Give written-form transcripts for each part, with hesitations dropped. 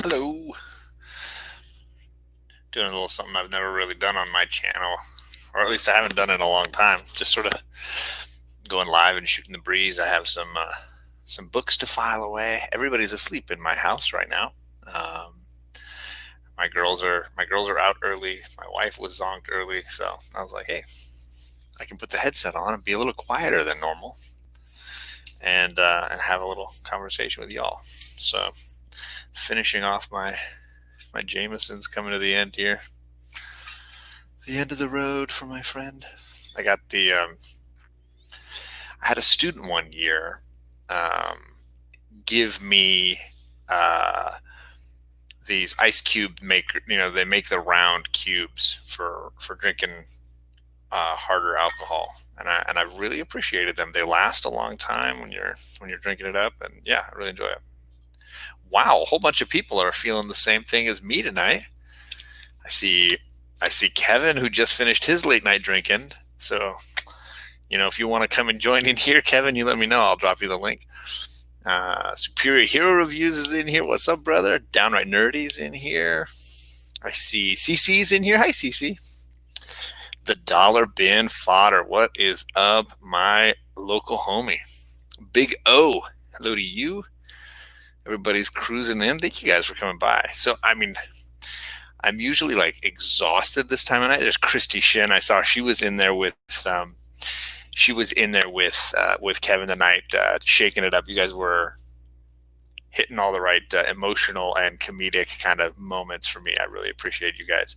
Hello. Doing a little something I've never really done on my channel, or at least I haven't done it in a long time. Just sort of going live and shooting the breeze. I have some books to file away. Everybody's asleep in my house right now. Um, my girls are out early. My wife was zonked early, so I was like, hey, I can put the headset on and be a little quieter than normal, and have a little conversation with y'all. So finishing off my Jameson's coming to the end here. The end of the road for my friend. I got I had a student one year um, give me uh, these ice cube maker. They make the round cubes for drinking harder alcohol, and I really appreciated them. They last a long time when you're drinking it up, and yeah, I really enjoy it. Wow, a whole bunch of people are feeling the same thing as me tonight. I see I see Kevin, who just finished his late night drinking. So, if you want to come and join in here, Kevin, you let me know. I'll drop you the link. Superior Hero Reviews is in here. What's up, brother? Downright Nerdy's in here. I see CC's in here. Hi, CC. The Dollar Bin Fodder. What is up, my local homie? Big O. Hello to you. Everybody's cruising in. Thank you guys for coming by. So, I'm usually like exhausted this time of night. There's Christy Shin. I saw she was in there with Kevin tonight, shaking it up. You guys were hitting all the right emotional and comedic kind of moments for me. I really appreciate you guys.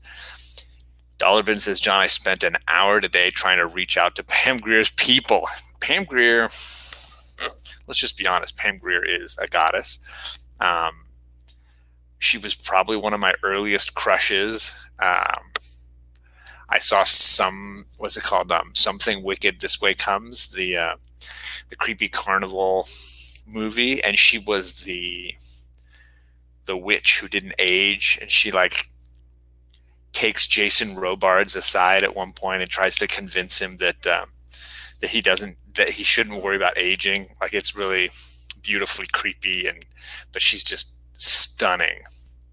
Dollar Bin says, John, I spent an hour today trying to reach out to Pam Grier's people. Pam Grier, let's just be honest, Pam Grier is a goddess. She was probably one of my earliest crushes. I saw what's it called? Something Wicked This Way Comes, the creepy carnival movie, and she was the witch who didn't age, and she like takes Jason Robards aside at one point and tries to convince him that he shouldn't worry about aging. Like, it's really beautifully creepy, but she's just stunning.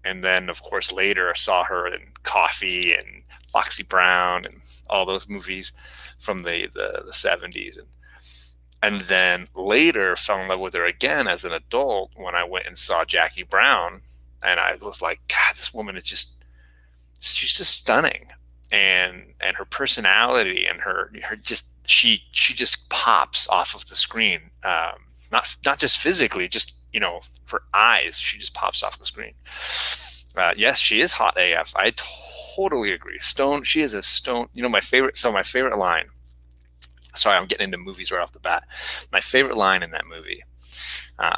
And then, of course, later I saw her in Coffee and Foxy Brown and all those movies from the 70s. And then later fell in love with her again as an adult when I went and saw Jackie Brown. And I was like, God, this woman she's just stunning. And her personality and her just, she just pops off of the screen. Not just physically, just, her eyes, she just pops off the screen. Yes, she is hot AF. I totally agree. Stone, she is a stone. My favorite line. Sorry, I'm getting into movies right off the bat. My favorite line in that movie.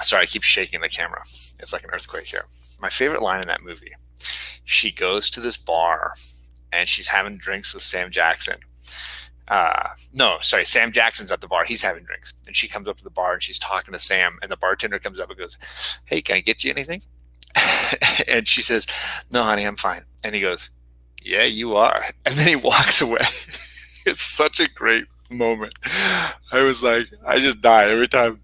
Sorry, I keep shaking the camera. It's like an earthquake here. My favorite line in that movie. She goes to this bar and she's having drinks with Sam Jackson. No, sorry, Sam Jackson's at the bar. He's having drinks. And she comes up to the bar and she's talking to Sam. And the bartender comes up and goes, hey, can I get you anything? And she says, no, honey, I'm fine. And he goes, yeah, you are. And then he walks away. It's such a great moment. I was like, I just die every time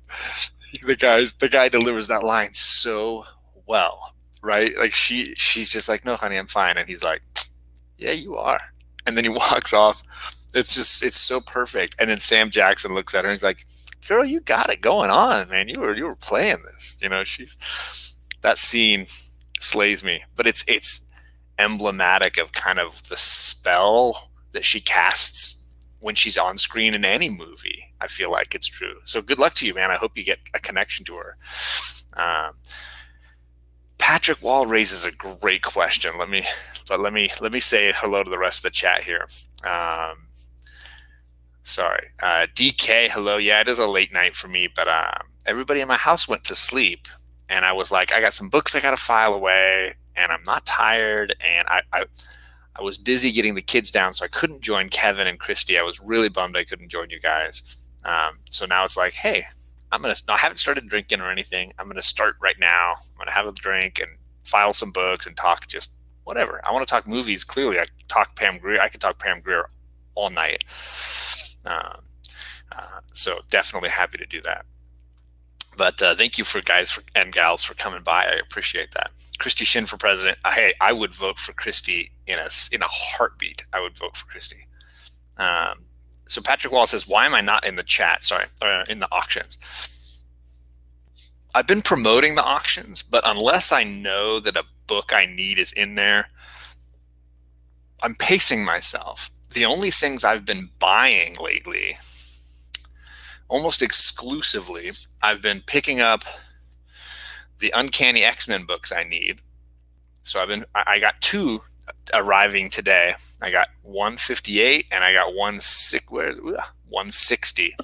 the guy delivers that line so well, right? Like she's just like, no, honey, I'm fine. And he's like, yeah, you are. And then he walks off. It's so perfect. And then Sam Jackson looks at her and he's like, girl, you got it going on, man. You were playing this. That scene slays me. But it's emblematic of kind of the spell that she casts when she's on screen in any movie. I feel like it's true. So good luck to you, man. I hope you get a connection to her. Patrick Wall raises a great question. Let me say hello to the rest of the chat here. Sorry, DK. Hello. Yeah, it is a late night for me, but everybody in my house went to sleep, and I was like, I got some books I got to file away, and I'm not tired, and I was busy getting the kids down, so I couldn't join Kevin and Christy. I was really bummed I couldn't join you guys. So now it's like, hey, I haven't started drinking or anything. I'm gonna start right now. I'm gonna have a drink and file some books and talk just whatever. I want to talk movies. Clearly, I could talk Pam Grier all night. So definitely happy to do that. But thank you for and gals for coming by. I appreciate that. Christy Shin for president. Hey, I would vote for Christy in a heartbeat. I would vote for Christy. Um, so Patrick Wall says, "Why am I not in the chat? Sorry, in the auctions." I've been promoting the auctions, but unless I know that a book I need is in there, I'm pacing myself. The only things I've been buying lately, almost exclusively, I've been picking up the Uncanny X-Men books I need. So I got two arriving today. I got 158 and I got 160.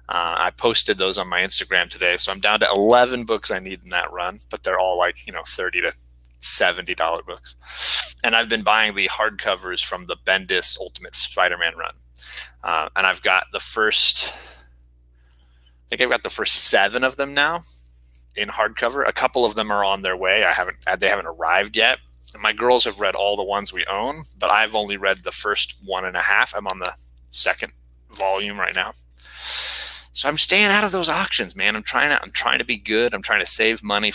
I posted those on my Instagram today, so I'm down to 11 books I need in that run, but they're all like $30 to $70 books. And I've been buying the hardcovers from the Bendis Ultimate Spider-Man run, and I've got the first. I think I've got the first 7 of them now in hardcover. A couple of them are on their way. They haven't arrived yet. My girls have read all the ones we own, but I've only read the first 1.5. I'm on the second volume right now. So I'm staying out of those auctions, man. I'm trying to be good. I'm trying to save money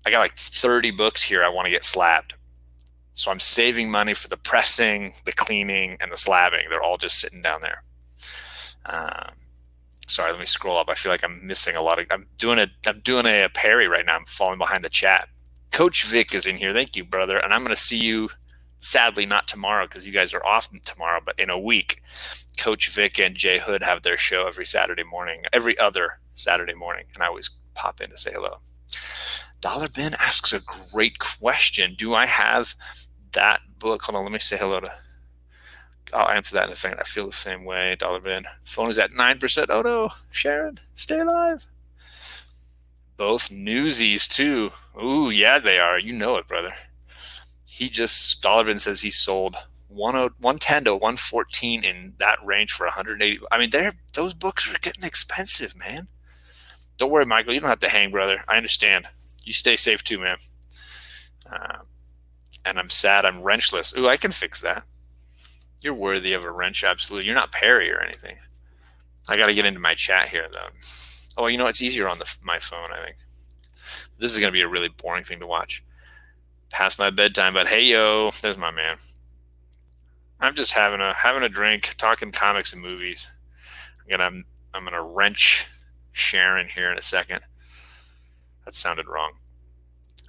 I got like 30 books here I want to get slabbed. So I'm saving money for the pressing, the cleaning, and the slabbing. They're all just sitting down there. Sorry, let me scroll up. I feel like I'm missing a lot of. I'm doing a parry right now. I'm falling behind the chat. Coach Vic is in here. Thank you, brother. And I'm going to see you. Sadly, not tomorrow because you guys are off tomorrow, but in a week. Coach Vic and Jay Hood have their show every other Saturday morning, and I always pop in to say hello. Dollar Ben asks a great question. Do I have that book? Hold on, let me say hello to. I'll answer that in a second. I feel the same way. Dollar Ben. Phone is at 9%. Oh no, Sharon, stay alive. Both Newsies too. Ooh, yeah, they are. You know it, brother. Dollar Ben says he sold 110 to 114 in that range for 180. I mean, those books are getting expensive, man. Don't worry, Michael. You don't have to hang, brother. I understand. You stay safe too, man. And I'm sad I'm wrenchless. Ooh, I can fix that. You're worthy of a wrench, absolutely. You're not Perry or anything. I got to get into my chat here, though. Oh, it's easier on my phone, I think. This is going to be a really boring thing to watch. Past my bedtime, but hey, yo, there's my man. I'm just having a drink, talking comics and movies. I'm gonna wrench Sharon here in a second. That sounded wrong.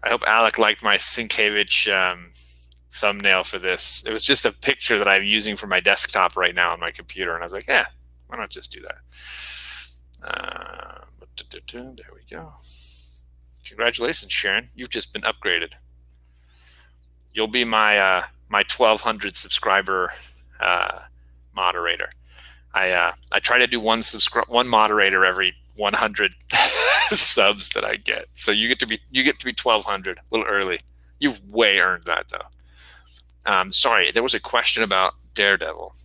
I hope Alec liked my Sienkiewicz thumbnail for this. It was just a picture that I'm using for my desktop right now on my computer, and I was like, yeah, why not just do that? There we go. Congratulations, Sharon. You've just been upgraded. You'll be my 1,200 subscriber moderator. I try to do one moderator every 100 subs that I get. So you get to be 1,200 a little early. You've way earned that though. Sorry, there was a question about Daredevil,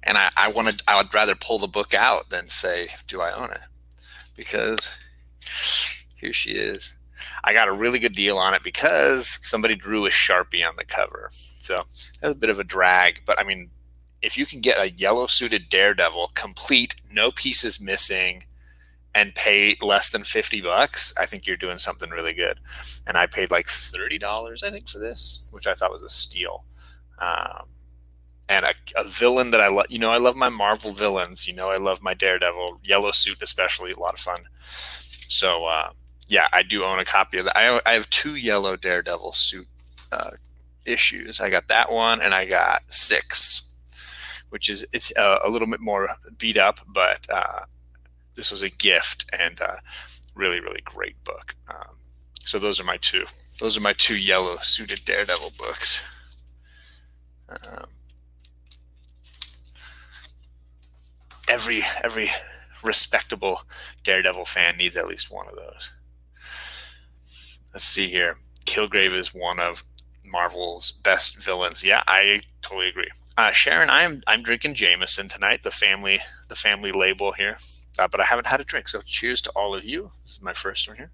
and I would rather pull the book out than say, do I own it? Because here she is. I got a really good deal on it because somebody drew a Sharpie on the cover. So that's a bit of a drag, but I mean, if you can get a yellow suited Daredevil complete, no pieces missing, and pay less than $50, I think you're doing something really good. And I paid like $30, I think, for this, which I thought was a steal. And a villain that I love. I love my Marvel villains. I love my Daredevil, yellow suit especially, a lot of fun. So yeah, I do own a copy of that. I have 2 yellow Daredevil suit issues. I got that one, and I got 6, which is it's a little bit more beat up, but this was a gift and really, really great book. So those are my two. Those are my 2 yellow suited Daredevil books. Every respectable Daredevil fan needs at least one of those. Let's see here. Kilgrave is one of Marvel's best villains. Yeah, I totally agree. Sharon, I'm drinking Jameson tonight, the family label here, but I haven't had a drink. So cheers to all of you. This is my first one here.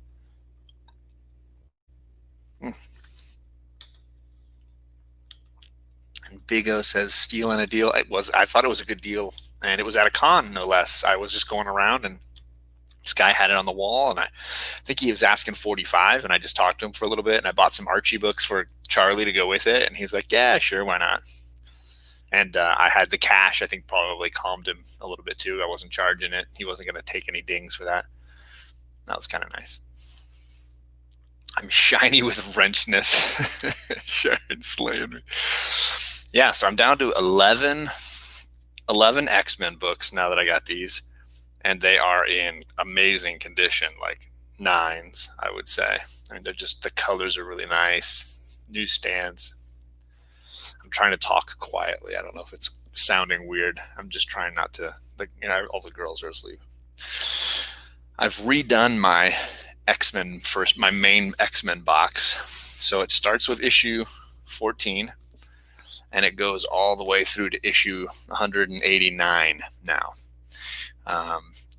And Big O says steal and a deal. I thought it was a good deal and it was at a con, no less. I was just going around, and this guy had it on the wall, and I think he was asking 45, and I just talked to him for a little bit, and I bought some Archie books for Charlie to go with it, and he was like, yeah, sure, why not? And I had the cash. I think probably calmed him a little bit too. I wasn't charging it. He wasn't going to take any dings for that. That was kind of nice. I'm shiny with wrenchness. Sharon slaying me. Yeah, so I'm down to 11 X-Men books now that I got these, and they are in amazing condition, like nines, I would say. I mean, they're just, the colors are really nice. Newsstands. I'm trying to talk quietly. I don't know if it's sounding weird. I'm just trying not to, like, all the girls are asleep. I've redone my X-Men first, my main X-Men box. So it starts with issue 14, and it goes all the way through to issue 189 now.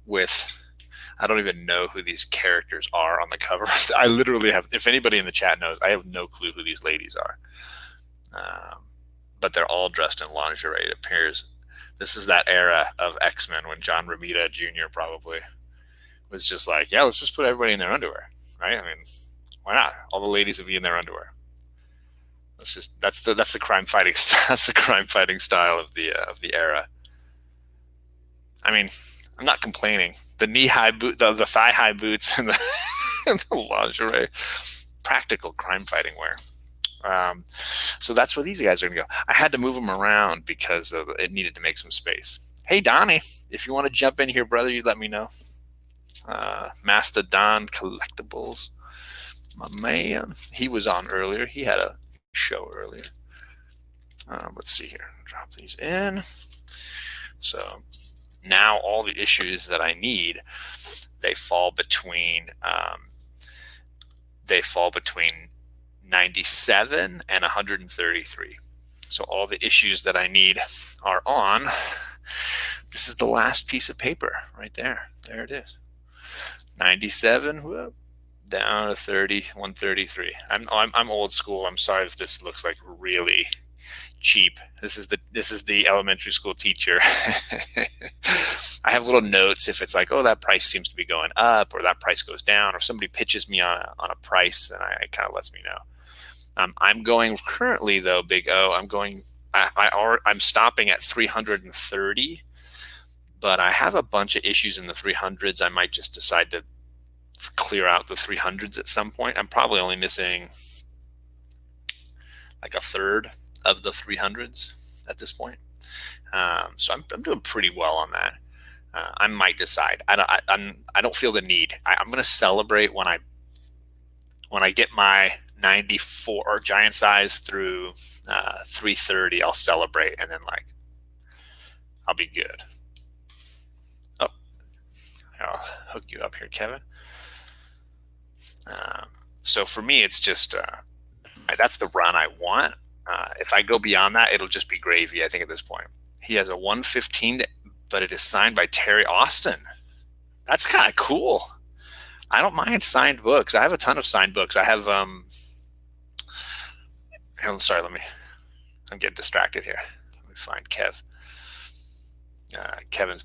With, I don't even know who these characters are on the cover. I literally have, if anybody in the chat knows, I have no clue who these ladies are. But they're all dressed in lingerie. It appears this is that era of X-Men when John Romita Jr. probably was just like, yeah, let's just put everybody in their underwear, right? I mean, why not? All the ladies will be in their underwear. Let's just, that's the crime fighting that's the crime fighting style of the era. I mean, I'm not complaining. The knee-high boot, the thigh-high boots, and and the lingerie, practical crime fighting wear. So that's where these guys are going to go. I had to move them around because it needed to make some space. Hey, Donnie, if you want to jump in here, brother, you let me know. Mastodon Collectibles, my man. He was on earlier. He had a show earlier. Let's see here. Drop these in. So now all the issues that I need, they fall between 97 and 133. So all the issues that I need are on. This is the last piece of paper right there. There it is. 97, whoop, down to 30, 133. I'm old school. I'm sorry if this looks like really cheap. This is the elementary school teacher. I have little notes if it's like, oh, that price seems to be going up, or that price goes down, or somebody pitches me on a price, then it kind of lets me know. I'm going currently though, Big O. I'm stopping at 330, but I have a bunch of issues in the 300s. I might just decide to clear out the 300s at some point. I'm probably only missing like a third of the 300s at this point. So I'm doing pretty well on that. I might decide. I don't feel the need. I'm going to celebrate when I get my 94 giant size through 330. I'll celebrate, and then I'll be good. Oh, I'll hook you up here, Kevin. So for me, it's just that's the run I want. If I go beyond that, it'll just be gravy, I think, at this point. He has a 115, but it is signed by Terry Austin. That's kind of cool. I don't mind signed books. I have a ton of signed books. I have I'm sorry, I'm getting distracted here. Let me find Kev. Kevin's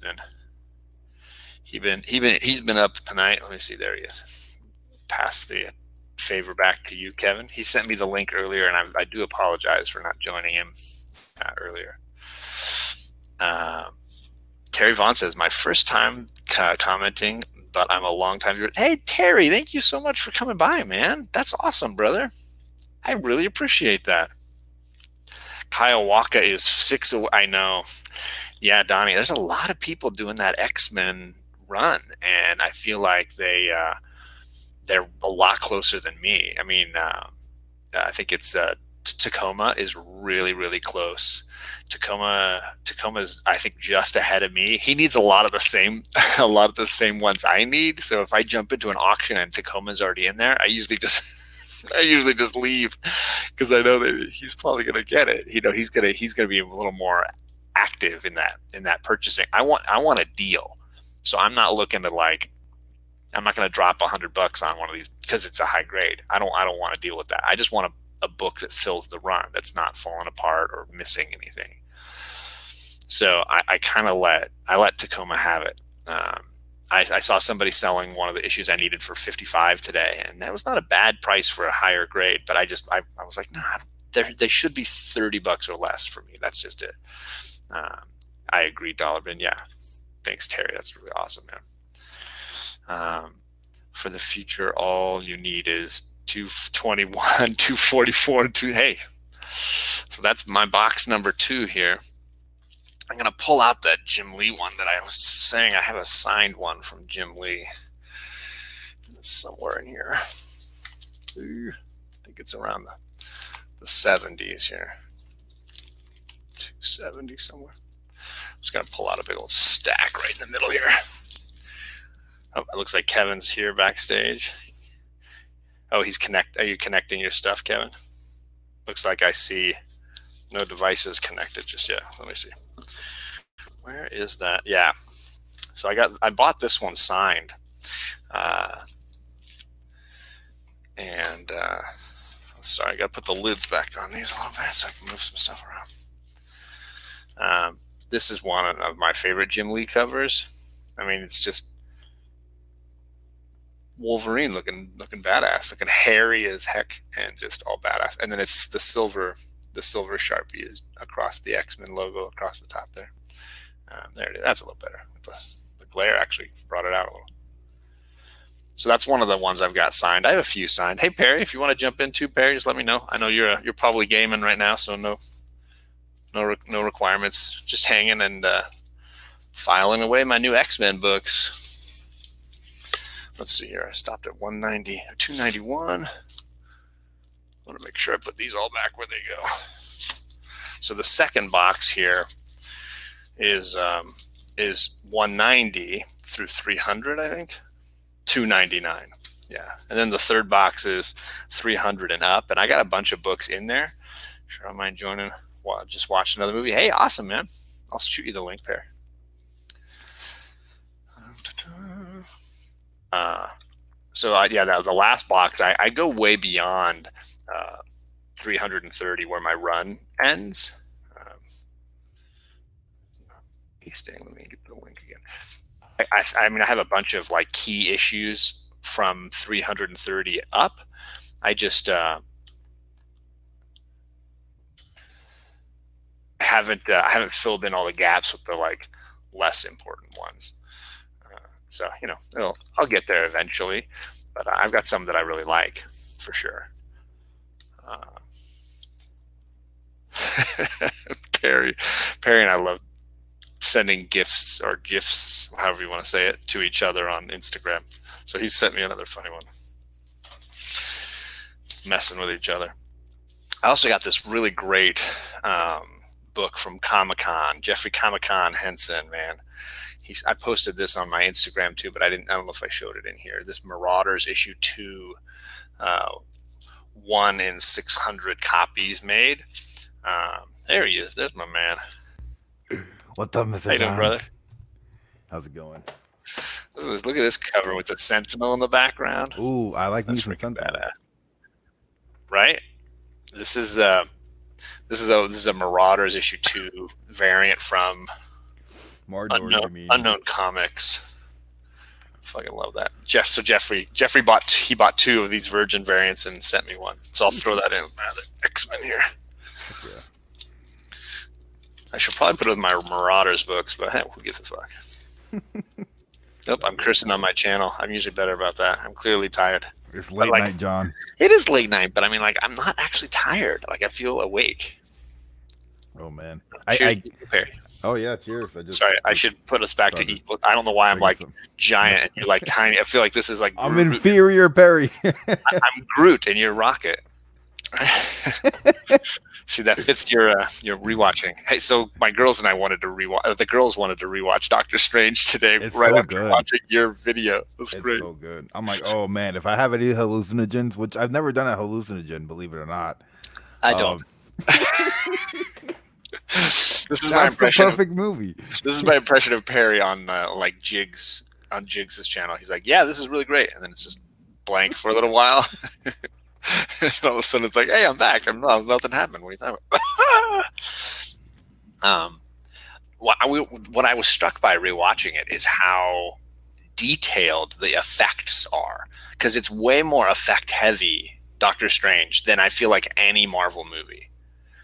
he's been up tonight. Let me see, there he is. Pass the favor back to you, Kevin. He sent me the link earlier, and I do apologize for not joining him earlier. Terry Vaughn says, my first time commenting, but I'm a long time viewer. Hey, Terry, thank you so much for coming by, man. That's awesome, brother. I really appreciate that. Kyle Waka is 6 away. I know. Yeah, Donnie, there's a lot of people doing that X-Men run, and I feel like they're a lot closer than me. I mean, I think it's Tacoma is really, really close. Tacoma's, I think, just ahead of me. He needs a lot of the same ones I need. So if I jump into an auction and Tacoma's already in there, I usually just leave, because I know that he's probably going to get it. He's going to be a little more active in that purchasing. I want a deal. So I'm not looking to I'm not going to drop $100 on one of these because it's a high grade. I don't want to deal with that. I just want a book that fills the run, that's not falling apart or missing anything. So I kind of let Tacoma have it. I saw somebody selling one of the issues I needed for 55 today, and that was not a bad price for a higher grade. But I was like, nah, they should be $30 or less for me. That's just it. I agree, Dollar Bin. Yeah, thanks, Terry. That's really awesome, man. For the future, all you need is 221, 244, and two. Hey, so that's my box number 2 here. I'm going to pull out that Jim Lee one that I was saying. I have a signed one from Jim Lee. It's somewhere in here. I think it's around the 70s here. 270 somewhere. I'm just going to pull out a big old stack right in the middle here. Oh, it looks like Kevin's here backstage. Oh, are you connecting your stuff, Kevin? Looks like I see no devices connected just yet. Let me see. Where is that? Yeah. So I bought this one signed. Sorry, I got to put the lids back on these a little bit so I can move some stuff around. This is one of my favorite Jim Lee covers. I mean, it's just Wolverine looking badass, looking hairy as heck, and just all badass. And then it's the silver Sharpie is across the X-Men logo across the top there. There it is. That's a little better. The glare actually brought it out a little. So that's one of the ones I've got signed. I have a few signed. Hey Perry, if you want to jump in too, Perry, just let me know. I know you're probably gaming right now, so no requirements. Just hanging and filing away my new X-Men books. Let's see here. I stopped at 190 or 291. I want to make sure I put these all back where they go. So the second box here is 190 through 300, I think. 299. Yeah. And then the third box is 300 and up. And I got a bunch of books in there. Sure, I mind joining. Just watch another movie. Hey, awesome, man. I'll shoot you the link there. The last box, I go way beyond 330 where my run ends. Let me get the link again. I mean, I have a bunch of like key issues from 330 up. I haven't filled in all the gaps with the like less important ones. So I'll get there eventually, but I've got some that I really like for sure. Perry and I love sending gifts or GIFs, however you want to say it, to each other on Instagram. So he sent me another funny one. Messing with each other. I also got this really great book from Comic-Con, Jeffrey Comic-Con Henson, man. I posted this on my Instagram too, but I don't know if I showed it in here. This Marauders issue 2, 1 in 600 copies made. There he is. There's my man. What's up, Mr. How you doing, brother? How's it going? Look at this cover with the Sentinel in the background. Ooh, I like these from Sentinel. Badass. Right? This is a Marauders issue 2 variant from Unknown Comics. I fucking love that. Jeffrey bought 2 of these Virgin variants and sent me one. So I'll throw that in with my other X-Men here. Yeah. I should probably put it in my Marauders books, but hey, who gives a fuck? Nope, I'm cursing on my channel. I'm usually better about that. I'm clearly tired. It's late night, John. It is late night, but I mean, like, I'm not actually tired. Like, I feel awake. Oh man. Cheers, Perry. Oh yeah, cheers. Sorry, I should put us back to equal. I don't know why I'm like giant and you're like tiny. I feel like this is like I'm inferior, Perry. I'm Groot and you're Rocket. See, that fits your rewatching. Hey, so my girls and I wanted to rewatch. The girls wanted to rewatch Doctor Strange today, it's right so after good. watching your video. It's great. So good. I'm like, oh man, if I have any hallucinogens, which I've never done a hallucinogen, believe it or not. I don't. This is my impression. Perfect movie. This is my impression of Perry on like Jigs on Jigs' channel. He's like, yeah, this is really great, and then it's just blank for a little while. And all of a sudden it's like, hey, I'm back. Nothing happened. What are you talking about? what I was struck by rewatching it is how detailed the effects are, because it's way more effect heavy Doctor Strange than I feel like any Marvel movie.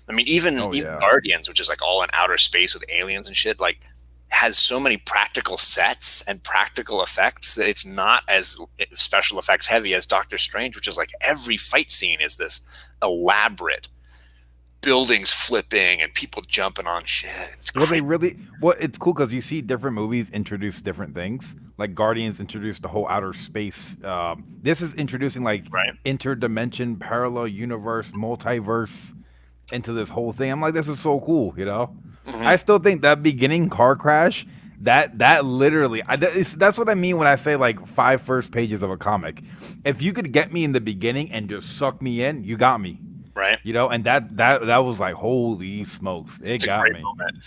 I mean, Oh even yeah. Guardians, which is like all in outer space with aliens and shit, like has so many practical sets and practical effects that it's not as special effects heavy as Doctor Strange, which is like every fight scene is this elaborate buildings flipping and people jumping on shit. It's Well, they crazy, really well. It's cool because you see different movies introduce different things. Like Guardians introduced the whole outer space. This is introducing like right? interdimension, parallel universe, multiverse into this whole thing. I'm like, this is so cool. You know, I Hmm. still think that beginning car crash. That literally, that's what I mean when I say like five first pages of a comic. If you could get me in the beginning and just suck me in, you got me. Right? You know, and that was like holy smokes, it It's a got great me. moment.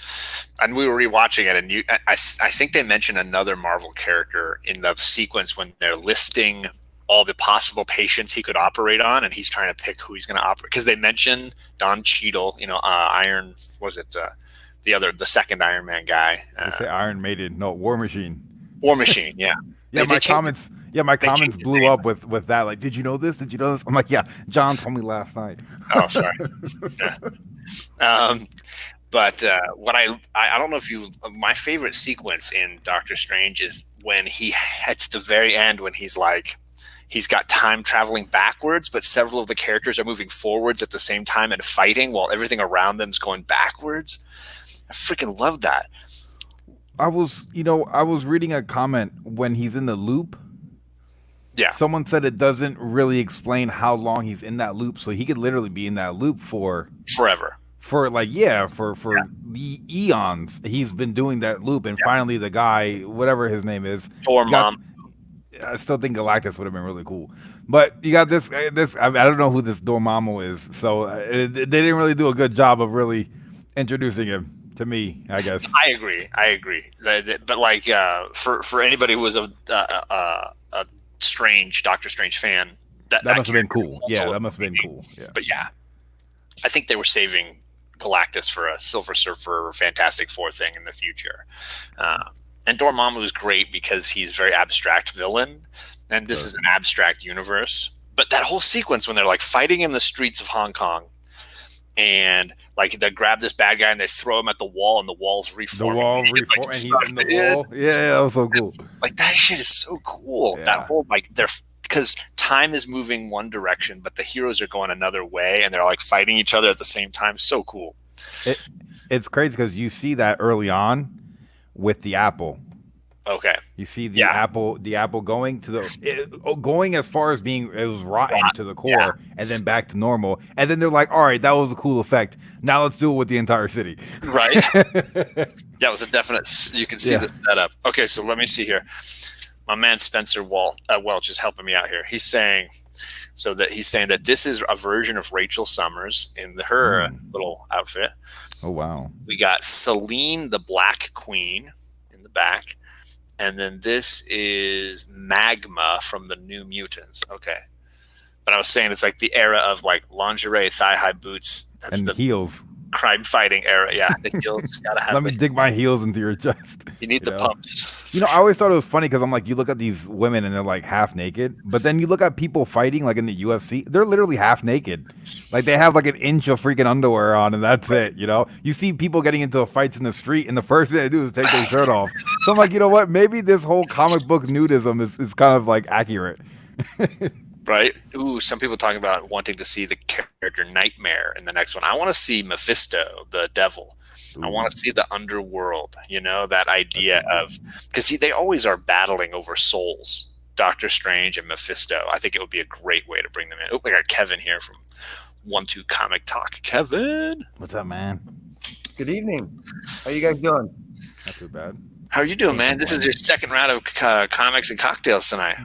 And we were rewatching it, and I think they mentioned another Marvel character in the sequence when they're listing all the possible patients he could operate on, and he's trying to pick who he's going to operate. Because they mentioned Don Cheadle, Iron, was it the second Iron Man guy, They say Iron Maiden, no War Machine. War Machine? Yeah, Yeah, they my changed comments. Yeah, my they comments changed his blew name. up with that. Like, did you know this? Did you know this? I'm like, yeah, John told me last night. Oh, sorry. Yeah. Um, but I don't know if you my favorite sequence in Doctor Strange is when he it's the very end when he's like he's got time traveling backwards, but several of the characters are moving forwards at the same time and fighting while everything around them is going backwards. I freaking love that. I was reading a comment when he's in the loop. Yeah, Someone said it doesn't really explain how long he's in that loop, so he could literally be in that loop forever. for like yeah for the eons. He's been doing that loop, and Yeah, finally the guy, whatever his name is, or got. mom. I still think Galactus would have been really cool, but you got this. I don't know who this Dormammu is, so they didn't really do a good job of really introducing him to me. I guess I agree. I agree. But like for anybody who was a strange Doctor Strange fan, that that must have been character cool. holds a Yeah, little that must have been meaning. cool. Yeah, But yeah, I think they were saving Galactus for a Silver Surfer Fantastic Four thing in the future. Uh, and Dormammu is great because he's a very abstract villain, and this is sure. an abstract universe. But that whole sequence when they're like fighting in the streets of Hong Kong, and like they grab this bad guy and they throw him at the wall, and the wall's The reforming, wall and he like reform, and he's in sucked the in. wall. Yeah, that was so cool. It's, like that shit is so cool. That Yeah, whole like they're because time is moving one direction, but the heroes are going another way, and they're like fighting each other at the same time. So cool. it it's crazy because you see that early on with the apple. Okay. You see Yeah. the apple going to going as far as being it was rotten Rot. to the Yeah. core, and then back to normal, and then they're like, all right, that was a cool effect. Now let's do it with the entire city. Right. Yeah, it was a definite. You can see Yeah, the setup. Okay, so let me see here. My man Spencer Welch is helping me out here. He's saying that this is a version of Rachel Summers in her mm. little outfit. Oh wow. We got Celine, the Black Queen, in the back, and then this is Magma from the New Mutants. Okay, but I was saying it's like the era of like lingerie, thigh high boots. That's And the heels. crime fighting era. Yeah, the heels gotta have Let me the. dig my heels into your chest. You need You the know. pumps. You know, I always thought it was funny because I'm like, you look at these women and they're like half naked, but then you look at people fighting like in the UFC, they're literally half naked. Like they have like an inch of freaking underwear on, and that's it. You know, you see people getting into fights in the street, and the first thing they do is take their shirt off. So I'm like, you know what? Maybe this whole comic book nudism is kind of like accurate. Right? Ooh, some people talking about wanting to see the character Nightmare in the next one. I want to see Mephisto, the devil. I Ooh, want to see the underworld. You know, that that's idea gonna be of because they always are battling over souls. Doctor Strange and Mephisto. I think it would be a great way to bring them in. Oh, I got Kevin here from 1-2 Comic Talk. Kevin, what's up, man? Good evening. How you guys doing? Not too bad. how are you doing, Can't man? This is complain. your second round of comics and cocktails tonight.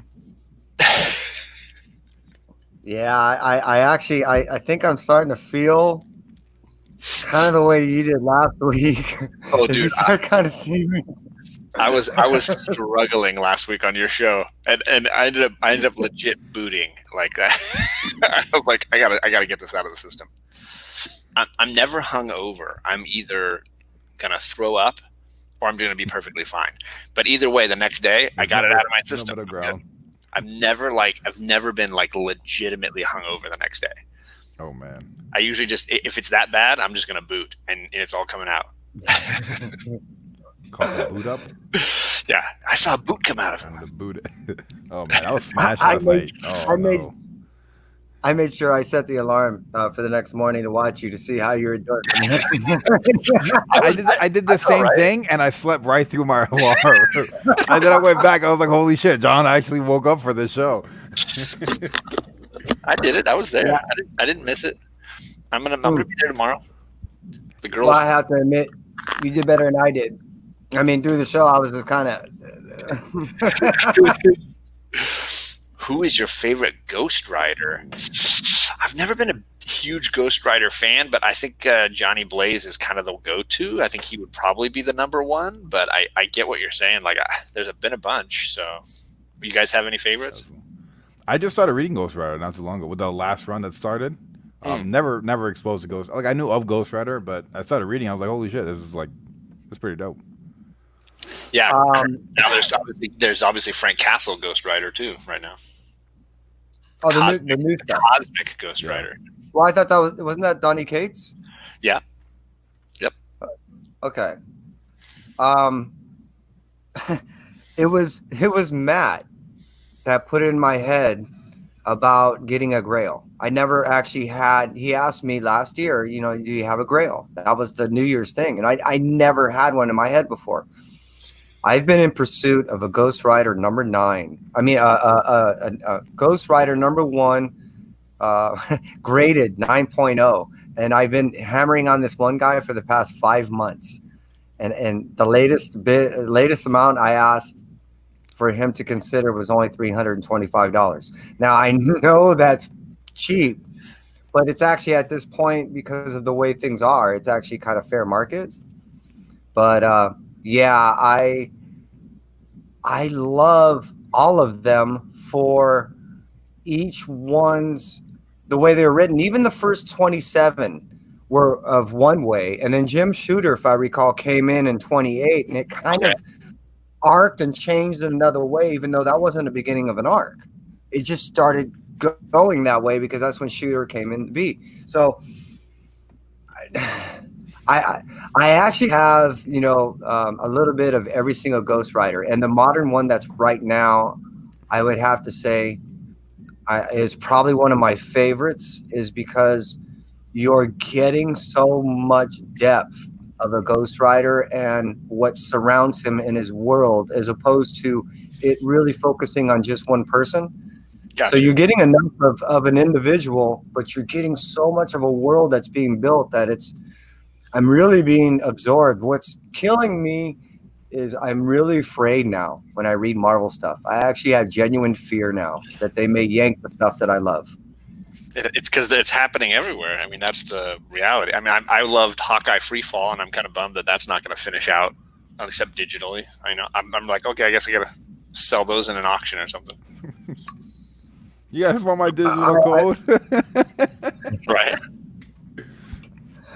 Yeah, I actually I think I'm starting to feel kind of the way you did last week. Oh, As you dude, start kind of seeing me. I was struggling last week on your show, and I ended up legit booting like that. I was like, I gotta get this out of the system. I'm never hung over. I'm either gonna throw up or I'm going to be perfectly fine. But either way, the next day I got it out of my system. No middle ground. I've never been like legitimately hungover the next day. Oh man. I usually just, if it's that bad, I'm just going to boot and it's all coming out. Call the boot up. Yeah, I saw a boot come out of him. The boot. Oh man, I was smashed last night. Oh no. I made sure I set the alarm for the next morning to watch you to see how you were doing. I did the same thing, and I slept right through my alarm. And then I went back. I was like, "Holy shit, John actually woke up for this show." I did it. I was there. Yeah. I didn't miss it. I'm gonna be there tomorrow. The girls. Well, I have to admit, you did better than I did. I mean, through the show, I was just kind of. Who is your favorite Ghost Rider? I've never been a huge Ghost Rider fan, but I think Johnny Blaze is kind of the go-to. I think he would probably be the number one, but I get what you're saying. Like, there's been a bunch. So, you guys have any favorites? I just started reading Ghost Rider not too long ago with the last run that started. Never exposed to Ghost. Like, I knew of Ghost Rider, but I started reading. I was like, holy shit, this is pretty dope. Yeah. Now there's obviously Frank Castle Ghost Rider too right now. Oh, the new stuff. Cosmic Ghost Rider. Well, I thought wasn't that Donny Cates? Yeah. Yep. Okay. It was Matt that put it in my head about getting a Grail. I never actually had. He asked me last year, do you have a Grail? That was the New Year's thing, and I never had one in my head before. I've been in pursuit of a Ghost Rider number 9. I mean, a Ghost Rider number 1, graded 9.0, and I've been hammering on this one guy for the past 5 months. And the latest amount I asked for him to consider was only $325. Now I know that's cheap, but it's actually at this point, because of the way things are, it's actually kind of fair market. But yeah, I love all of them for each one's the way they're written. Even the first 27 were of one way, and then Jim Shooter, if I recall, came in 28, and it kind of arced and changed in another way, even though that wasn't the beginning of an arc. It just started going that way because that's when Shooter came in to be. So I actually have, a little bit of every single Ghost Rider, and the modern one that's right now, I would have to say is probably one of my favorites, is because you're getting so much depth of a Ghost Rider and what surrounds him in his world, as opposed to it really focusing on just one person. Gotcha. So you're getting enough of an individual, but you're getting so much of a world that's being built that I'm really being absorbed. What's killing me is I'm really afraid now when I read Marvel stuff. I actually have genuine fear now that they may yank the stuff that I love. It's because it's happening everywhere. I mean, that's the reality. I mean, I loved Hawkeye Freefall, and I'm kind of bummed that that's not going to finish out, except digitally. I know. I'm like, okay, I guess I got to sell those in an auction or something. You guys want my digital code? Right.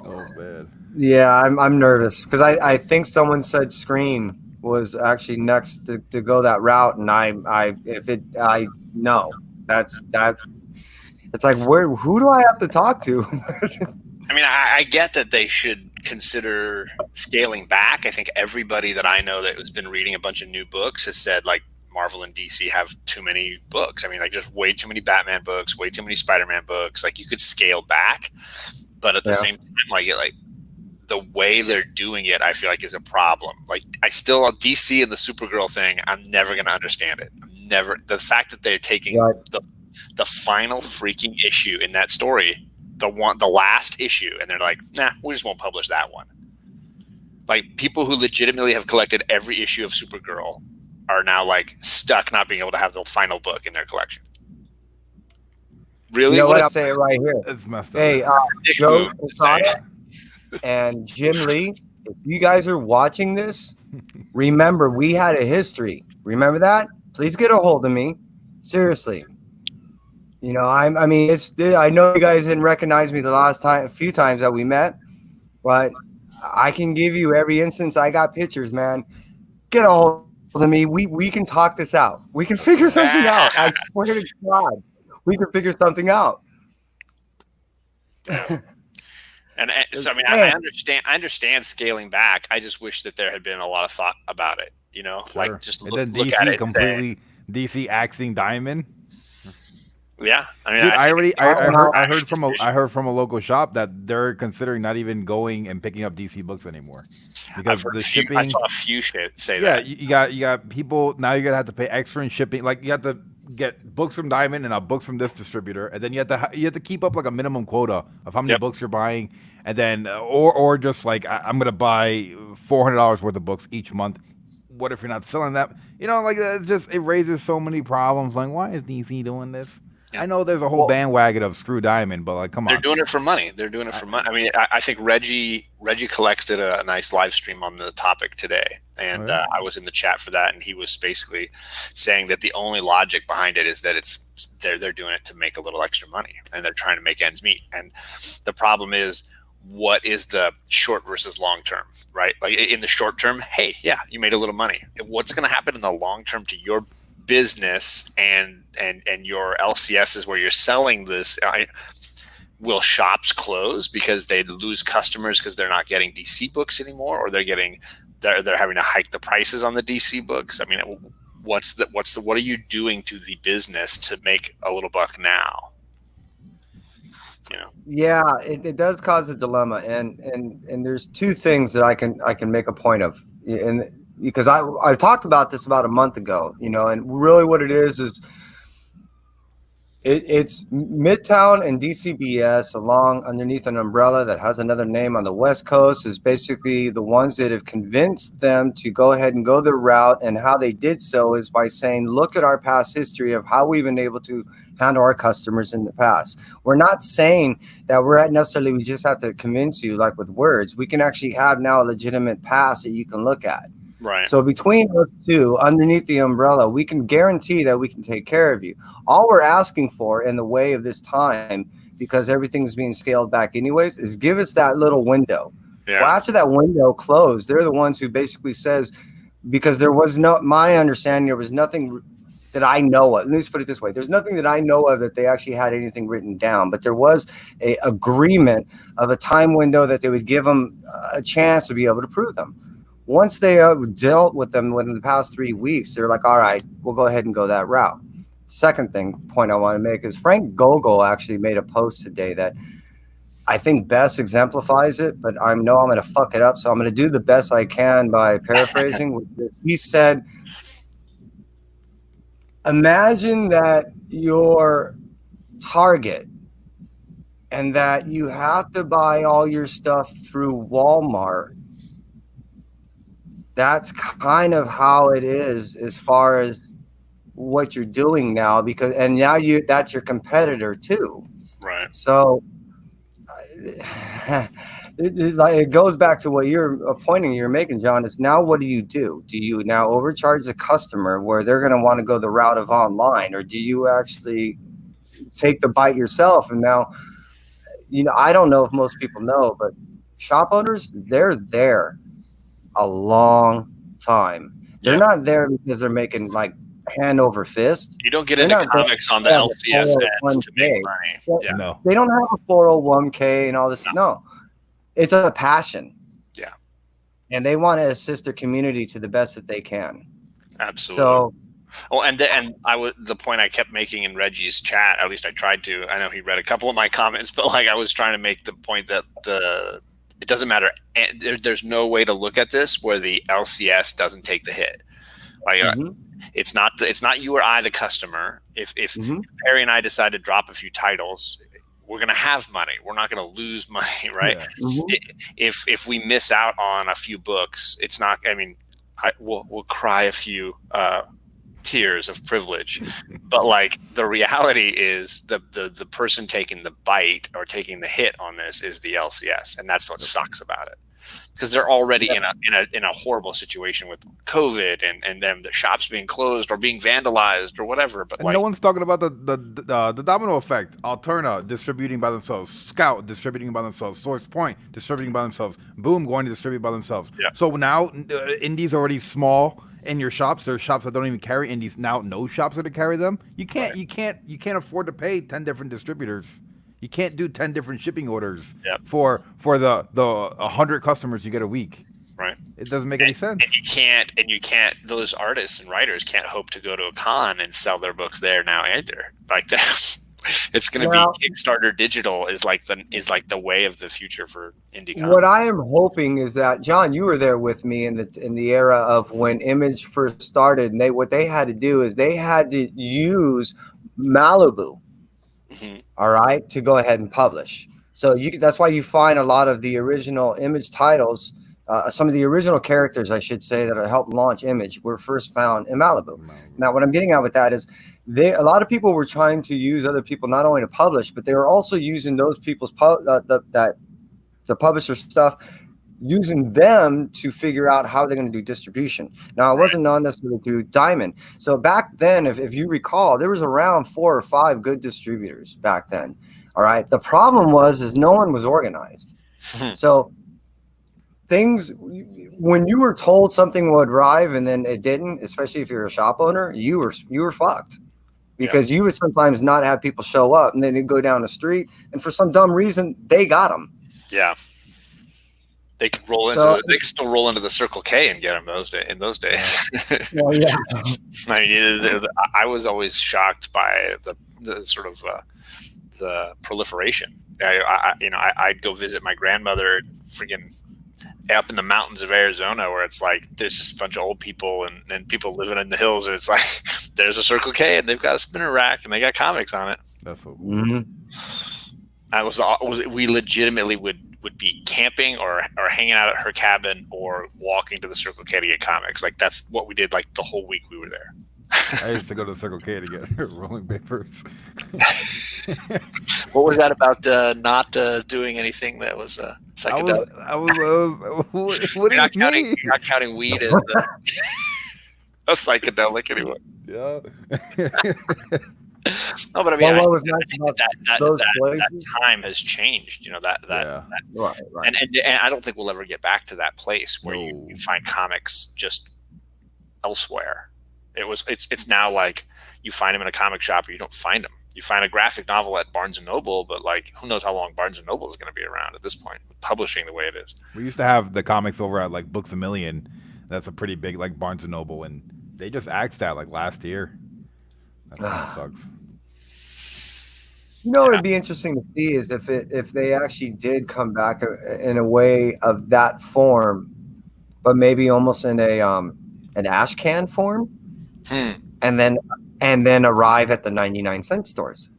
Oh man. Yeah, I'm nervous because I think someone said Scream was actually next to go that route, and I know that's that. It's like, who do I have to talk to? I mean, I get that they should consider scaling back. I think everybody that I know that has been reading a bunch of new books has said, like, Marvel and DC have too many books. I mean, like, just way too many Batman books, way too many Spider-Man books. Like, you could scale back, but at the same time, like the way they're doing it, I feel like is a problem. Like, DC and the Supergirl thing, I'm never going to understand it. The fact that they're taking the final freaking issue in that story, the last issue, and they're like, nah, we just won't publish that one. Like, people who legitimately have collected every issue of Supergirl are now like stuck not being able to have the final book in their collection. Really? You know what? I'll say it right here. It's messed up. Hey, Joe and Jim Lee, if you guys are watching this, remember we had a history. Remember that? Please get a hold of me. Seriously. I know you guys didn't recognize me the last time, a few times that we met, but I can give you every instance. I got pictures, man. Get a hold of me. We can talk this out. We can figure something out. I swear to God, we can figure something out. Yeah. And so, I mean, Man, I understand scaling back. I just wish that there had been a lot of thought about it. You know, like Sure. just And then look at DC it and say, completely DC axing Diamond. yeah. I mean, Dude, I I think already it's a I rash heard from a decision. local shop that they're considering not even going and picking up DC books anymore I've because heard the I shipping. saw a few shit say Yeah, that. you got people now. You're gonna have to pay extra in shipping. Like you have to get books from Diamond and books from this distributor, and then you have to keep up like a minimum quota of how many Yep. books you're buying, and then or just like I'm gonna buy $400 worth of books each month. What if you're not selling that? You know, like it raises so many problems. Like, why is DC doing this? Yeah. I know there's a whole well, bandwagon of screw Diamond, but like, come They're on. doing it for money. They're doing it I, for money. I mean, I think Reggie Collects did a nice live stream on the topic today, oh and yeah, I was in the chat for that, and he was basically saying that the only logic behind it is that they're doing it to make a little extra money, and they're trying to make ends meet. And the problem is, what is the short versus long term, right? Like in the short term, hey, yeah, you made a little money. What's going to happen in the long term to your business and your LCSs where you're selling this? Will shops close because they lose customers because they're not getting DC books anymore, or they're having to hike the prices on the DC books? I mean, what are you doing to the business to make a little buck now? You know, yeah, it does cause a dilemma, and there's two things that I can make a point of, and because I talked about this about a month ago, and really what it is it's Midtown and DCBS along underneath an umbrella that has another name on the West Coast is basically the ones that have convinced them to go ahead and go the route. And how they did so is by saying, look at our past history of how we've been able to handle our customers in the past. We're not saying that we just have to convince you like with words. We can actually have now a legitimate past that you can look at. right? So between us two, underneath the umbrella, we can guarantee that we can take care of you. All we're asking for in the way of this time, because everything's being scaled back anyways, is give us that little window. Well, Yeah, after that window closed, they're the ones who basically says, because there was my understanding, there was nothing that I know of. Let me just put it this way. There's nothing that I know of that they actually had anything written down, but there was a agreement of a time window that they would give them a chance to be able to prove them. Once they dealt with them within the past 3 weeks, they're like, all right, we'll go ahead and go that route. Second point I want to make is Frank Gogol actually made a post today that I think best exemplifies it, but I know I'm going to fuck it up. So I'm going to do the best I can by paraphrasing. He said, imagine that your Target and that you have to buy all your stuff through Walmart. That's kind of how it is as far as what you're doing now, because and now that's your competitor too. right. So it goes back to what you're making, John. Is now what do you do? Do you now overcharge the customer where they're going to want to go the route of online, or do you actually take the bite yourself? And now, I don't know if most people know, but shop owners, they're there a long time. They're Yeah, not there because they're making like hand over fist. you don't get They're into not there comics on the to have LCS a end to make 401k. money. Yeah, no. They don't have a 401k and all this. No, it's a passion. yeah, And they want to assist their community to the best that they can. absolutely. So, Oh, and I was the point I kept making in Reggie's chat. At least I tried to. I know he read a couple of my comments, but like I was trying to make the point that it doesn't matter. There's no way to look at this where the LCS doesn't take the hit. Like it's not you or I, the customer. If Perry and I decide to drop a few titles, we're going to have money. We're not going to lose money, right? Yeah. If we miss out on a few books, it's not. I mean, we'll cry a few tears of privilege, but like the reality is the person taking the bite or taking the hit on this is the LCS, and that's what sucks about it. because they're already in a horrible situation with COVID and them the shops being closed or being vandalized or whatever. But And no one's talking about the domino effect. Alterna distributing by themselves, Scout distributing by themselves, Source Point distributing by themselves, Boom going to distribute by themselves. Yeah. So now indies already small in your shops. There's shops that don't even carry indies now. No shops are to carry them. You can't afford to pay 10 different distributors. You can't do 10 different shipping orders for the 100 customers you get a week. Right. It doesn't make any sense. And you can't. Those artists and writers can't hope to go to a con and sell their books there now either. Like that, it's going to be Kickstarter digital is like the way of the future for indie con. What I am hoping is that, John, you were there with me in the era of when Image first started, and what they had to do is they had to use Malibu. Mm-hmm. All right, to go ahead and publish. So that's why you find a lot of the original Image titles, some of the original characters, I should say, that helped launch Image were first found in Malibu. Now, what I'm getting at with that is a lot of people were trying to use other people not only to publish, but they were also using those people's the publisher stuff, using them to figure out how they're going to do distribution. Now, it wasn't necessarily through Diamond. So back then, if you recall, there was around 4 or 5 good distributors back then. All right. The problem is no one was organized. So things, when you were told something would arrive and then it didn't, especially if you're a shop owner, you were fucked. Because you would sometimes not have people show up, and then they'd go down the street, and for some dumb reason, they got them. Yeah. They could roll into. They could still roll into the Circle K and get them in those days. Well, yeah. I mean, I was always shocked by the sort of the proliferation. I'd go visit my grandmother, freaking up in the mountains of Arizona, where it's like there's just a bunch of old people and people living in the hills, and it's like there's a Circle K and they've got a spinner rack and they got comics on it. That's so cool. Mm-hmm. We legitimately would be camping or hanging out at her cabin or walking to the Circle K to get comics. Like that's what we did like the whole week we were there. I used to go to Circle K to get rolling papers. What was that about not doing anything that was psychedelic? What do you mean? You're not counting weed as a psychedelic anymore. Yeah. No, but I mean, I think that time has changed. Right. And I don't think we'll ever get back to that place where you find comics just elsewhere. It's now like you find them in a comic shop or you don't find them. You find a graphic novel at Barnes & Noble, but like who knows how long Barnes & Noble is going to be around at this point, publishing the way it is. We used to have the comics over at like Books A Million. That's a pretty big like Barnes & Noble, and they just axed that like last year. That sucks. It'd be interesting to see is if they actually did come back in a way of that form, but maybe almost in an ash can form, and then arrive at the 99-cent stores,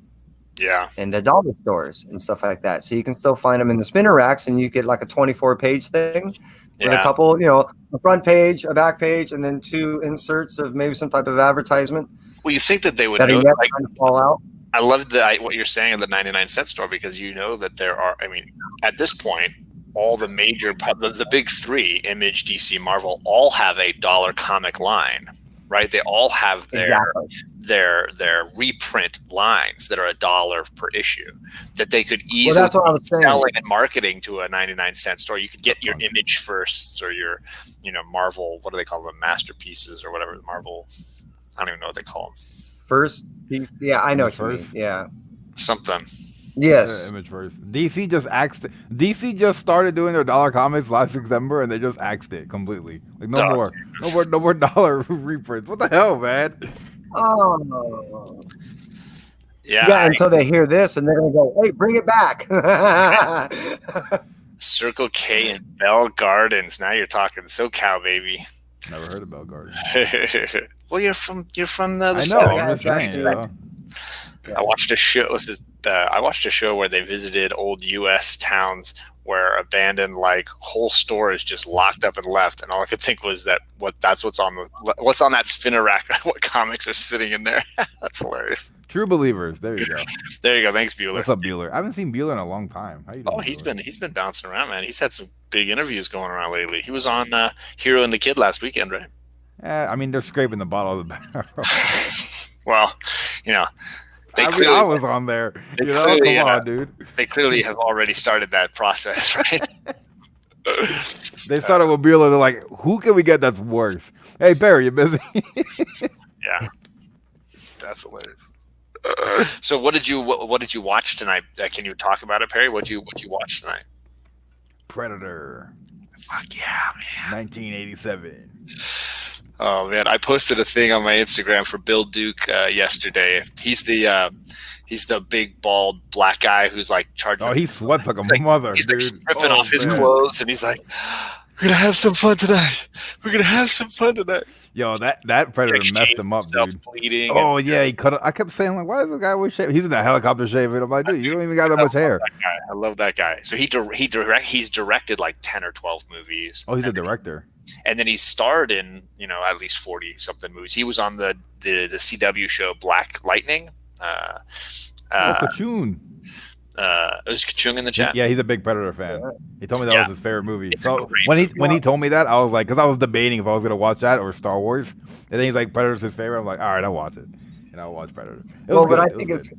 and the dollar stores and stuff like that. So you can still find them in the spinner racks, and you get like a 24-page thing with a couple, a front page, a back page, and then 2 inserts of maybe some type of advertisement. Well, you think that they would know, like, fall out. I love what you're saying at the 99-cent store, because that there are, I mean, at this point, all the major, the big 3, Image, DC, Marvel, all have a dollar comic line, right? They all have their reprint lines that are $1 per issue that they could easily be selling and marketing to a 99-cent store. You could get your Image firsts or your, Marvel, what do they call them? Masterpieces or whatever, Marvel, I don't even know what they call them. First piece, yeah, I know what you mean. Yeah, something. Yes, Image first. DC just started doing their dollar comics last December, and they just axed it completely. Like no more dollar reprints. What the hell, man? Oh, yeah. Until they hear this, and they're gonna go, "Hey, bring it back." Circle K and Bell Gardens. Now you're talking SoCal, baby. Never heard of Bell Gardens. Well, you're from the I know. I'm just saying. I watched a show. I watched a show where they visited old U.S. towns where abandoned like whole store is just locked up and left, and all I could think was that's what's on that spinner rack. What comics are sitting in there? That's hilarious. True Believers. There you go. There you go. Thanks, Bueller. What's up, Bueller? I haven't seen Bueller in a long time. How you doing? Oh, he's been bouncing around, man. He's had some big interviews going around lately. He was on Hero and the Kid last weekend, right? I mean, they're scraping the bottom of the barrel. Well, you know, I was on there. You know, come on, dude. They clearly have already started that process, right? They started with Bueller. They're like, who can we get that's worse? Hey, Barry, you busy? Yeah, that's hilarious. So, what did you watch tonight? Can you talk about it, Perry? What you watch tonight? Predator. Fuck yeah, man! 1987. Oh man, I posted a thing on my Instagram for Bill Duke yesterday. He's the big bald black guy who's like charged. Oh, he sweats like a mother. He's dude. like stripping off his clothes, and he's like, "We're gonna have some fun tonight. We're gonna have some fun tonight." Yo, that Predator messed him up, dude. Bleeding. Oh yeah, he cut. I kept saying like, why is the guy with shave? He's in that helicopter shaving. I'm like, dude, you don't even got that much hair. I love that guy. So he's directed like 10 or 12 movies. Oh, he's a director. And then he starred in at least 40 something movies. He was on the CW show Black Lightning. Kachun. Is Kachung in the chat? Yeah, he's a big Predator fan. He told me that was his favorite movie. So when he told me that, I was like, because I was debating if I was gonna watch that or Star Wars, and then he's like, Predator's his favorite. I'm like, all right, I'll watch it, and I'll watch Predator. What I think is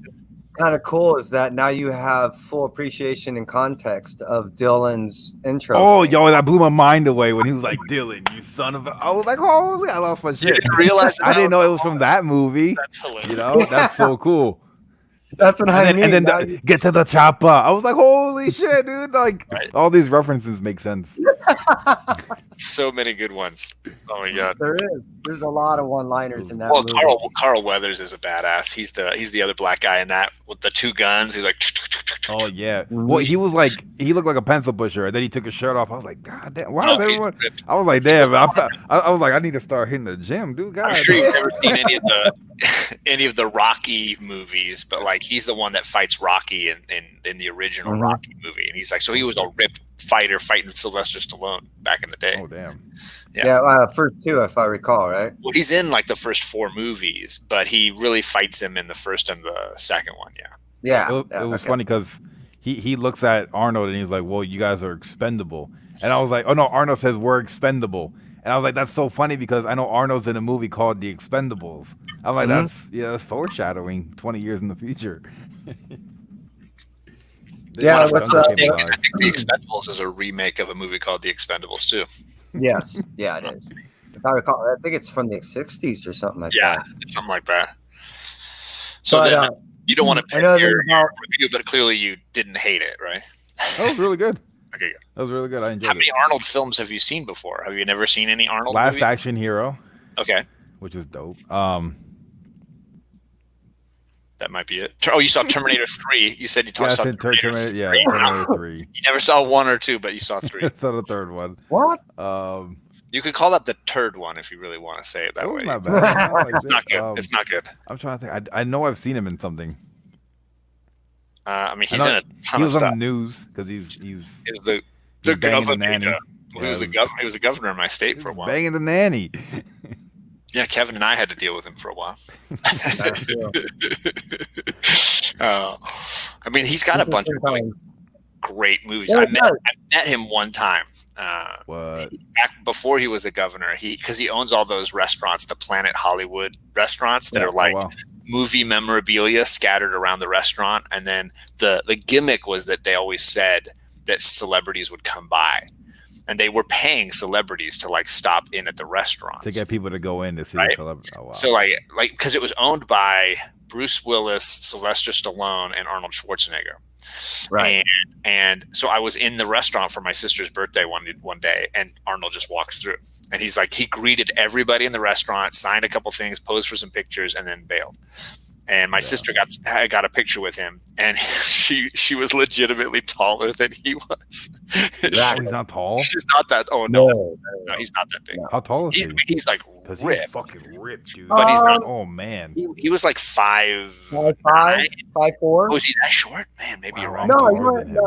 kind of cool is that now you have full appreciation and context of Dylan's intro. Oh, yo, that blew my mind away when he was like, Dylan, you son of a... I was like, holy, I lost my shit. You didn't realize I didn't know it was from that movie. That's hilarious. You know, that's so cool. That's what I mean. And then get to the chopper. I was like, holy shit, dude. Like, all these references make sense. So many good ones. Oh, my God. There is. There's a lot of one-liners in that movie. Carl Weathers is a badass. He's the other black guy in that with the two guns. He's like... Oh, yeah. Well, he was like... He looked like a pencil pusher, and then he took his shirt off. I was like, God damn. Why is everyone... I was like, damn. I was like, I need to start hitting the gym, dude. God, I'm sure you've never seen any of the Rocky movies, but like he's the one that fights Rocky in the original Rocky movie, and he's like, so he was a ripped fighter fighting Sylvester Stallone back in the day. Oh damn! Yeah, first two, if I recall, right? Well, he's in like the first 4 movies, but he really fights him in the first and the second one. Yeah. It was funny because he looks at Arnold and he's like, well, you guys are expendable, and I was like, oh no, Arnold says we're expendable. And I was like, that's so funny because I know Arnold's in a movie called The Expendables. I'm like, that's foreshadowing 20 years in the future. Yeah, what's up? I think The Expendables is a remake of a movie called The Expendables too. Yes, yeah, it is. If I recall, I think it's from the 60s or something like that. Yeah, it's something like that. So then you don't want to pick your review, but clearly you didn't hate it, right? That was really good. Okay, good. That was really good. I enjoyed it. How many Arnold films have you seen before? Have you never seen any Arnold Last movies? Action Hero. Okay. Which is dope. That might be it. Oh, you saw Terminator 3. You said you saw Terminator 3. Yeah, Terminator 3. You never saw 1 or 2, but you saw 3. I saw the third one. What? You could call that the turd one if you really want to say it that way. Not bad. It's not good. It's not good. I'm trying to think. I know I've seen him in something. I mean, he's in a ton of stuff. He was on the news because he's the governor. nanny. He was the governor in my state for a while. Banging the nanny. Yeah, Kevin and I had to deal with him for a while. I mean, he's got a bunch of really great movies. Yeah, I met him one time. What? Back before he was the governor, because he owns all those restaurants, the Planet Hollywood restaurants that are like movie memorabilia scattered around the restaurant. And then the gimmick was that they always said that celebrities would come by. And they were paying celebrities to like stop in at the restaurants to get people to go in to see the celebrity. Oh, wow. So like because it was owned by Bruce Willis, Sylvester Stallone, and Arnold Schwarzenegger. Right. And so I was in the restaurant for my sister's birthday one day, and Arnold just walks through, and he's like, he greeted everybody in the restaurant, signed a couple things, posed for some pictures, and then bailed. And my sister got a picture with him, and she was legitimately taller than he was. Oh, he's not tall. She's not that. Oh no, he's not that big. No. How tall is he? He's like Because he's ripped. fucking ripped, dude. But he's not. Oh man. He was like 5'5", 5'4". Oh, is he that short? Man, maybe you're right.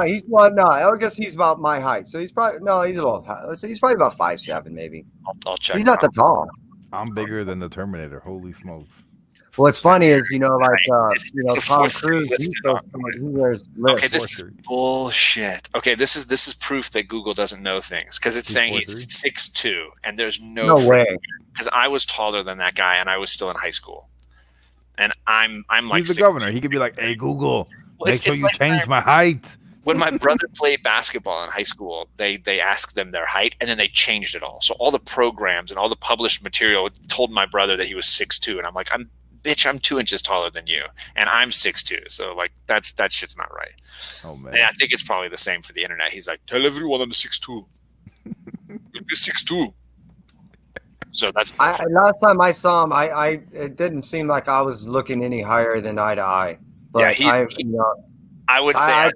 He's not. No, I guess he's about my height. So he's probably he's a little. Let's say he's probably about 5'7", maybe. I'll check. He's not that tall. I'm bigger than the Terminator. Holy smokes. What's funny is, Tom fourth Cruise, he wears lips. Okay, this is bullshit. Okay, this is proof that Google doesn't know things, because it's saying he's 6'2", and there's no way. Because I was taller than that guy, and I was still in high school, and I'm like he's the governor. He could be like, "Hey Google, make sure you change my height." When my brother played basketball in high school, they asked them their height, and then they changed it all. So all the programs and all the published material told my brother that he was 6'2", and I'm like, bitch, I'm 2 inches taller than you, and I'm 6'2", so like that shit's not right. Oh man. And I think it's probably the same for the internet. He's like, tell everyone I'm 6'2". You're 6'2". So that's last time I saw him, it didn't seem like I was looking any higher than eye to eye. But yeah, I would say I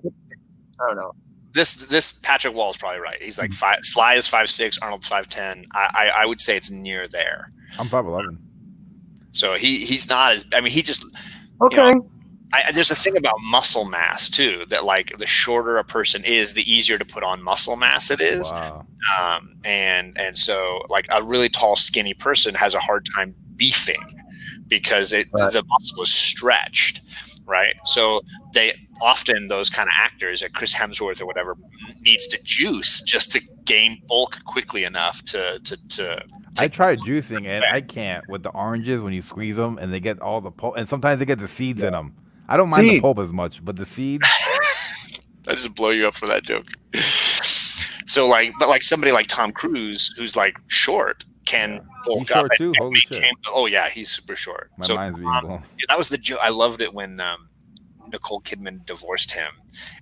don't know. This Patrick Wall's probably right. He's like Sly is 5'6", Arnold's 5'10". I would say it's near there. I'm 5'11". So he's not as, I mean, he just, okay. There's a thing about muscle mass too, that like the shorter a person is, the easier to put on muscle mass it is. Wow. And so like a really tall, skinny person has a hard time beefing because the muscle is stretched, right? So those kind of actors, like Chris Hemsworth or whatever, needs to juice just to gain bulk quickly enough to I tried juicing and I can't with the oranges when you squeeze them and they get all the pulp, and sometimes they get the seeds in them. I don't mind the pulp as much, but the seeds. I just blow you up for that joke. So but somebody like Tom Cruise, who's like short, can bulk up and maintain. Oh yeah, he's super short. My mind's being blown. That was the joke. I loved it when Nicole Kidman divorced him,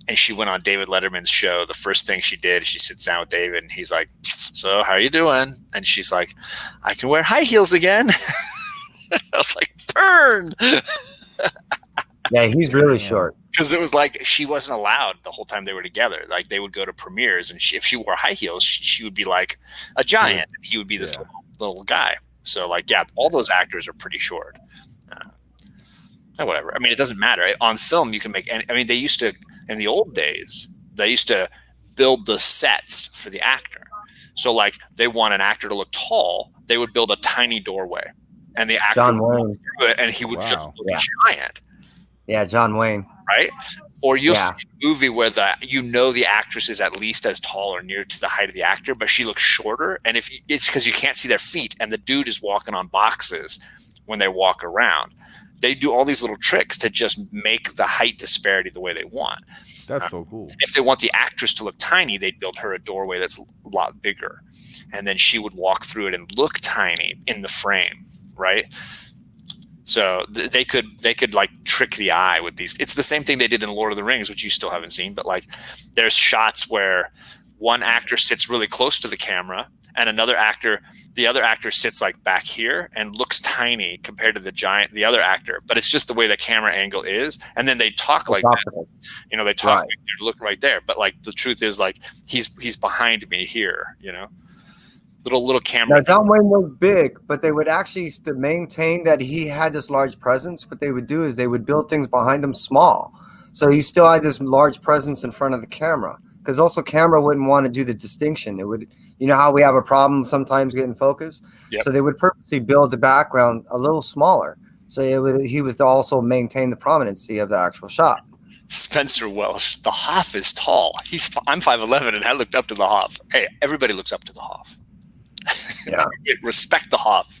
and she went on David Letterman's show. The first thing she did, she sits down with David, and he's like, "So, how you doing?" And she's like, "I can wear high heels again." I was like, "Burn!" Yeah, he's really short. Because it was like she wasn't allowed the whole time they were together. Like they would go to premieres, and if she wore high heels, she would be like a giant, and he would be this little guy. So, all those actors are pretty short. Whatever. I mean, it doesn't matter. On film, you can make. I mean, they used to in the old days. They used to build the sets for the actor. So, like, they want an actor to look tall. They would build a tiny doorway, and the actor John Wayne, and he would just look giant. Yeah, John Wayne. Right? Or you'll see a movie where the actress is at least as tall or near to the height of the actor, but she looks shorter, and it's because you can't see their feet, and the dude is walking on boxes when they walk around. They do all these little tricks to just make the height disparity the way they want. That's so cool. If they want the actress to look tiny, they'd build her a doorway that's a lot bigger. And then she would walk through it and look tiny in the frame, right? So they could like trick the eye with these. It's the same thing they did in Lord of the Rings, which you still haven't seen. But like there's shots where one actor sits really close to the camera, and the other actor sits like back here and looks tiny compared to the other actor, but it's just the way the camera angle is. And then they talk like that, they talk, like they look right there. But like, the truth is like, he's behind me here, little camera. Now, John Wayne was big, but they would actually to maintain that he had this large presence. What they would do is they would build things behind him small. So he still had this large presence in front of the camera. Because also camera wouldn't want to do the distinction. It would, how we have a problem sometimes getting focus. Yep. So they would purposely build the background a little smaller. So he was to also maintain the prominency of the actual shot. Spencer Welsh, the Hoff is tall. I'm 5'11", and I looked up to the Hoff. Hey, everybody looks up to the Hoff. Yeah, respect the Hoff.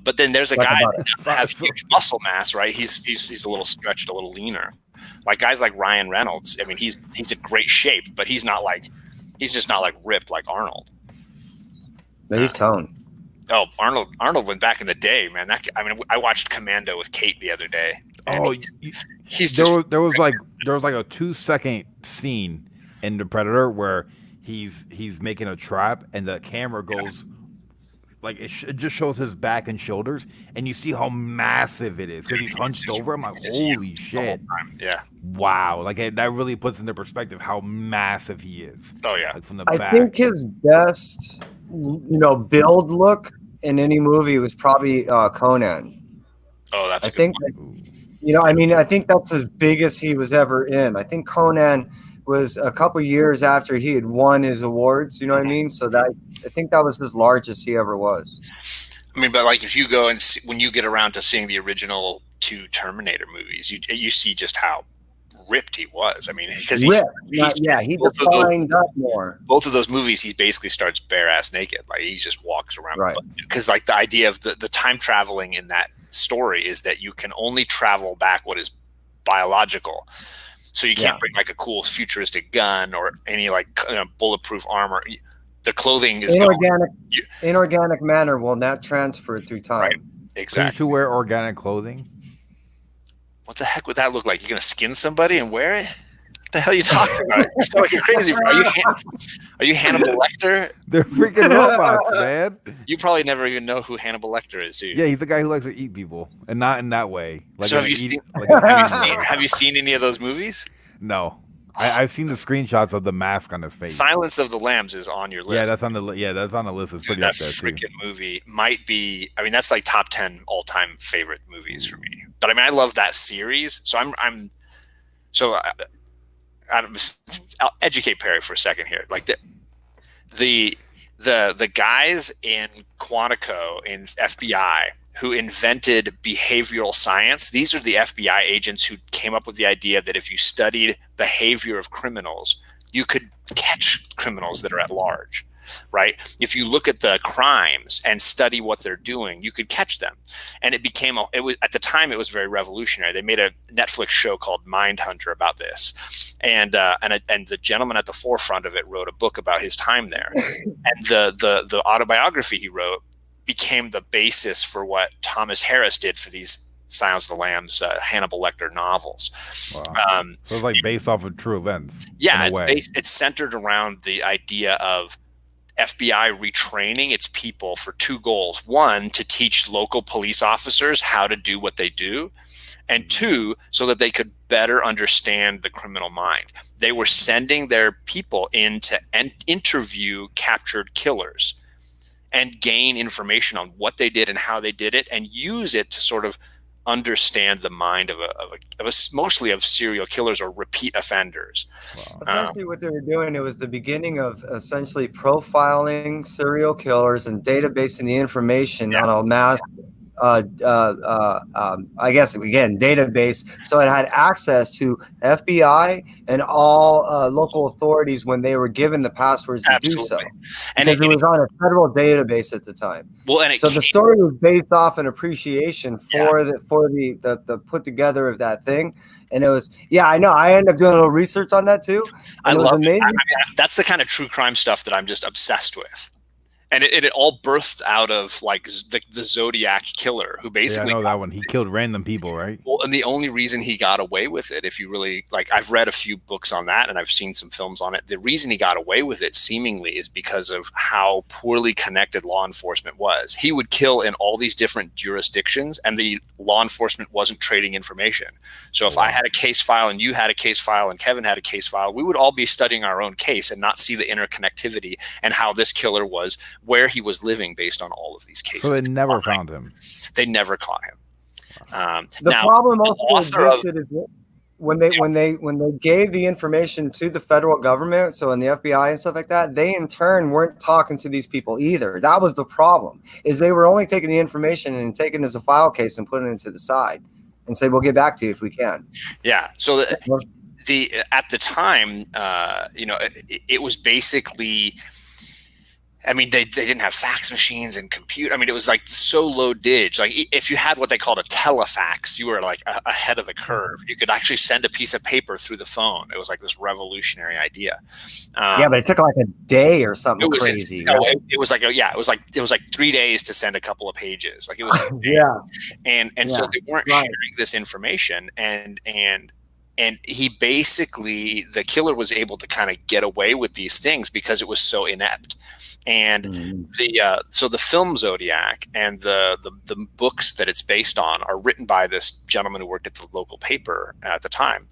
But then there's a guy that doesn't have huge muscle mass, right? He's a little stretched, a little leaner. Like guys like Ryan Reynolds. I mean, he's in great shape, but he's just not like ripped like Arnold. No, he's toned. Oh, Arnold went back in the day, man. I watched Commando with Kate the other day. Oh, there was like a 2-second scene in The Predator where he's making a trap and the camera goes like it just shows his back and shoulders, and you see how massive it is because he's hunched over. I'm like, holy shit! Yeah. Wow, like that really puts into perspective how massive he is. Oh yeah. Like from the I back. think his best, build look in any movie was probably Conan. Oh, that's I a good think, one. I think that's as big as he was ever in. I think Conan was a couple years after he had won his awards. You know what I mean? So that I think that was as largest he ever was. I mean, but like if you go and when you get around to seeing the original 2 Terminator movies, you see just how ripped he was. I mean, because he defined up more. Both of those movies, he basically starts bare ass naked, like he just walks around. Right. Because like the idea of the time traveling in that story is that you can only travel back what is biological. So you can't bring like a cool futuristic gun or any like bulletproof armor. The clothing is inorganic matter will not transfer through time. Right. Exactly. Couldn't you wear organic clothing? What the heck would that look like? You're gonna skin somebody and wear it? What the hell are you talking about? You sound like you're crazy. Are you Hannibal Lecter? They're freaking robots, man. You probably never even know who Hannibal Lecter is, do you? Yeah, he's the guy who likes to eat people, and not in that way. Like so have you seen any of those movies? No. I've seen the screenshots of the mask on his face. Silence of the Lambs is on your list. Yeah, that's on the list. It's pretty up there too. That freaking movie might be. I mean, that's like top 10 all-time favorite movies for me. But I mean, I love that series. So I'll educate Perry for a second here. Like the guys in Quantico in FBI who invented behavioral science. These are the FBI agents who came up with the idea that if you studied behavior of criminals, you could catch criminals that are at large, right? If you look at the crimes and study what they're doing, you could catch them. And at the time, it was very revolutionary. They made a Netflix show called Mindhunter about this. And the gentleman at the forefront of it wrote a book about his time there. And the autobiography he wrote became the basis for what Thomas Harris did for these Silence of the Lambs, Hannibal Lecter novels. Wow. So it's like based off of true events. Yeah, it's centered around the idea of FBI retraining its people for 2 goals. 1, to teach local police officers how to do what they do. And 2, so that they could better understand the criminal mind. They were sending their people in to interview captured killers and gain information on what they did and how they did it, and use it to sort of understand the mind of mostly of serial killers or repeat offenders. Wow. Essentially, what they were doing, it was the beginning of essentially profiling serial killers and databasing the information on a mass. I guess again, database, so it had access to FBI and all local authorities when they were given the passwords to do so. And it was on a federal database at the time. Well, the story was based off an appreciation for the put together of that thing. And it was, I know. I ended up doing a little research on that too. I love it. I mean, that's the kind of true crime stuff that I'm just obsessed with. And it all birthed out of like the Zodiac killer, who basically I know that one. He killed random people, right? Well, and the only reason he got away with it, if you really like, I've read a few books on that and I've seen some films on it. The reason he got away with it seemingly is because of how poorly connected law enforcement was. He would kill in all these different jurisdictions, and the law enforcement wasn't trading information. So if I had a case file and you had a case file and Kevin had a case file, we would all be studying our own case and not see the interconnectivity and how this killer was, where he was living based on all of these cases. So they never found him. They never caught him. The problem also existed is when they gave the information to the federal government, so in the FBI and stuff like that, they in turn weren't talking to these people either. That was the problem, is they were only taking the information and taking it as a file case and putting it to the side and say, we'll get back to you if we can. Yeah. So at the time, it was basically, I mean, they didn't have fax machines and compute. I mean, it was like so low dig. Like if you had what they called a telefax, you were like ahead of the curve. You could actually send a piece of paper through the phone. It was like this revolutionary idea. But it took like a day or something crazy. It was like 3 days to send a couple of pages. Like it was yeah. And so they weren't sharing this information, and And he basically, the killer was able to kind of get away with these things because it was so inept. And so the film Zodiac and the books that it's based on are written by this gentleman who worked at the local paper at the time.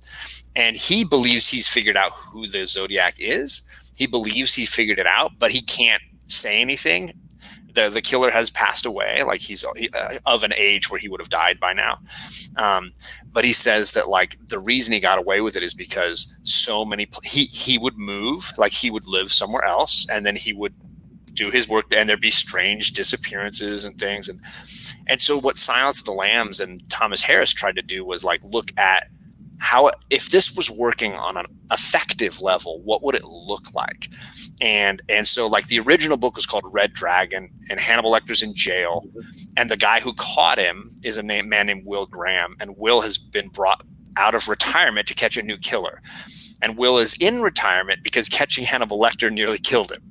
And he believes he's figured out who the Zodiac is. He believes he figured it out, but he can't say anything. The killer has passed away, like he's of an age where he would have died by now. But he says that like the reason he got away with it is because so many he would move, like he would live somewhere else, and then he would do his work, and there'd be strange disappearances and things. And so what Silence of the Lambs and Thomas Harris tried to do was like look at how, if this was working on an effective level, what would it look like? And so like the original book was called Red Dragon, and Hannibal Lecter's in jail, and the guy who caught him is a man named Will Graham, and Will has been brought out of retirement to catch a new killer. And Will is in retirement because catching Hannibal Lecter nearly killed him.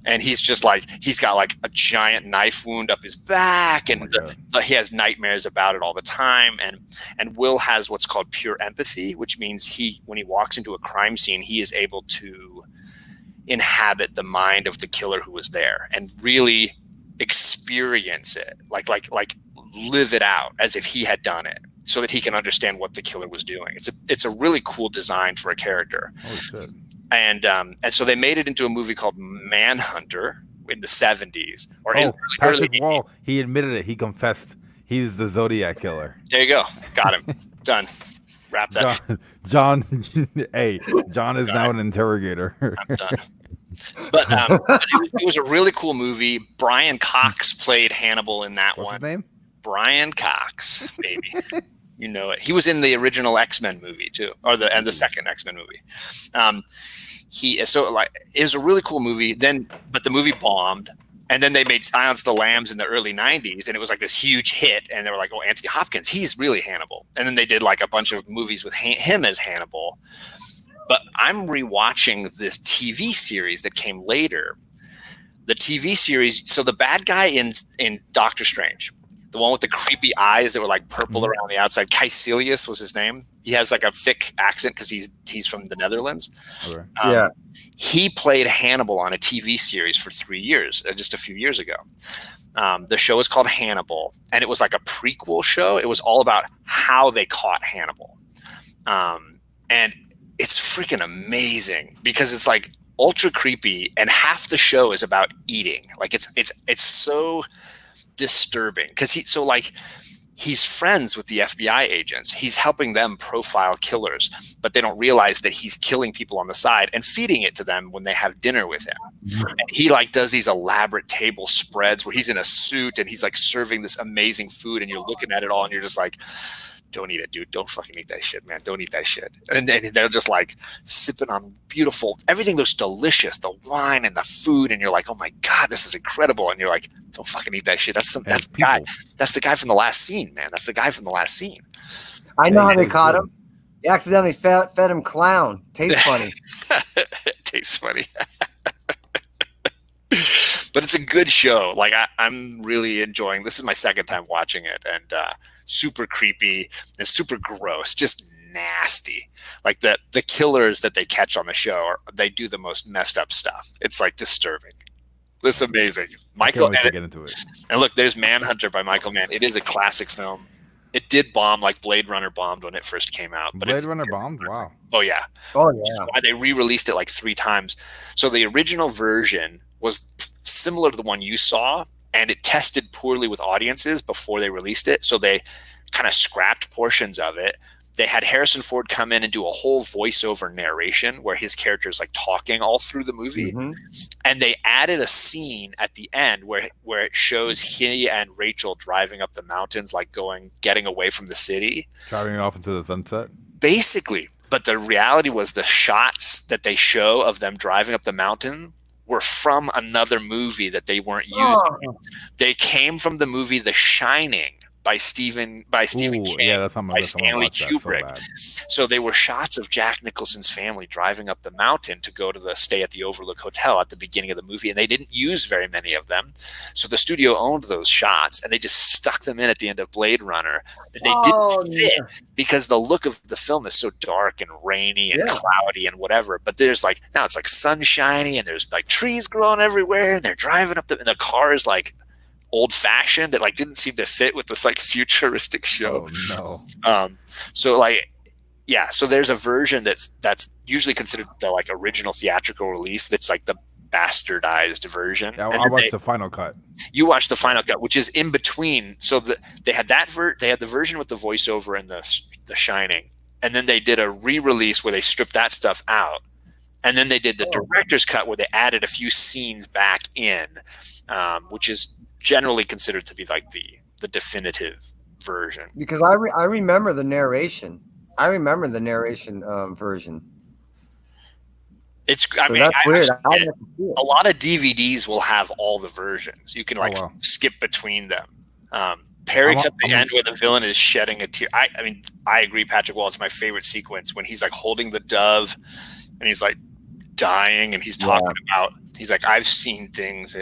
And he's just like, he's got like a giant knife wound up his back, and he has nightmares about it all the time. And Will has what's called pure empathy, which means when he walks into a crime scene, he is able to inhabit the mind of the killer who was there and really experience it, like live it out as if he had done it, so that he can understand what the killer was doing. It's a really cool design for a character. Oh shit. And so they made it into a movie called Manhunter in the 70s. Patrick Wall, he admitted it. He confessed. He's the Zodiac killer. There you go. Got him. Done. Wrap that. John hey, John is now an interrogator. I'm done. But it was a really cool movie. Brian Cox played Hannibal in that one. What's his name? Brian Cox, baby. You know it. He was in the original X-Men movie too, and the second X-Men movie. It was a really cool movie. But the movie bombed, and then they made Silence of the Lambs in the early 90s, and it was like this huge hit. And they were like, "Oh, Anthony Hopkins, he's really Hannibal." And then they did like a bunch of movies with him as Hannibal. But I'm rewatching this TV series that came later. The TV series. So the bad guy in Doctor Strange, the one with the creepy eyes that were like purple around the outside, Caecilius was his name. He has like a thick accent because he's from the Netherlands. Okay. He played Hannibal on a TV series for 3 years, just a few years ago. The show is called Hannibal, and it was like a prequel show. It was all about how they caught Hannibal. And it's freaking amazing because it's like ultra creepy, and half the show is about eating. Like it's so disturbing because he's friends with the FBI agents. He's helping them profile killers, but they don't realize that he's killing people on the side and feeding it to them when they have dinner with him. And he like does these elaborate table spreads where he's in a suit and he's like serving this amazing food, and you're looking at it all and you're just like, don't eat it, dude. Don't fucking eat that shit, man. Don't eat that shit. And they're just like sipping on beautiful, everything looks delicious, the wine and the food. And you're like, oh my God, this is incredible. And you're like, don't fucking eat that shit. That's the guy. That's the guy from the last scene, man. That's the guy from the last scene. I know how they caught him. They accidentally fed him clown. Tastes funny. Tastes funny. But it's a good show. Like I'm really enjoying. This is my second time watching it, and super creepy and super gross, just nasty. Like the killers that they catch on the show, they do the most messed up stuff. It's like disturbing. It's amazing. Michael, get into it. And look, there's Manhunter by Michael Mann. It is a classic film. It did bomb like Blade Runner bombed when it first came out. But Blade Runner bombed? Wow. Oh yeah. Oh yeah. Which is why they re-released it like 3 times. So the original version was similar to the one you saw, and it tested poorly with audiences before they released it. So they kind of scrapped portions of it. They had Harrison Ford come in and do a whole voiceover narration where his character is like talking all through the movie. Mm-hmm. And they added a scene at the end where it shows he and Rachel driving up the mountains, like getting away from the city. Driving off into the sunset? Basically. But the reality was the shots that they show of them driving up the mountain were from another movie that they weren't using. Oh. They came from the movie The Shining, by Stephen Ooh, yeah, King, that's on my by list. I want to Stanley watch that so Kubrick. bad. So they were shots of Jack Nicholson's family driving up the mountain to go to the stay at the Overlook Hotel at the beginning of the movie, and they didn't use very many of them. So the studio owned those shots, and they just stuck them in at the end of Blade Runner. And they didn't fit because the look of the film is so dark and rainy and cloudy and whatever. But there's like now it's like sunshiny, and there's like trees growing everywhere, and they're driving up and the car is like old fashioned. It like didn't seem to fit with this like futuristic show. Oh no. So like yeah, so there's a version that's usually considered the like original theatrical release that's like the bastardized version. Yeah, I watched the final cut. You watched the final cut, which is in between. So they had they had the version with the voiceover and the Shining, and then they did a re-release where they stripped that stuff out. And then they did the director's cut where they added a few scenes back in, which is generally considered to be like the definitive version. Because I remember the narration. I remember the narration version. It's so I mean, that's weird. A lot of DVDs will have all the versions. You can like skip between them. Perry's at the end where the villain is shedding a tear. I mean, I agree, Patrick. Well, it's my favorite sequence when he's like holding the dove and he's like dying and he's talking about. He's like, I've seen things,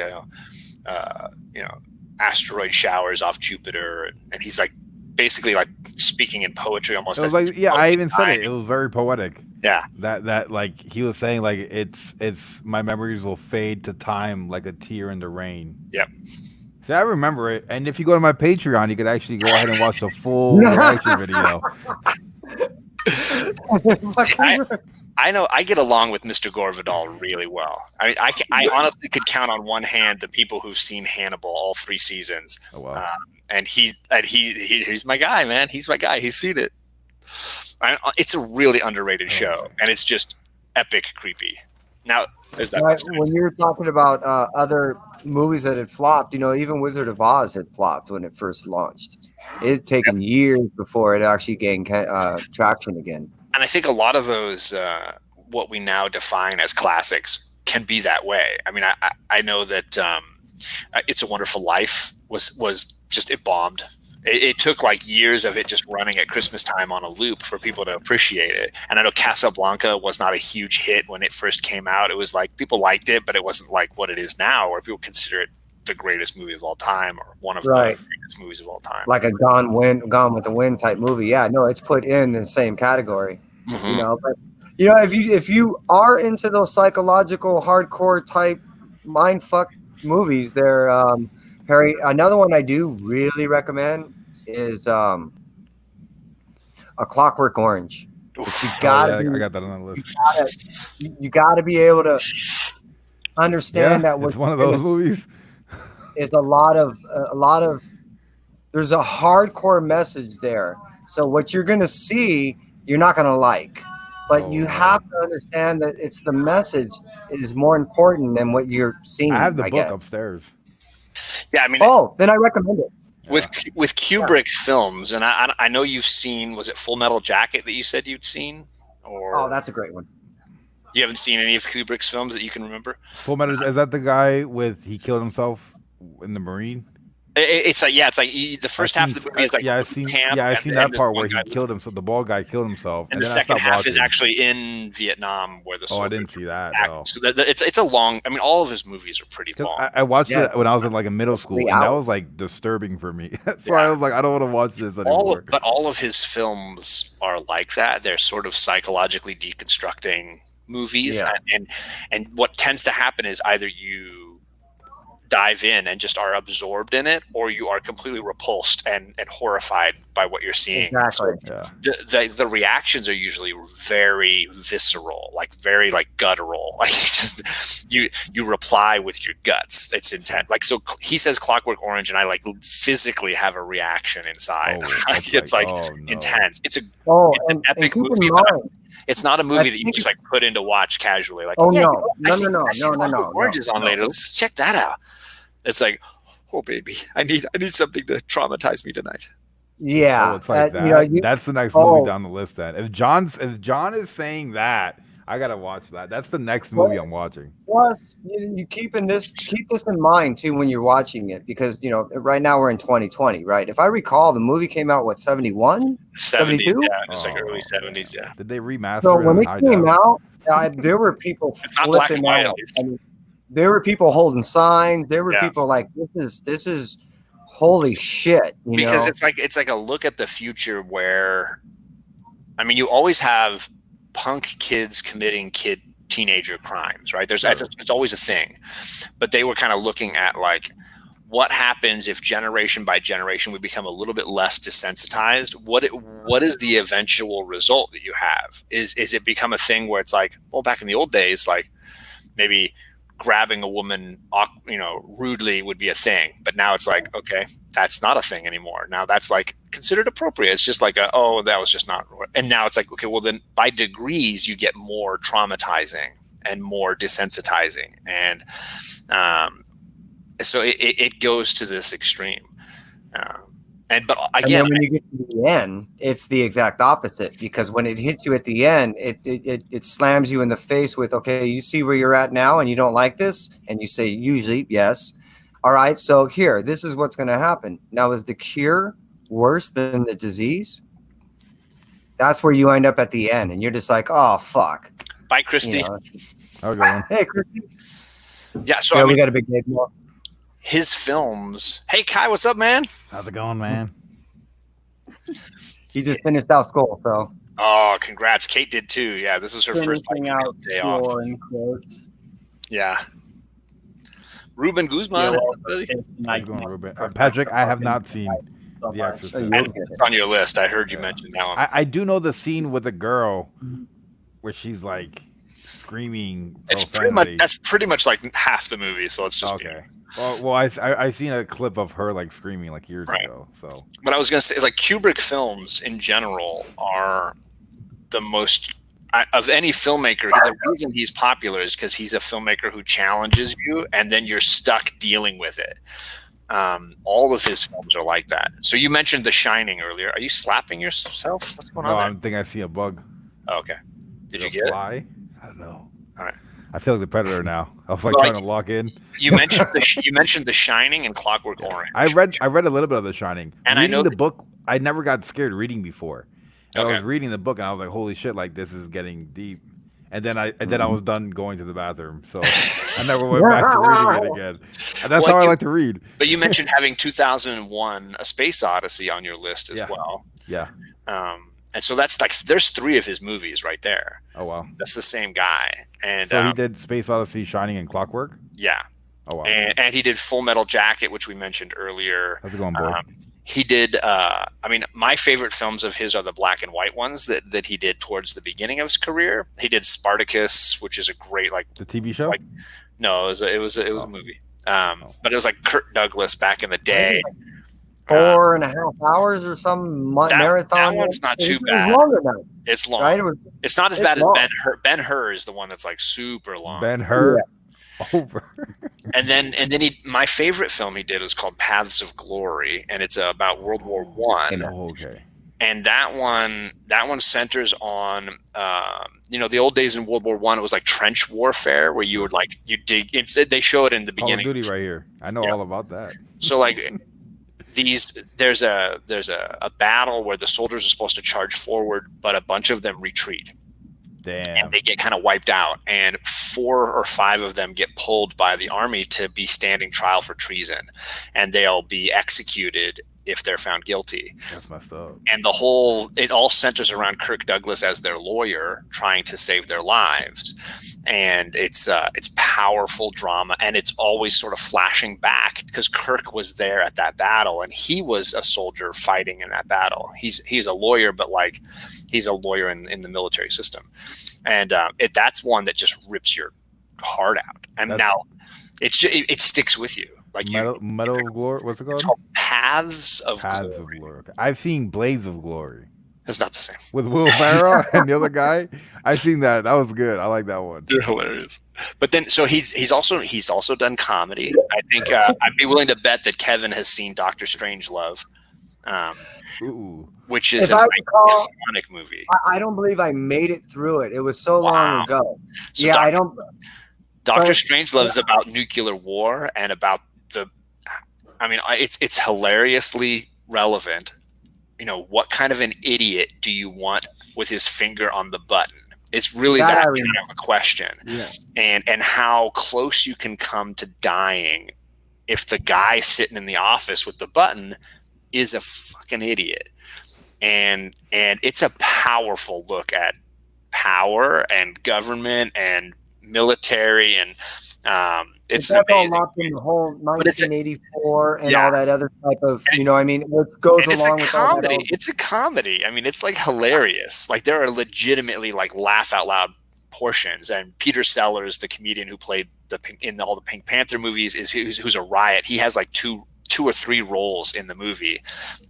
asteroid showers off Jupiter, and he's like basically like speaking in poetry almost. It was like, I even said it. It was very poetic. Yeah, that like he was saying like it's my memories will fade to time like a tear in the rain. Yep. See, I remember it, and if you go to my Patreon, you could actually go ahead and watch the full reaction video. I know I get along with Mr. Gore Vidal really well. I mean, I honestly could count on one hand the people who've seen Hannibal all 3 seasons. Oh, wow. And he's my guy, man. He's my guy. He's seen it. It's a really underrated show, and it's just epic creepy. Now, there's that. When you were talking about other movies that had flopped, even Wizard of Oz had flopped when it first launched. It had taken years before it actually gained traction again. And I think a lot of those, what we now define as classics, can be that way. I mean, I know that It's a Wonderful Life was just, it bombed. It took like years of it just running at Christmas time on a loop for people to appreciate it. And I know Casablanca was not a huge hit when it first came out. It was like people liked it, but it wasn't like what it is now, where people consider it the greatest movie of all time or one of the greatest movies of all time. Like a Gone with the Wind type movie. Yeah, no, it's put in the same category. Mm-hmm. But if you are into those psychological hardcore type mindfuck movies, they're Harry. Another one I do really recommend is A Clockwork Orange. But you gotta I got that on the list. You gotta be able to understand that it's one of those movies. Is a lot of there's a hardcore message there. So what you're gonna see, you're not gonna like, but you have to understand that it's the message is more important than what you're seeing. I have the book upstairs. Yeah, I mean, then I recommend it. With Kubrick films, and I know you've seen, was it Full Metal Jacket that you said you'd seen? Or that's a great one. You haven't seen any of Kubrick's films that you can remember? Full Metal, is that the guy with he killed himself in the Marine? It's like the first half of the movie is like I've seen that part where he killed himself. The bald guy killed himself, and the second half is actually in Vietnam, where the I didn't see that. So it's a long. I mean, all of his movies are pretty long. I watched it when I was in middle school, and that was like disturbing for me. So I was like, I don't want to watch this anymore. But all of his films are like that. They're sort of psychologically deconstructing movies, and what tends to happen is either you dive in and just are absorbed in it, or you are completely repulsed and horrified by what you're seeing. Exactly. The reactions are usually very visceral, like very like guttural. Like just you reply with your guts. It's intense. Like, so he says Clockwork Orange, and I like physically have a reaction inside. It's intense. It's an epic movie. It's not a movie that you just like put in to watch casually. Like, no. Orange is on later. Let's check that out. It's like, oh baby, I need something to traumatize me tonight. Yeah, it's like that. That's the next movie down the list. Then if John is saying that, I gotta watch that. That's the next movie I'm watching. Plus, you keep this in mind too when you're watching it, because right now we're in 2020, right? If I recall, the movie came out 71, 70s, 72. yeah. It's like early Oh, 70s, yeah. Did they remaster So it when on it high came def? out, there were people It's not black and flipping white, at out. least. I mean, there were people holding signs. There were Yeah. people like, this is holy shit, Because it's like a look at the future where, I mean, you always have punk kids committing teenager crimes, right? It's always a thing, but they were kind of looking at like, what happens if generation by generation we become a little bit less desensitized? What is the eventual result that you have? Is it become a thing where it's like, well, back in the old days, like maybe grabbing a woman, rudely would be a thing, but now it's like, okay, that's not a thing anymore. Now that's like considered appropriate. It's just like that was just not. And now it's like, okay, well then by degrees you get more traumatizing and more desensitizing, and so it goes to this extreme. But again, and then when you get to the end, it's the exact opposite, because when it hits you at the end, it slams you in the face with, okay, you see where you're at now and you don't like this, and you say usually yes, all right, so here, this is what's going to happen. Now, is the cure worse than the disease? That's where you end up at the end, and you're just like, oh fuck. Bye, Christy. Hey, Christy. Yeah, so we got a big day tomorrow. His films. Hey, Kai, what's up, man? How's it going, man? He just finished out school, so. Oh, congrats. Kate did too. Yeah, this is her first day off. Yeah. Ruben Guzman. Patrick, I have not seen The Exorcist. It's on your list. I heard you mention that one. I do know the scene with the girl where she's like screaming. That's pretty much like half the movie. So let's just okay. Well, I seen a clip of her like screaming like years ago. So, but I was gonna say, like, Kubrick films in general are the most of any filmmaker. The reason he's popular is because he's a filmmaker who challenges you, and then you're stuck dealing with it. All of his films are like that. So you mentioned The Shining earlier. Are you slapping yourself? What's going on there? I think I see a bug. Oh, okay. Did you get fly? I don't know. All right. I feel like the Predator now. I was trying to lock in. You mentioned The Shining and Clockwork Orange. I read a little bit of The Shining. And reading the book, I never got scared reading before. Okay. I was reading the book and I was like, holy shit, like this is getting deep. And then I was done going to the bathroom. So I never went back to reading it again. And that's how I like to read. But you mentioned having 2001 A Space Odyssey on your list as well. Yeah. And so that's like, there's 3 of his movies right there. Oh, wow. That's the same guy. And so he did Space Odyssey, Shining, and Clockwork? Yeah. Oh, wow. And he did Full Metal Jacket, which we mentioned earlier. How's it going, boy? He did, my favorite films of his are the black and white ones that he did towards the beginning of his career. He did Spartacus, which is a great, like, the TV show? No, it was a movie. But it was like Kirk Douglas back in the day. 4.5 hours or some marathon. That one's not too bad. It's long. Right? It's not as bad as Ben Hur is the one that's like super long. Ben Hur. Over. and then my favorite film he did is called Paths of Glory, and it's about World War I. Okay. And that one centers on the old days in World War I. It was like trench warfare where you would dig. They show it in the beginning. Call of Duty right here. I know all about that. So like there's a battle where the soldiers are supposed to charge forward, but a bunch of them retreat. Damn. And they get kind of wiped out, and 4 or 5 of them get pulled by the army to be standing trial for treason, and they'll be executed if they're found guilty. That's messed up. And it all centers around Kirk Douglas as their lawyer trying to save their lives. And it's powerful drama, and it's always sort of flashing back because Kirk was there at that battle, and he was a soldier fighting in that battle. He's a lawyer, but like he's a lawyer in the military system. And that's one that just rips your heart out. And now it sticks with you. Like Medal of Glory. What's it called? It's called Paths of Glory. Okay. I've seen Blades of Glory. It's not the same. With Will Ferrell and the other guy. I've seen that. That was good. I like that one. They're hilarious. But then, so he's also done comedy. I think I'd be willing to bet that Kevin has seen Dr. Strangelove. Ooh. which is If an I recall, iconic movie. I don't believe I made it through it. It was so long ago. So Yeah, I don't. Doctor but- Strangelove is about nuclear war and about it's hilariously relevant. You know, what kind of an idiot do you want with his finger on the button? It's really that kind of a question. Yeah. And how close you can come to dying if the guy sitting in the office with the button is a fucking idiot. And it's a powerful look at power and government and military, and it's an amazing. In the whole 1984 and all that other type of, I mean, what goes along with comedy. all that. It's a comedy. I mean, it's like hilarious. Like there are legitimately like laugh out loud portions. And Peter Sellers, the comedian who played in all the Pink Panther movies, who's a riot. He has like two or three roles in the movie,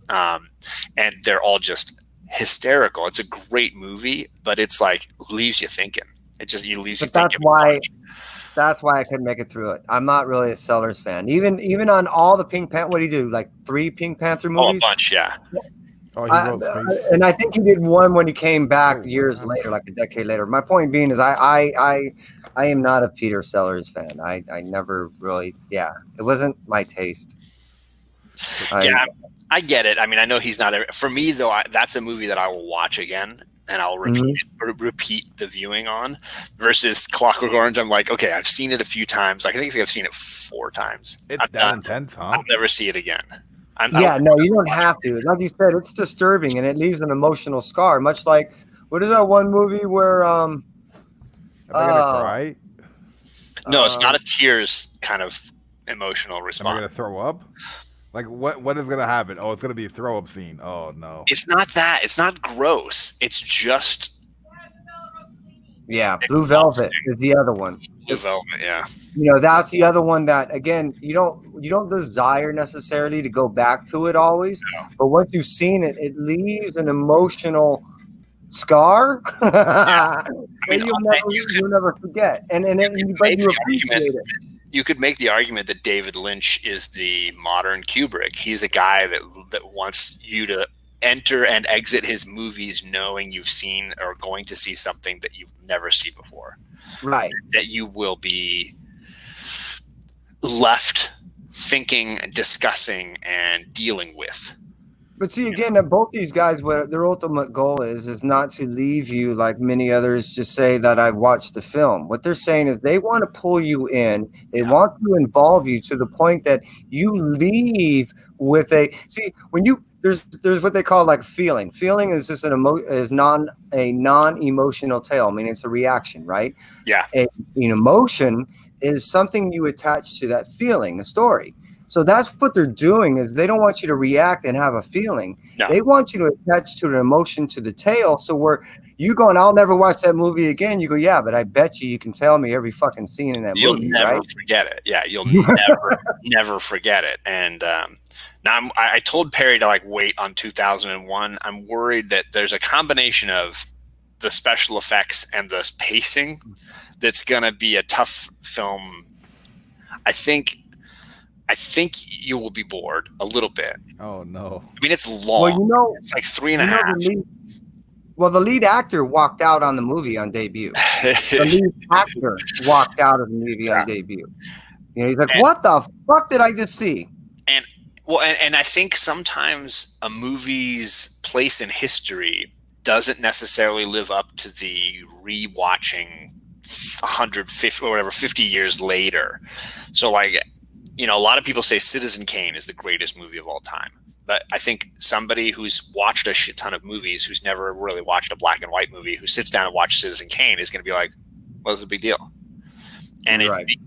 and they're all just hysterical. It's a great movie, but it's like leaves you thinking. It just leaves you thinking. That's why I couldn't make it through it. I'm not really a Sellers fan. Even on all the Pink Panther, what do you do? Like 3 Pink Panther movies? Oh, a bunch, yeah. And I think he did one when he came back years later, like a decade later. My point being is I am not a Peter Sellers fan. I never really, it wasn't my taste. I get it. I mean, I know he's not for me though. That's a movie that I will watch again, and I'll repeat the viewing on. Versus Clockwork Orange, I'm like, okay, I've seen it a few times. I think I've seen it 4 times. It's that intense, huh? I'll never see it again. No, you don't have to. Like you said, it's disturbing and it leaves an emotional scar. Much like, what is that one movie where Am I gonna cry? No, it's not a tears kind of emotional response. Am I gonna throw up? Like what is gonna happen? Oh, it's gonna be a throw up scene. Oh no. It's not that. It's not gross. It's just Blue Velvet is the other one. Blue Velvet, yeah. That's the other one that again you don't desire necessarily to go back to it always, but once you've seen it, it leaves an emotional scar. I mean, you'll never forget. And you appreciate it. You could make the argument that David Lynch is the modern Kubrick. He's a guy that wants you to enter and exit his movies knowing you've seen or going to see something that you've never seen before. Right. That you will be left thinking, discussing, and dealing with. But see, again, that both these guys, what their ultimate goal is not to leave you like many others just say that I've watched the film. What they're saying is they want to pull you in. They want to involve you to the point that you leave with there's what they call like feeling. Feeling is just a non-emotional tale. I mean, it's a reaction, right? Yeah. An emotion is something you attach to that feeling, a story. So that's what they're doing is they don't want you to react and have a feeling. No. They want you to attach to an emotion to the tale. So where you going, I'll never watch that movie again. You go, yeah, but I bet you can tell me every fucking scene in that movie. You'll never forget it. Yeah, you'll never forget it. And now I told Perry to like wait on 2001. I'm worried that there's a combination of the special effects and the pacing that's going to be a tough film. I think you will be bored a little bit. Oh no! I mean, it's long. Well, it's like 3.5. The lead actor walked out on the movie on debut. The lead actor walked out of the movie on debut. He's like, "What the fuck did I just see?" And I think sometimes a movie's place in history doesn't necessarily live up to the rewatching 150 or whatever 50 years later. So like. A lot of people say Citizen Kane is the greatest movie of all time. But I think somebody who's watched a shit ton of movies, who's never really watched a black and white movie, who sits down and watches Citizen Kane is going to be like, what's the big deal? And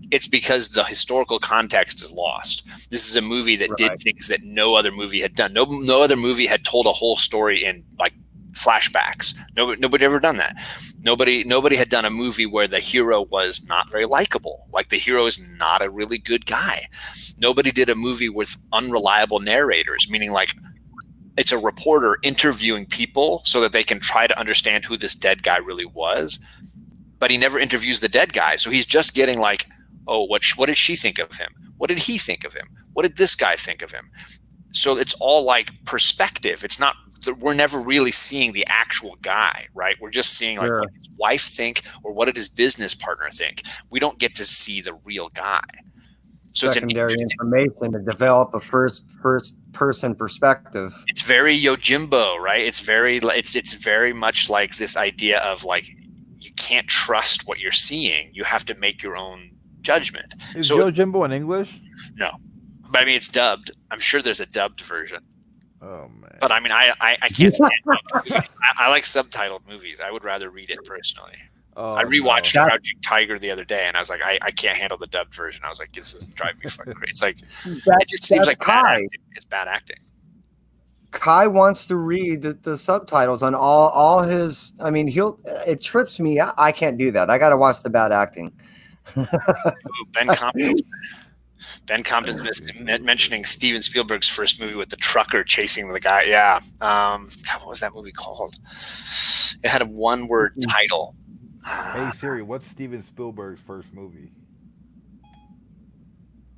it's because the historical context is lost. This is a movie that did things that no other movie had done. No other movie had told a whole story in like flashbacks. Nobody ever done that. Nobody had done a movie where the hero was not very likable. Like the hero is not a really good guy. Nobody did a movie with unreliable narrators, meaning like it's a reporter interviewing people so that they can try to understand who this dead guy really was. But he never interviews the dead guy. So he's just getting like, oh, what did she think of him? What did he think of him? What did this guy think of him? So it's all like perspective. It's not we're never really seeing the actual guy, right? We're just seeing like what his wife think or what did his business partner think. We don't get to see the real guy. So secondary information to develop a first person perspective. It's very Yojimbo, right? It's very much like this idea of like you can't trust what you're seeing. You have to make your own judgment. Is Yojimbo in English? No, but I mean it's dubbed. I'm sure there's a dubbed version. Oh man! But I mean I can't stand movies. I like subtitled movies. I would rather read it personally. Oh, I rewatched Crouching Tiger the other day, and I was like, I can't handle the dubbed version. I was like, this is driving me fucking crazy. It's like it just seems like bad acting. It's bad acting. Kai wants to read the subtitles on all his. I mean, it trips me. I can't do that. I got to watch the bad acting. Ooh, Ben Compton's mentioning Steven Spielberg's first movie with the trucker chasing the guy. Yeah. What was that movie called? It had a one-word title. Hey Siri, what's Steven Spielberg's first movie?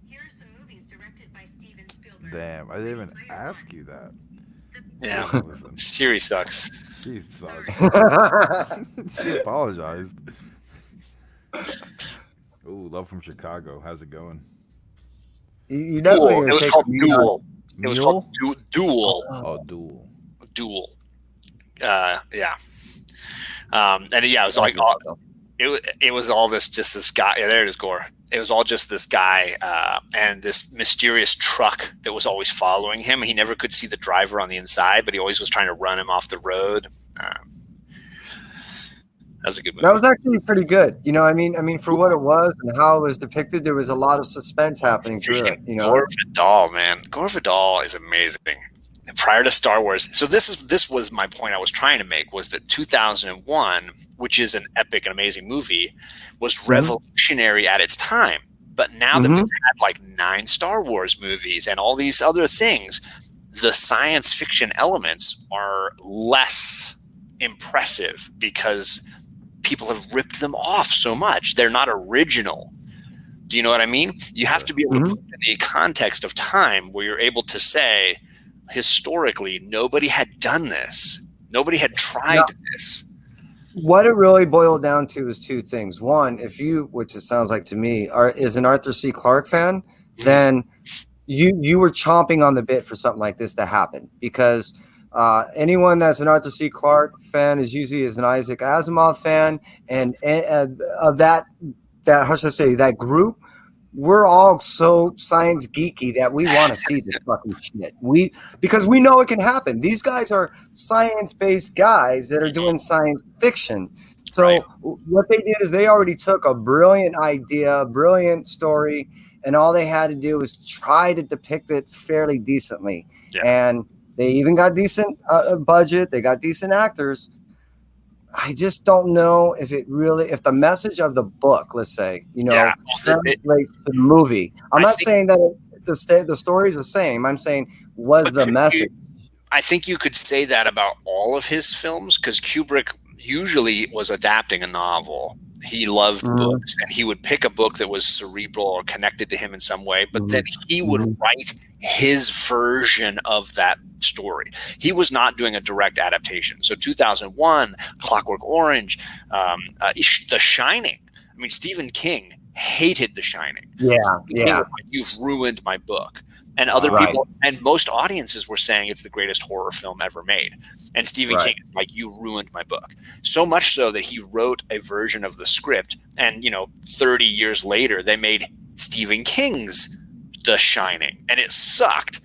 Here are some movies directed by Steven Spielberg. Damn, I didn't even ask you that. Yeah, Siri sucks. She sucks. She apologized. Ooh, love from Chicago. How's it going? You definitely. It was called Duel. It was called Duel. Oh, Duel. Duel. Yeah. And yeah, it was like it was all this guy. Yeah, there it is, Gore. It was all just this guy and this mysterious truck that was always following him. He never could see the driver on the inside, but he always was trying to run him off the road. That was a good movie. That was actually pretty good. You know, I mean, for what it was and how it was depicted, there was a lot of suspense happening through it. You know, Gore Vidal, man, Gore Vidal is amazing. Prior to Star Wars, so this was my point I was trying to make, was that 2001, which is an epic and amazing movie, was revolutionary at its time. But now that we've had like 9 Star Wars movies and all these other things, the science fiction elements are less impressive because people have ripped them off so much. They're not original. Do you know what I mean? You have to be able to put it in the context of time where you're able to say, historically, nobody had done this. Nobody had tried this. What it really boiled down to is 2 things. One, if you, which it sounds like to me, is an Arthur C. Clarke fan, then you were chomping on the bit for something like this to happen, because anyone that's an Arthur C. Clarke fan is usually an Isaac Asimov fan, and of that how should I say, that group. We're all so science geeky that we want to see this fucking shit. Because we know it can happen. These guys are science-based guys that are doing science fiction. So what they did is they already took a brilliant idea, brilliant story, and all they had to do was try to depict it fairly decently. Yeah. And they even got decent budget. They got decent actors. I just don't know if the message of the book, let's say, translates to the movie. I'm not saying that the story is the same. I'm saying, was the message? I think you could say that about all of his films, because Kubrick usually was adapting a novel. He loved books, and he would pick a book that was cerebral or connected to him in some way, but then he would write his version of that story. He was not doing a direct adaptation. So 2001, Clockwork Orange, The Shining. I mean, Stephen King hated The Shining. Yeah. King was like, you've ruined my book. And other people, and most audiences were saying it's the greatest horror film ever made. And Stephen King is like, you ruined my book. So much so that he wrote a version of the script. And, 30 years later, they made Stephen King's The Shining. And it sucked.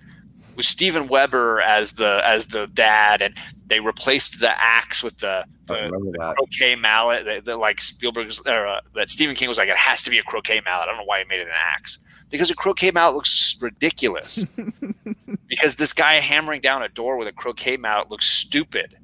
With Steven Weber as the dad, and they replaced the axe with the croquet mallet. Like Spielberg's, that Stephen King was like, it has to be a croquet mallet. I don't know why he made it an axe. Because a croquet mallet looks ridiculous. Because this guy hammering down a door with a croquet mallet looks stupid.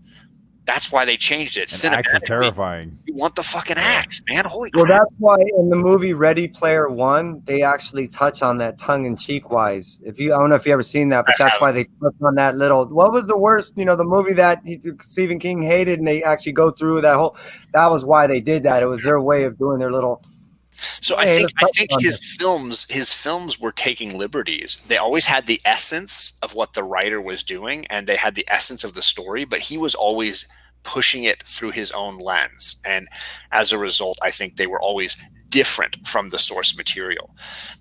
That's why they changed it. An axe is terrifying. You want the fucking axe, man. Holy crap. Well, that's why in the movie Ready Player One, they actually touch on that tongue-in-cheek wise. I don't know if you ever seen that, but that's why they touch on that little. What was the worst? The movie that Stephen King hated, and they actually go through that whole. That was why they did that. It was their way of doing their little. So Hey, I let's touch think on his films were taking liberties. They always had the essence of what the writer was doing, and they had the essence of the story, but he was always pushing it through his own lens. And as a result, I think they were always different from the source material.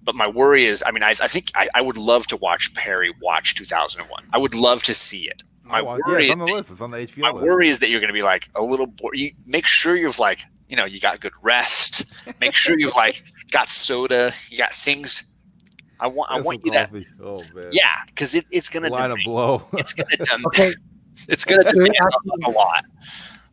But my worry is, I mean, I think I would love to watch Perry watch 2001. I would love to see it. Yeah, it's on the list. It's on the HBO list. My worry is that you're going to be like a little bored. You make sure you've like, you know, you got good rest. Make sure you've like got soda. You got things. I want you coffee. Oh man. Yeah, because it's going to line of blow. It's going to demand. Okay. It's going to demand a lot.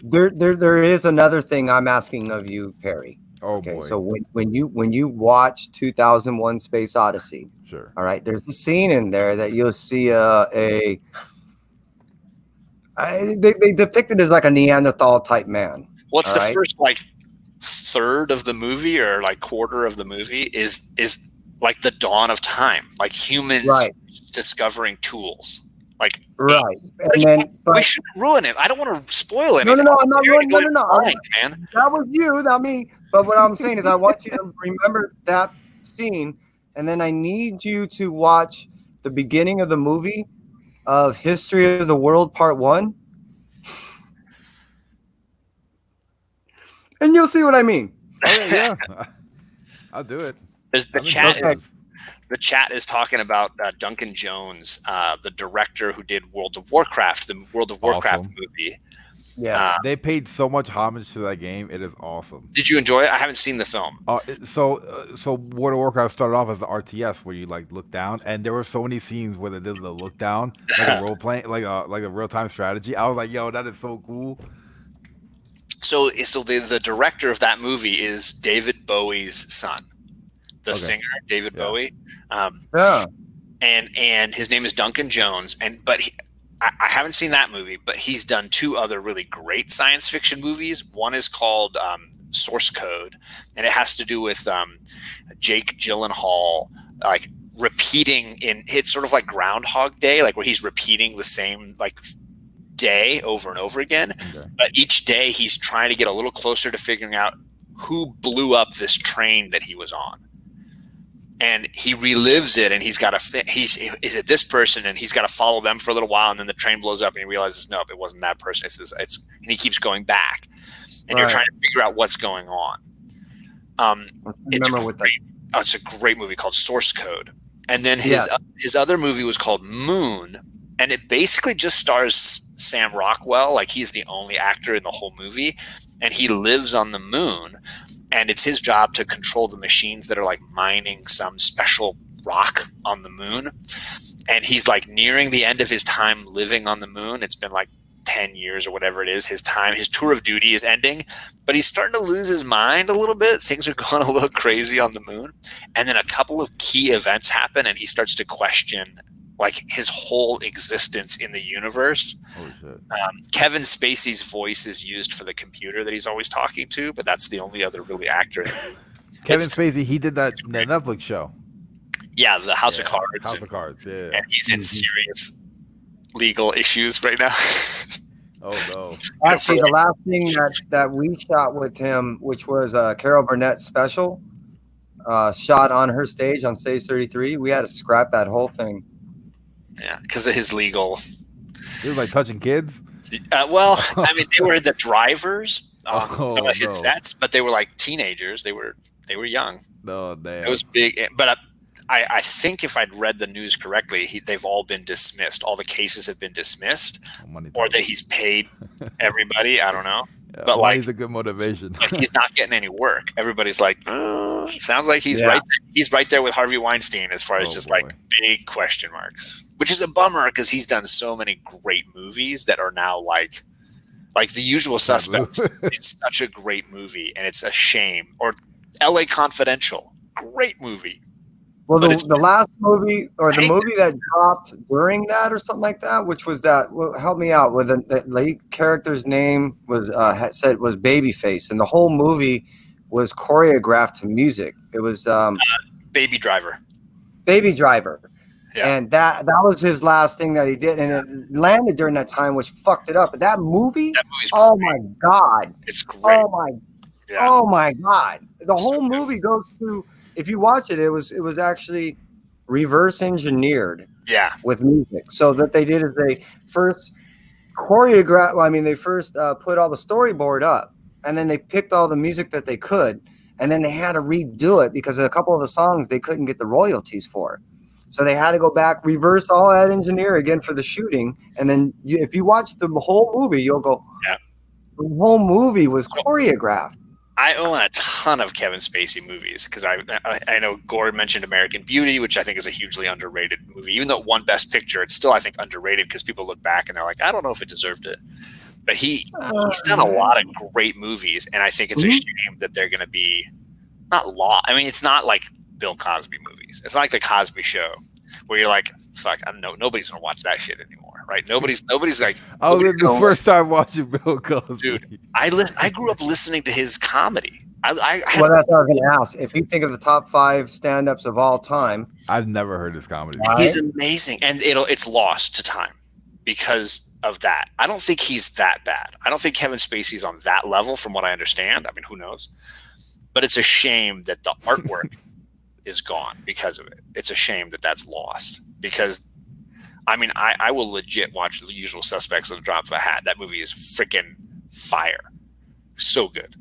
There is another thing I'm asking of you, Perry. Oh Okay, boy. so when you watch 2001: Space Odyssey, Sure. all right, there's a scene in there that you'll see they depict it as like a Neanderthal type man. Well, it's all the right? first like third of the movie or like quarter of the movie is like the dawn of time, like humans Right. discovering tools. Like Right, and then we shouldn't ruin it. I don't want to spoil no, anything. I'm not ruining. No. Blind, man. That was you, not me. But what I'm saying is, I want you to remember that scene, and then I need you to watch the beginning of the movie of History of the World Part 1, and you'll see what I mean. Yeah. I'll do it. There's the I'm chat. excited. The chat is talking about Duncan Jones, the director who did World of Warcraft, the World of Warcraft Awesome. movie. Yeah. They paid so much homage to that game. It is awesome. Did you enjoy it? I haven't seen the film. So World of Warcraft started off as the RTS where you like look down, and there were so many scenes where they did the look down, like a role playing, like a real time strategy. I was like, yo, that is so cool. So the director of that movie is David Bowie's son, the singer David Bowie. Yeah. And his name is Duncan Jones. I haven't seen that movie, but he's done two other really great science fiction movies. One is called Source Code, and it has to do with Jake Gyllenhaal, like repeating it's sort of like Groundhog Day, like where he's repeating the same like day over and over again. Okay. But each day he's trying to get a little closer to figuring out who blew up this train that he was on. And he relives it, and is it this person? And he's got to follow them for a little while, and then the train blows up, and he realizes, nope, it wasn't that person. It's this. And he keeps going back, and you're trying to figure out what's going on. It's a great movie called Source Code, and then his other movie was called Moon, and it basically just stars Sam Rockwell, like he's the only actor in the whole movie, and he lives on the moon. And it's his job to control the machines that are like mining some special rock on the moon. And he's like nearing the end of his time living on the moon. It's been like 10 years or whatever it is. His tour of duty is ending, but he's starting to lose his mind a little bit. Things are going a little crazy on the moon. And then a couple of key events happen, and he starts to question like his whole existence in the universe. Holy shit. Kevin Spacey's voice is used for the computer that he's always talking to, but that's the only other really actor. Kevin Spacey, he did that Netflix show. Yeah, the House of Cards. House of Cards, yeah. And he's in serious legal issues right now. Oh no. Actually, the last thing that we shot with him, which was Carol Burnett's special, shot on her stage on stage 33, we had to scrap that whole thing. Yeah, because of his legal. He was like touching kids. Well, I mean, they were the drivers on some of his no. sets, but they were like teenagers. They were young. No, damn. It was big, but I think if I'd read the news correctly, they've all been dismissed. All the cases have been dismissed, or that he's paid everybody. I don't know. Yeah, but like, he's a good motivation. Like he's not getting any work. Everybody's like, sounds like he's right there. He's right there with Harvey Weinstein as far as like big question marks, which is a bummer because he's done so many great movies that are now like The Usual Suspects. It's such a great movie, and it's a shame. Or L.A. Confidential, great movie. Well, the last movie or the movie that dropped during that or something like that, which was that, help me out with the lead character's name was said was Babyface, and the whole movie was choreographed to music. It was Baby Driver. Baby Driver. Yeah. And that was his last thing that he did, and it landed during that time, which fucked it up. But that movie, That movie's oh great. my god, It's great. Oh my Yeah. Oh my God. The So whole good. movie goes through, if you watch it, it was actually reverse engineered Yeah. with music. So that they did is they first choreographed, well, I mean, they first put all the storyboard up, and then they picked all the music that they could, and then they had to redo it because a couple of the songs they couldn't get the royalties for. So they had to go back, reverse all that engineer again for the shooting. And then if you watch the whole movie, you'll go, Yeah. the whole movie was choreographed. I own a ton of Kevin Spacey movies because I know Gord mentioned American Beauty, which I think is a hugely underrated movie. Even though it won Best Picture, it's still, I think, underrated because people look back and they're like, I don't know if it deserved it. But he's done a lot of great movies, and I think it's a shame that they're going to be not law. I mean, it's not like Bill Cosby movies. It's not like the Cosby Show where you're like, fuck, I don't know, nobody's going to watch that shit anymore, right? Nobody's like. I was the first time watching Bill Cosby. Dude, I grew up listening to his comedy. Well, that's what I was going to ask. If you think of the top 5 stand-ups of all time, I've never heard his comedy. He's amazing, and it's lost to time because of that. I don't think he's that bad. I don't think Kevin Spacey's on that level, from what I understand. I mean, who knows? But it's a shame that the artwork is gone because of it. It's a shame that that's lost because, I mean, I will legit watch The Usual Suspects at the drop of a hat. That movie is freaking fire, so good.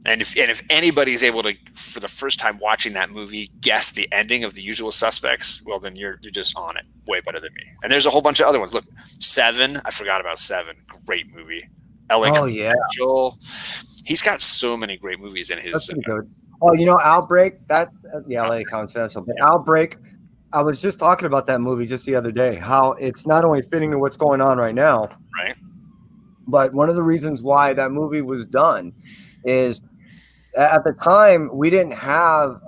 And if anybody's able to, for the first time watching that movie, guess the ending of The Usual Suspects, well, then you're just on it. Way better than me. And there's a whole bunch of other ones. Look, Seven. I forgot about Seven. Great movie. LA Confidential. He's got so many great movies in his. That's pretty good. Oh, you know, Outbreak. That's LA Confidential. But Outbreak. I was just talking about that movie just the other day. How it's not only fitting to what's going on right now, right? But one of the reasons why that movie was done is at the time we didn't have.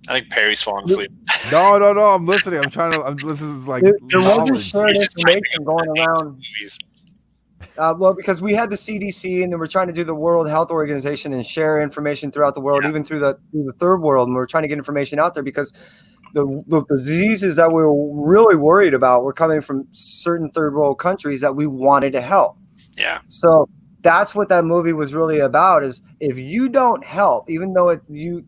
I think Perry's falling asleep. No. I'm listening. I'm trying to. This is like there wasn't knowledge. shared information going around. Well, because we had the CDC, and then we're trying to do the World Health Organization and share information throughout the world, even through the third world, and we're trying to get information out there because the diseases that we were really worried about were coming from certain third world countries that we wanted to help. Yeah. So that's what that movie was really about, is if you don't help, even though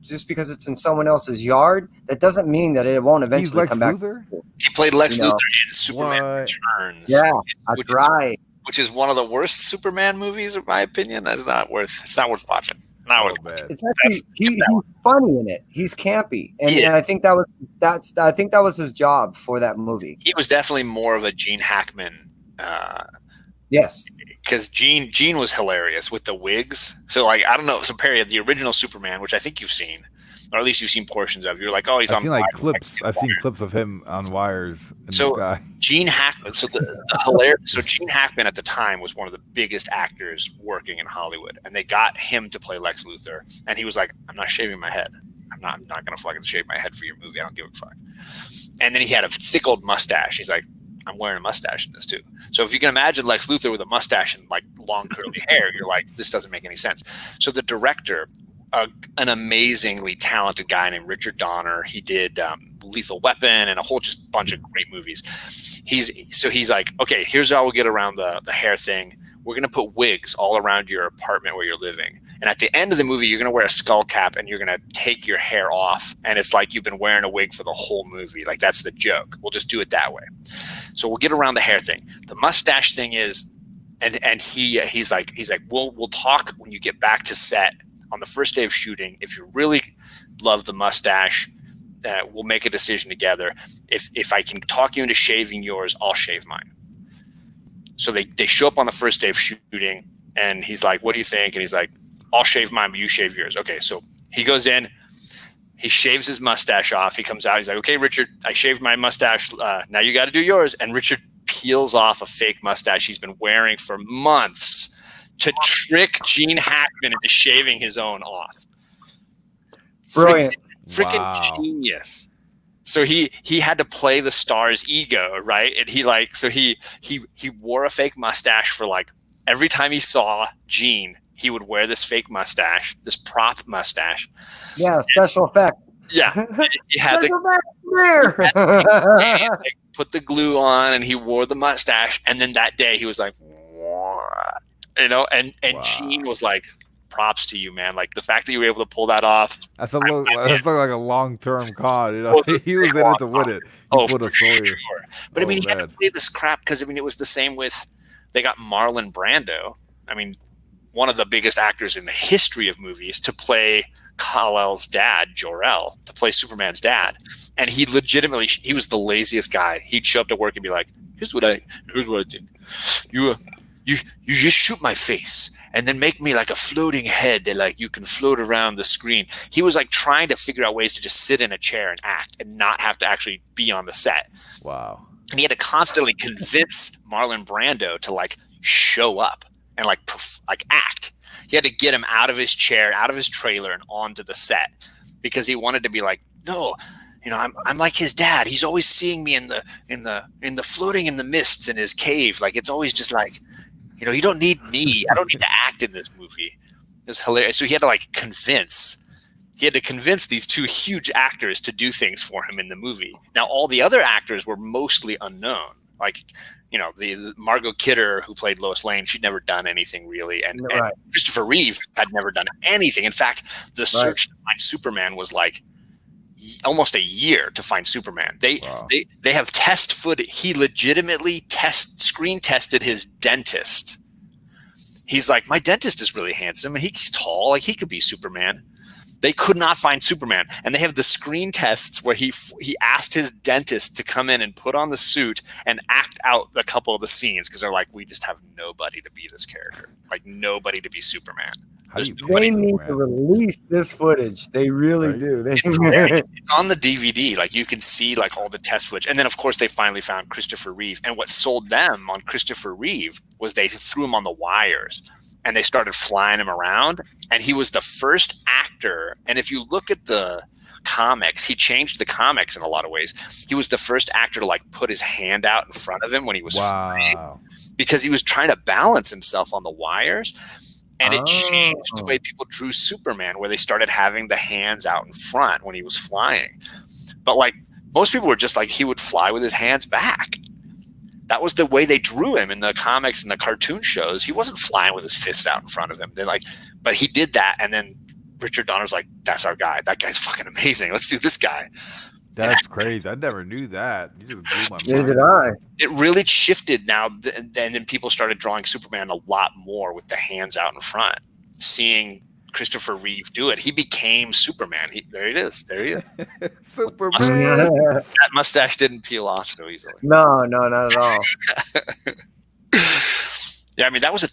just because it's in someone else's yard, that doesn't mean that it won't eventually come back. He played Lex Luthor in Superman Returns. Yeah, that's right. Which is one of the worst Superman movies, in my opinion. It's not worth watching. Not worth watching. It's actually he's funny in it. He's campy, and I think that was his job for that movie. He was definitely more of a Gene Hackman. Yes, because Gene was hilarious with the wigs. So like, I don't know. So Perry, the original Superman, which I think you've seen, or at least you've seen portions of. You're like, oh, he's on. I've seen like clips. I've seen clips of him on wires in the sky. Gene Hackman. So the hilarious. So Gene Hackman at the time was one of the biggest actors working in Hollywood, and they got him to play Lex Luthor, and he was like, "I'm not shaving my head. I'm not gonna fucking shave my head for your movie. I don't give a fuck." And then he had a thick old mustache. He's like, I'm wearing a mustache in this too. So if you can imagine Lex Luthor with a mustache and like long curly hair, you're like, this doesn't make any sense. So the director, an amazingly talented guy named Richard Donner, he did Lethal Weapon and a whole just bunch of great movies. He's like, okay, here's how we'll get around the hair thing. We're going to put wigs all around your apartment where you're living. And at the end of the movie, you're going to wear a skull cap and you're going to take your hair off. And it's like you've been wearing a wig for the whole movie. Like, that's the joke. We'll just do it that way. So we'll get around the hair thing. The mustache thing is, and he's like, we'll talk when you get back to set on the first day of shooting. If you really love the mustache, we'll make a decision together. If I can talk you into shaving yours, I'll shave mine. So they show up on the first day of shooting, and he's like, what do you think? And he's like, I'll shave mine, but you shave yours. Okay, so he goes in, he shaves his mustache off. He comes out, he's like, okay, Richard, I shaved my mustache. Now you got to do yours. And Richard peels off a fake mustache he's been wearing for months to trick Gene Hackman into shaving his own off. Brilliant. Freaking genius. So he had to play the star's ego, right? And he wore a fake mustache for like every time he saw Gene, he would wear this fake mustache, this prop mustache. Yeah, special effect. Yeah, he had he put the glue on, and he wore the mustache. And then that day, he was like, what? you know, and Wow. Gene was like, props to you, man. Like the fact that you were able to pull that off. That's a look. That's like a long-term con. You know, Was a he was in it to win it. He Oh, pulled for a Sawyer. sure. But I Oh mean, he had to man. play this crap because I mean, it was the same with they got Marlon Brando. I mean, one of the biggest actors in the history of movies to play Kal-El's dad, Jor-El, to play Superman's dad, and he legitimately he was the laziest guy. He'd show up to work and be like, here's what I think. You just shoot my face and then make me like a floating head that like you can float around the screen. He was like trying to figure out ways to just sit in a chair and act and not have to actually be on the set. Wow. And he had to constantly convince Marlon Brando to like show up and like act. He had to get him out of his chair, out of his trailer, and onto the set because he wanted to be like, no, you know, I'm like his dad. He's always seeing me in the floating in the mists in his cave. Like it's always just like, you know, you don't need me. I don't need to act in this movie. It was hilarious. So he had to like convince these two huge actors to do things for him in the movie. Now, all the other actors were mostly unknown. Like, you know, the Margot Kidder, who played Lois Lane, she'd never done anything really. And Christopher Reeve had never done anything. In fact, the search to find Superman was like almost a year to find Superman. They have test footage. He legitimately screen tested his dentist. He's like, my dentist is really handsome and he's tall. Like he could be Superman. They could not find Superman. And they have the screen tests where he asked his dentist to come in and put on the suit and act out a couple of the scenes because they're like, we just have nobody to be this character. Like nobody to be Superman. They need to release this footage. They really do. It's on the DVD. Like you can see like all the test footage. And then of course they finally found Christopher Reeve. And what sold them on Christopher Reeve was they threw him on the wires and they started flying him around. And he was the first actor. And if you look at the comics, he changed the comics in a lot of ways. He was the first actor to like put his hand out in front of him when he was flying because he was trying to balance himself on the wires. And it changed the way people drew Superman, where they started having the hands out in front when he was flying. But like most people were just like, he would fly with his hands back. That was the way they drew him in the comics and the cartoon shows. He wasn't flying with his fists out in front of him. They're like, but he did that. And then Richard Donner's like, that's our guy. That guy's fucking amazing. Let's do this guy. That's crazy. I never knew that. You just blew my mind. Neither did I. It really shifted now. And then people started drawing Superman a lot more with the hands out in front. Seeing Christopher Reeve do it, he became Superman. There it is. There he is. Superman. That mustache didn't peel off so easily. No, not at all. Yeah, I mean, that was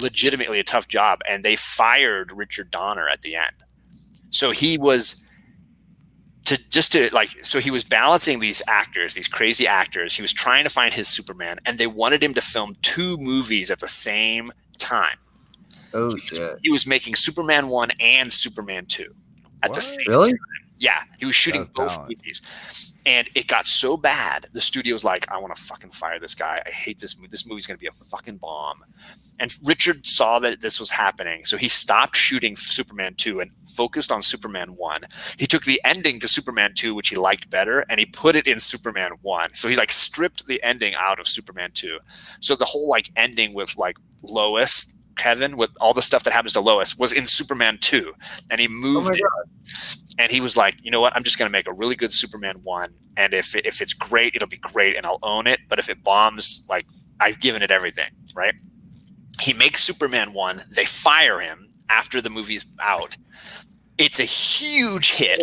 legitimately a tough job. And they fired Richard Donner at the end. So he was... So he was balancing these actors, these crazy actors. He was trying to find his Superman, and they wanted him to film 2 movies at the same time. Oh shit! He was making Superman 1 and Superman 2 at the same time. Yeah, he was shooting both movies, and it got so bad. The studio was like, "I want to fucking fire this guy. I hate this movie. This movie's going to be a fucking bomb." And Richard saw that this was happening, so he stopped shooting Superman 2 and focused on Superman 1. He took the ending to Superman 2, which he liked better, and he put it in Superman 1. So he like stripped the ending out of Superman 2. So the whole like ending with like Lois, Kevin, with all the stuff that happens to Lois was in Superman 2, and he moved it. And he was like, you know what? I'm just going to make a really good Superman 1, and if it's great, it'll be great, and I'll own it. But if it bombs, like I've given it everything, right? He makes Superman 1. They fire him after the movie's out. It's a huge hit.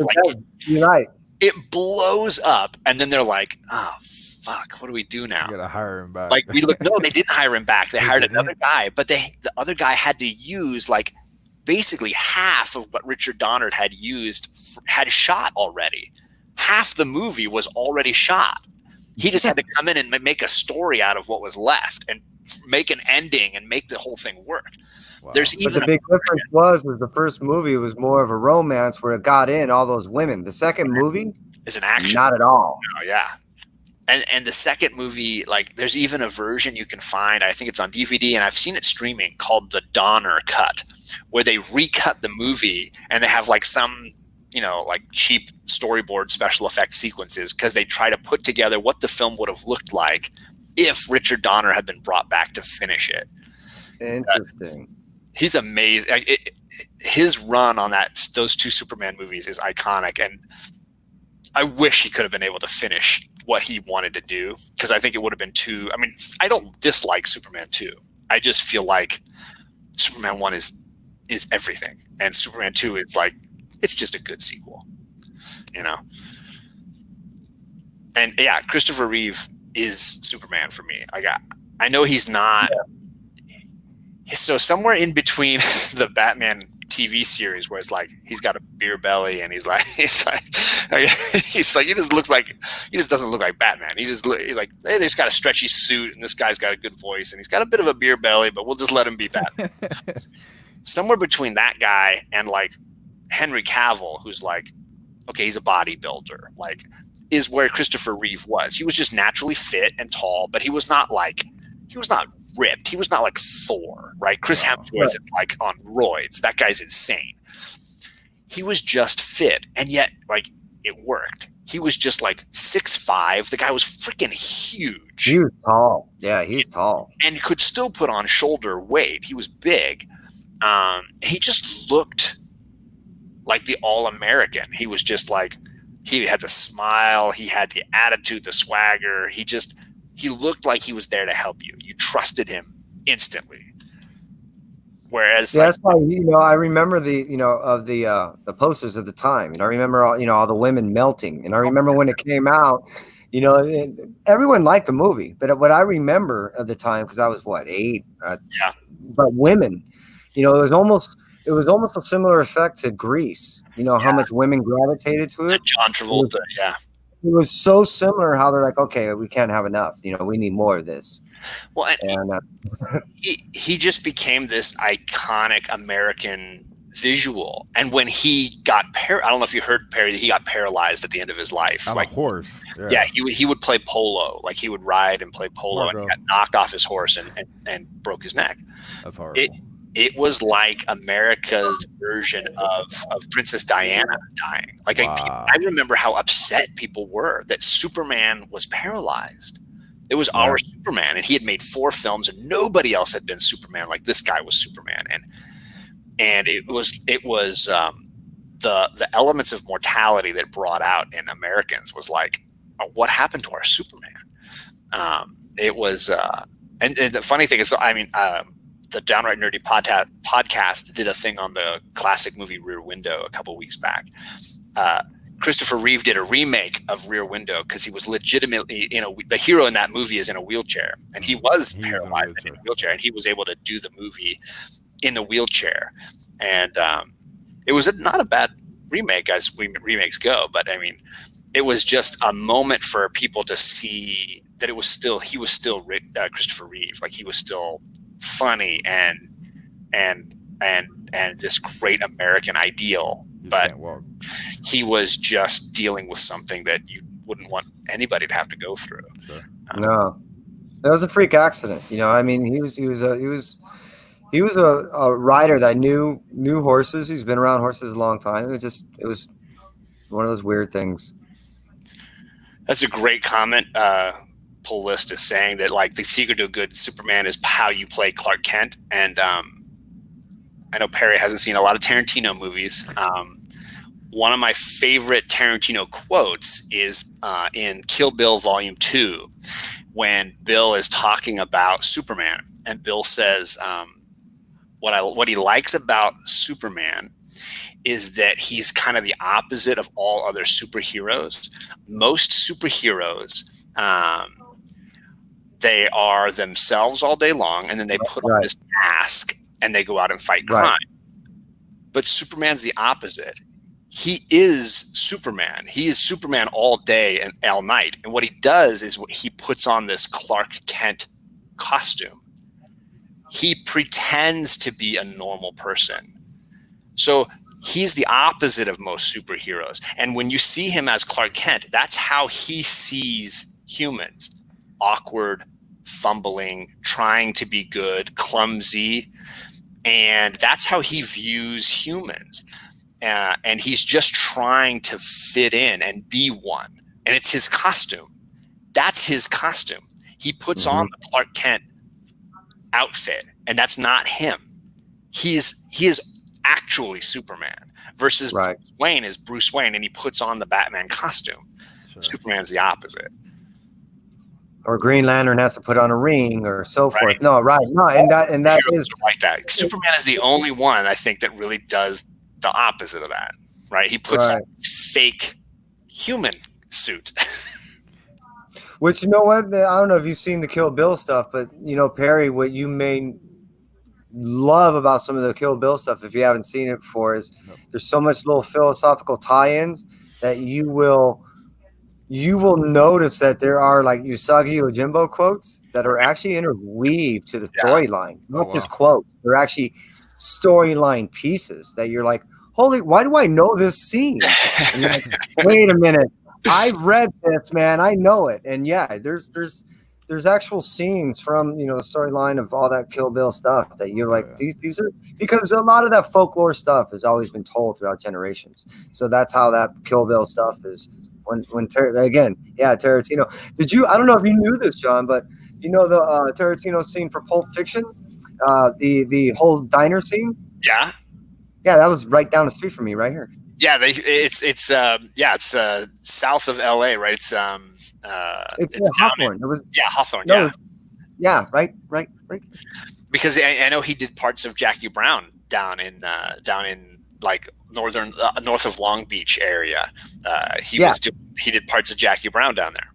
You're right. It blows up, and then they're like, oh, fuck, what do we do now? You gotta hire him back. Like no, they didn't hire him back. They hired another guy, but the other guy had to use like basically half of what Richard Donner had shot already. Half the movie was already shot. He just had to come in and make a story out of what was left and make an ending and make the whole thing work. Wow. There's But the big difference was the first movie was more of a romance where it got in all those women. The second movie is an action. Not at all. Oh, yeah. And the second movie, like there's even a version you can find, I think it's on DVD, and I've seen it streaming, called the Donner Cut, where they recut the movie and they have like some, you know, like cheap storyboard special effects sequences because they try to put together what the film would have looked like if Richard Donner had been brought back to finish it. Interesting. He's amazing. His run on those two Superman movies is iconic, and I wish he could have been able to finish what he wanted to do, because I think it would have been too. I mean, I don't dislike Superman 2. I just feel like Superman 1 is everything, and Superman 2 is like, it's just a good sequel, you know. And yeah, Christopher Reeve is Superman for me. I know he's not. So somewhere in between the Batman TV series, where it's like he's got a beer belly and he's like he just doesn't look like Batman. He's like, hey, he's got a stretchy suit and this guy's got a good voice and he's got a bit of a beer belly, but we'll just let him be Batman. Somewhere between that guy and like Henry Cavill, who's like, okay, he's a bodybuilder, like, is where Christopher Reeve was. He was just naturally fit and tall, but he was not ripped. He was not like Thor, right? Chris Hemsworth is like on roids. That guy's insane. He was just fit, and yet like it worked. He was just like 6'5". The guy was freaking huge. He was tall. Yeah, he's tall. And could still put on shoulder weight. He was big. He just looked like the all-American. He was just like, he had the smile, he had the attitude, the swagger. He looked like he was there to help you. You trusted him instantly. Whereas, that's why, I remember the posters at the time, and I remember all the women melting, and I remember when it came out, everyone liked the movie, but what I remember at the time, because I was 8, but women, it was almost a similar effect to Grease. How much women gravitated to it. John Travolta, It was so similar how they're like, okay, we can't have enough. We need more of this. Well, and he just became this iconic American visual. And when he got I don't know if you heard, Perry, that he got paralyzed at the end of his life. On like a horse. Yeah, he would play polo. Like he would ride and play polo, and he got knocked off his horse and broke his neck. That's horrible. It was like America's version of Princess Diana dying. Like I remember how upset people were that Superman was paralyzed. It was our Superman, and he had made 4 films, and nobody else had been Superman like this guy was Superman. And it was the elements of mortality that brought out in Americans was like, what happened to our Superman? It was, and the funny thing is, I mean, the Downright Nerdy podcast did a thing on the classic movie Rear Window a couple weeks back. Christopher Reeve did a remake of Rear Window because he was legitimately the hero in that movie is in a wheelchair, and he was paralyzed in a wheelchair, and he was able to do the movie in the wheelchair. And it was not a bad remake as remakes go, but I mean, it was just a moment for people to see that he was still Christopher Reeve. Like he was still funny and this great American ideal, but he was just dealing with something that you wouldn't want anybody to have to go through. Sure. No, that was a freak accident. I mean, he was a rider that knew horses. He's been around horses a long time. It was one of those weird things. That's a great comment. Pull list is saying that like the secret to a good Superman is how you play Clark Kent, and I know Perry hasn't seen a lot of Tarantino movies. One of my favorite Tarantino quotes is in Kill Bill Volume 2, when Bill is talking about Superman, and Bill says what he likes about Superman is that he's kind of the opposite of all other superheroes. Most superheroes, they are themselves all day long, and then they put on this mask and they go out and fight crime. But Superman's the opposite. He is Superman. He is Superman all day and all night. And what he does is he puts on this Clark Kent costume. He pretends to be a normal person. So he's the opposite of most superheroes. And when you see him as Clark Kent, that's how he sees humans. Awkward, fumbling, trying to be good, clumsy. And that's how he views humans. And he's just trying to fit in and be one. And it's his costume. That's his costume. He puts on the Clark Kent outfit, and that's not him. He is actually Superman versus Right. Bruce Wayne is Bruce Wayne, and he puts on the Batman costume. Sure. Superman's the opposite. Or Green Lantern has to put on a ring or so Right. forth. No, right. No, and that Heroes is are like that. Superman is the only one I think that really does the opposite of that. Right? He puts on this fake human suit. which, you know what? I don't know if you've seen the Kill Bill stuff, but you know, Perry, what you may love about some of the Kill Bill stuff, if you haven't seen it before, is there's so much little philosophical tie-ins that you will notice that there are like Usagi Yojimbo quotes that are actually interweaved to the storyline, not just quotes. They're actually storyline pieces that you're like, holy, why do I know this scene? And you're like, wait a minute, I've read this, man, I know it. And yeah, there's actual scenes from, you know, the storyline of all that Kill Bill stuff that you're like, these are, because a lot of that folklore stuff has always been told throughout generations. So that's how that Kill Bill stuff is. When Tarantino. Did you? I don't know if you knew this, John, but you know the Tarantino scene for Pulp Fiction, the whole diner scene. Yeah, that was right down the street from me, right here. Yeah, it's south of LA, right? It's Hawthorne. Hawthorne. No, yeah, right. Because I know he did parts of Jackie Brown down in like north of Long Beach area. He did parts of Jackie Brown down there.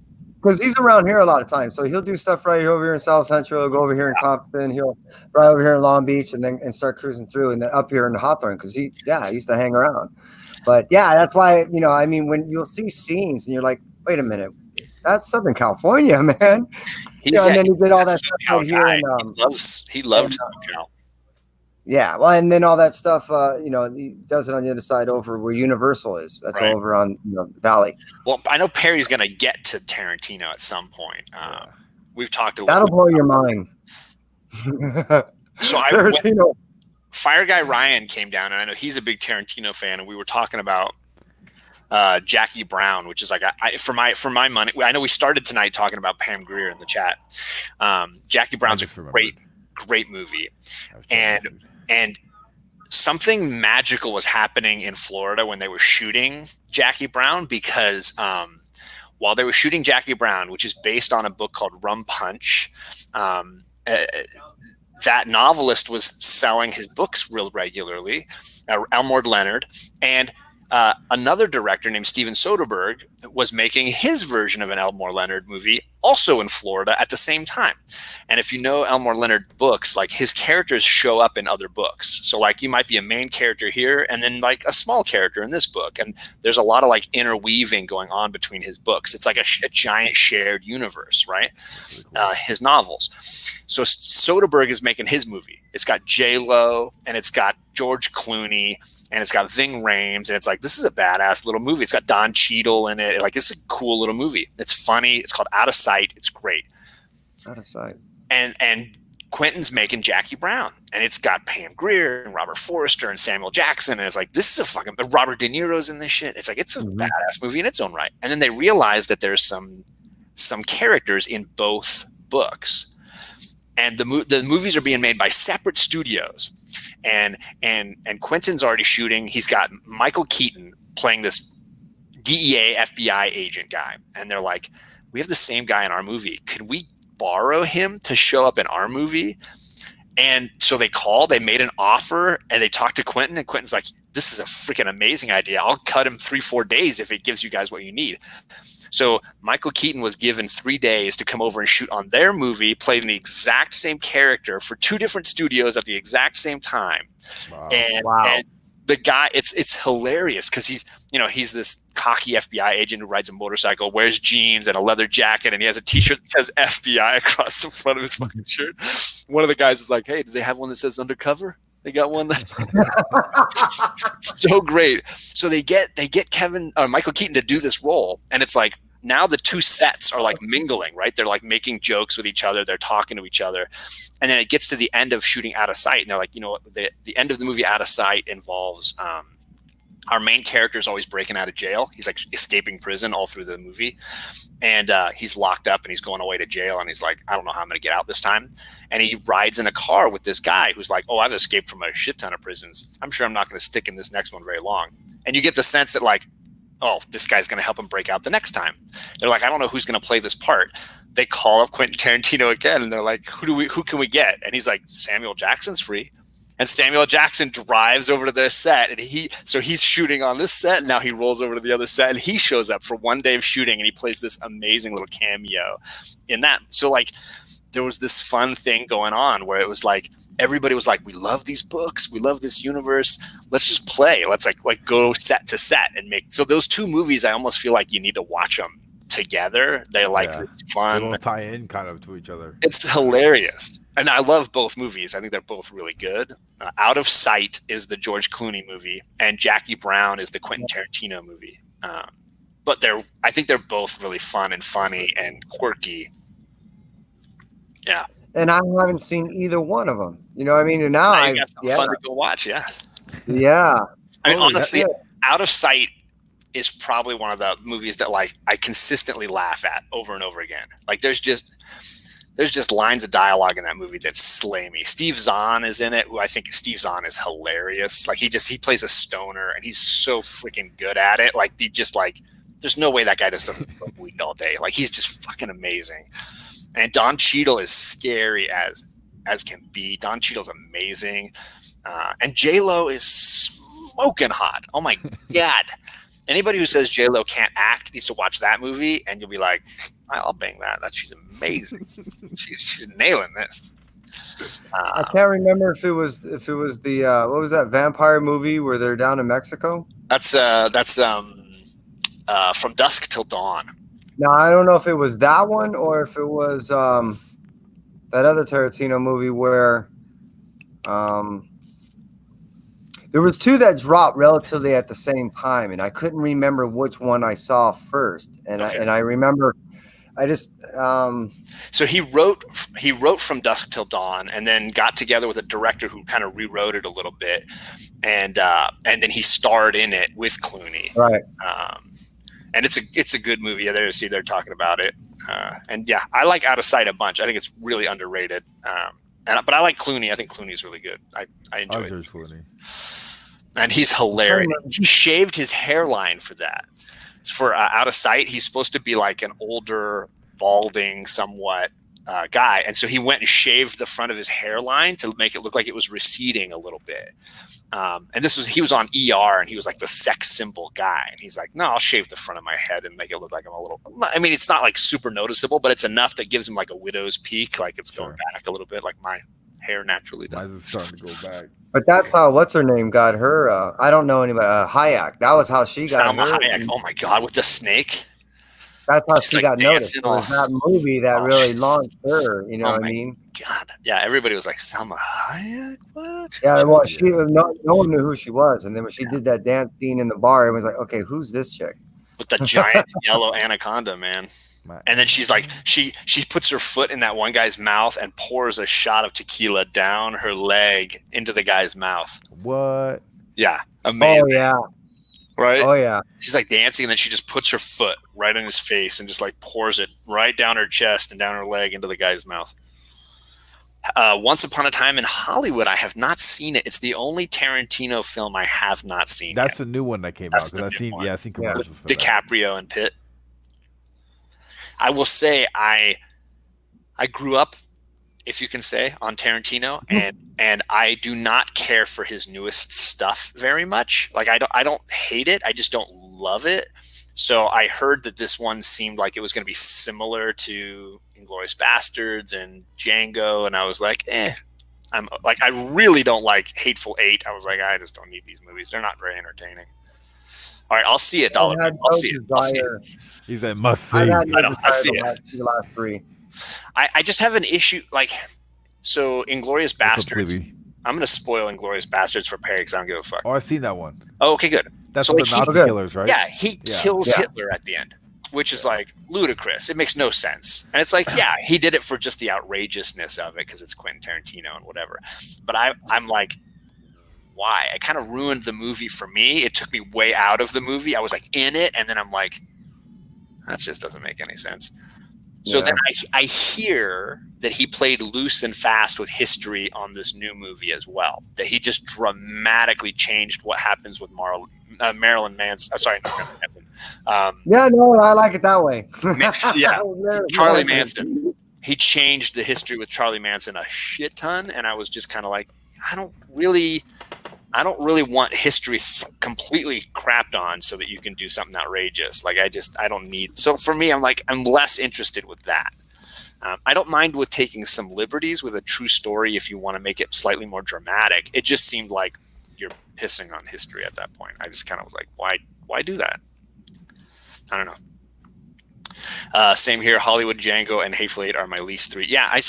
Because he's around here a lot of times, so he'll do stuff right over here in South Central. He'll go over here in Compton. He'll right over here in Long Beach, and start cruising through, and then up here in Hawthorne because he used to hang around. But yeah, that's why, you know, I mean, when you'll see scenes and you're like, wait a minute, that's Southern California, man. And then he did all that stuff out here. He loved SoCal. Yeah, well, and then all that stuff, you know, he does it on the other side over where Universal is. That's over on Valley. Well, I know Perry's going to get to Tarantino at some point. We've talked a little. That'll blow your mind. So Tarantino. Fire Guy Ryan came down, and I know he's a big Tarantino fan, and we were talking about Jackie Brown, which is like for my money. I know we started tonight talking about Pam Grier in the chat. Jackie Brown's a great movie, and something magical was happening in Florida when they were shooting Jackie Brown, because while they were shooting Jackie Brown, which is based on a book called Rum Punch, that novelist was selling his books real regularly, Elmore Leonard, and another director named Steven Soderbergh was making his version of an Elmore Leonard movie also in Florida at the same time. And if you know Elmore Leonard books, like his characters show up in other books. So like you might be a main character here and then like a small character in this book. And there's a lot of like interweaving going on between his books. It's like a giant shared universe, right? His novels. So Soderbergh is making his movie. It's got J-Lo and it's got George Clooney and it's got Ving Rhames, and it's like, this is a badass little movie. It's got Don Cheadle in it. Like, it's a cool little movie. It's funny. It's called Out of Sight. It's great. Out of Sight. And Quentin's making Jackie Brown, and it's got Pam Grier and Robert Forster and Samuel Jackson, and it's like, this is a fucking Robert De Niro's in this shit. It's like, it's a badass movie in its own right. And then they realize that there's some characters in both books, and the movies are being made by separate studios. And Quentin's already shooting. He's got Michael Keaton playing this DEA FBI agent guy, and they're like, we have the same guy in our movie. Could we borrow him to show up in our movie? And so they made an offer, and they talked to Quentin, and Quentin's like, this is a freaking amazing idea. I'll cut him 3-4 days if it gives you guys what you need. So Michael Keaton was given 3 days to come over and shoot on their movie, playing the exact same character for 2 different studios at the exact same time. Wow. And the guy, it's hilarious because he's this cocky FBI agent who rides a motorcycle, wears jeans and a leather jacket, and he has a T-shirt that says FBI across the front of his fucking shirt. One of the guys is like, hey, do they have one that says undercover? They got one that so great. So they get Michael Keaton to do this role, and it's like, now the 2 sets are like mingling, right? They're like making jokes with each other. They're talking to each other. And then it gets to the end of shooting Out of Sight, and they're like, you know, the end of the movie Out of Sight involves our main character is always breaking out of jail. He's like escaping prison all through the movie. And he's locked up and he's going away to jail. And he's like, I don't know how I'm going to get out this time. And he rides in a car with this guy who's like, oh, I've escaped from a shit ton of prisons. I'm sure I'm not going to stick in this next one very long. And you get the sense that like, oh, this guy's going to help him break out the next time. They're like, I don't know who's going to play this part. They call up Quentin Tarantino again. And they're like, who can we get? And he's like, Samuel Jackson's free. And Samuel Jackson drives over to their set, and he's shooting on this set. And now he rolls over to the other set, and he shows up for one day of shooting, and he plays this amazing little cameo in that. So like, there was this fun thing going on where it was like everybody was like, "We love these books, we love this universe. Let's just play. Let's like go set to set and make." So those two movies, I almost feel like you need to watch them together. They're like it's fun. They will tie in kind of to each other. It's hilarious. And I love both movies. I think they're both really good. Out of Sight is the George Clooney movie, and Jackie Brown is the Quentin Tarantino movie. But I think they're both really fun and funny and quirky. Yeah. And I haven't seen either one of them. You know what I mean? And now I got some fun to go watch. Yeah. Yeah. I mean, honestly, Out of Sight is probably one of the movies that like I consistently laugh at over and over again. Like there's just lines of dialogue in that movie that slay me. Steve Zahn is in it, who I think Steve Zahn is hilarious. Like he plays a stoner and he's so freaking good at it. Like there's no way that guy just doesn't smoke weed all day. Like he's just fucking amazing. And Don Cheadle is scary as can be. Don Cheadle's amazing. And J-Lo is smoking hot. Oh my God. Anybody who says J-Lo can't act needs to watch that movie, and you'll be like, I'll bang that. She's amazing. she's nailing this. I can't remember if it was the what was that vampire movie where they're down in Mexico? That's From Dusk Till Dawn. No, I don't know if it was that one or if it was that other Tarantino movie where there was two that dropped relatively at the same time, and I couldn't remember which one I saw first. And I remember, I just so he wrote From Dusk Till Dawn, and then got together with a director who kind of rewrote it a little bit, and then he starred in it with Clooney. Right. And it's a good movie. Yeah, they're talking about it, and yeah, I like Out of Sight a bunch. I think it's really underrated. But I like Clooney. I think Clooney's really good. I enjoy it. Clooney. And he's hilarious. He shaved his hairline for that. For Out of Sight, he's supposed to be like an older, balding, somewhat guy. And so he went and shaved the front of his hairline to make it look like it was receding a little bit. And he was on ER, and he was like the sex symbol guy. And he's like, no, I'll shave the front of my head and make it look like I'm a little, I mean, it's not like super noticeable, but it's enough that gives him like a widow's peak. Like it's going back a little bit, like my hair naturally does. Mine's starting to go back. But that's how what's her name got her. I don't know anybody. Hayek. That was how she got Salma her. Hayek. Oh my God, with the snake. That's how She's she like got noticed. It was off. that movie that really launched her. You know what I mean? God, yeah. Everybody was like, Salma Hayek. What? Yeah. Well, no one knew who she was, and then when she did that dance scene in the bar, it was like, okay, who's this chick? With the giant yellow anaconda, man. And then she's like, she puts her foot in that one guy's mouth and pours a shot of tequila down her leg into the guy's mouth. What? Yeah, amazing. Oh yeah. Right? Oh yeah. She's like dancing, and then she just puts her foot right in his face and just like pours it right down her chest and down her leg into the guy's mouth. Once Upon a Time in Hollywood, I have not seen it. It's the only Tarantino film I have not seen. That's yet. the new one that came out. I've seen commercials for DiCaprio and Pitt. I will say I grew up, if you can say, on Tarantino, and I do not care for his newest stuff very much. Like I don't hate it. I just don't love it. So I heard that this one seemed like it was going to be similar to Inglourious Bastards and Django, and I was like, I'm like, I really don't like Hateful Eight. I was like, I just don't need these movies. They're not very entertaining. All right, I'll see it, Dollar. I'll see it. He said, must see. I see it. The last three. I just have an issue. Like, so Inglourious Bastards. I'm going to spoil Inglourious Bastards for Perry because I don't give a fuck. Oh, I've seen that one. Oh, okay, good. That's so the Nazi killers, right? Yeah, he kills Hitler at the end, which is like ludicrous. It makes no sense. And it's like, yeah, he did it for just the outrageousness of it because it's Quentin Tarantino and whatever. But I'm like, why. It kind of ruined the movie for me. It took me way out of the movie. I was like in it, and then I'm like, that just doesn't make any sense. So then I hear that he played loose and fast with history on this new movie as well. That he just dramatically changed what happens with Marilyn Manson. Sorry, not Marilyn Manson. Yeah, no, I like it that way. Yeah, Charlie Manson. He changed the history with Charlie Manson a shit ton, and I was just kind of like, I don't really want history completely crapped on so that you can do something outrageous. Like I don't need. So for me, I'm less interested with that. I don't mind with taking some liberties with a true story if you want to make it slightly more dramatic. It just seemed like you're pissing on history at that point. I just kind of was like, why do that? I don't know. Same here. Hollywood, Django, and Hateful Eight are my least three. Yeah, I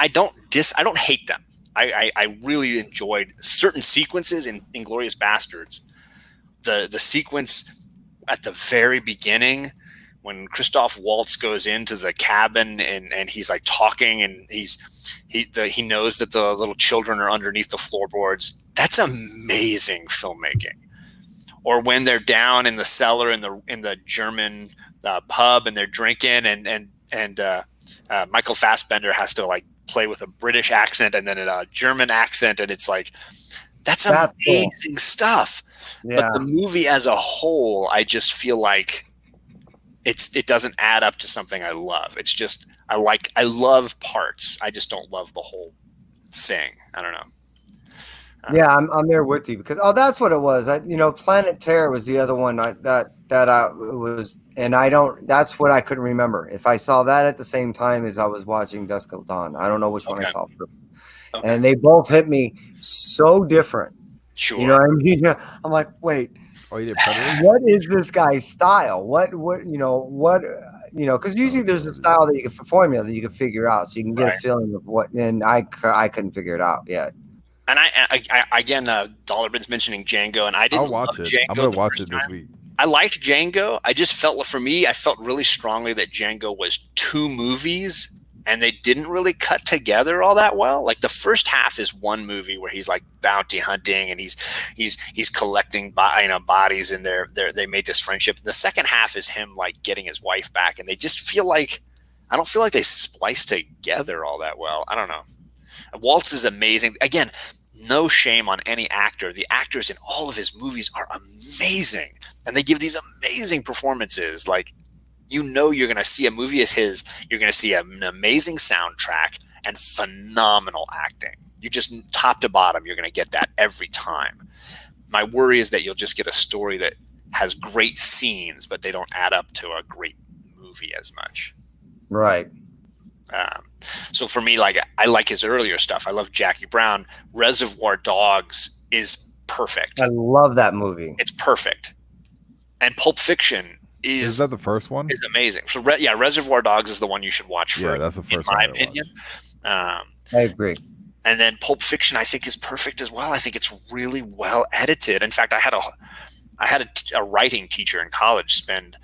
don't hate them. I really enjoyed certain sequences in Inglourious Bastards. The sequence at the very beginning when Christoph Waltz goes into the cabin and he's like talking and he knows that the little children are underneath the floorboards. That's amazing filmmaking. Or when they're down in the cellar in the German pub and they're drinking and Michael Fassbender has to like play with a British accent and then a German accent, and it's like that's amazing stuff. Yeah. But the movie as a whole, I just feel like it doesn't add up to something I love. It's just I love parts. I just don't love the whole thing. I don't know. Yeah, I'm there with you because that's what it was. Planet Terror was the other one that was, and that's what I couldn't remember. If I saw that at the same time as I was watching Dusk Till Dawn, I don't know which one I saw first. Okay. And they both hit me so different. Sure. You know what I mean? I'm like, wait, you did Predator? What is this guy's style? Because usually there's a style that you can formula that you can figure out, so you can get a feeling of what. And I couldn't figure it out yet. And I again, Dollarman's mentioning Django, and I didn't. I'll watch it. Django I'm gonna watch it this week. I liked Django. I just felt, for me, I felt really strongly that Django was two movies, and they didn't really cut together all that well. Like the first half is one movie where he's like bounty hunting and he's collecting bodies, and they made this friendship. The second half is him like getting his wife back, and they just feel like I don't feel like they splice together all that well. I don't know. Waltz is amazing. Again, no shame on any actor. The actors in all of his movies are amazing, and they give these amazing performances. Like, you're going to see a movie of his, you're going to see an amazing soundtrack and phenomenal acting. You just top to bottom, you're going to get that every time. My worry is that you'll just get a story that has great scenes, but they don't add up to a great movie as much. Right. So for me, like, I like his earlier stuff. I love Jackie Brown. Reservoir Dogs is perfect. I love that movie. It's perfect. And Pulp Fiction is that the first one? Is amazing. So Reservoir Dogs is the one you should watch first. Yeah, that's the first in my one opinion. I agree. And then Pulp Fiction, I think, is perfect as well. I think it's really well edited. In fact, I had a writing teacher in college spend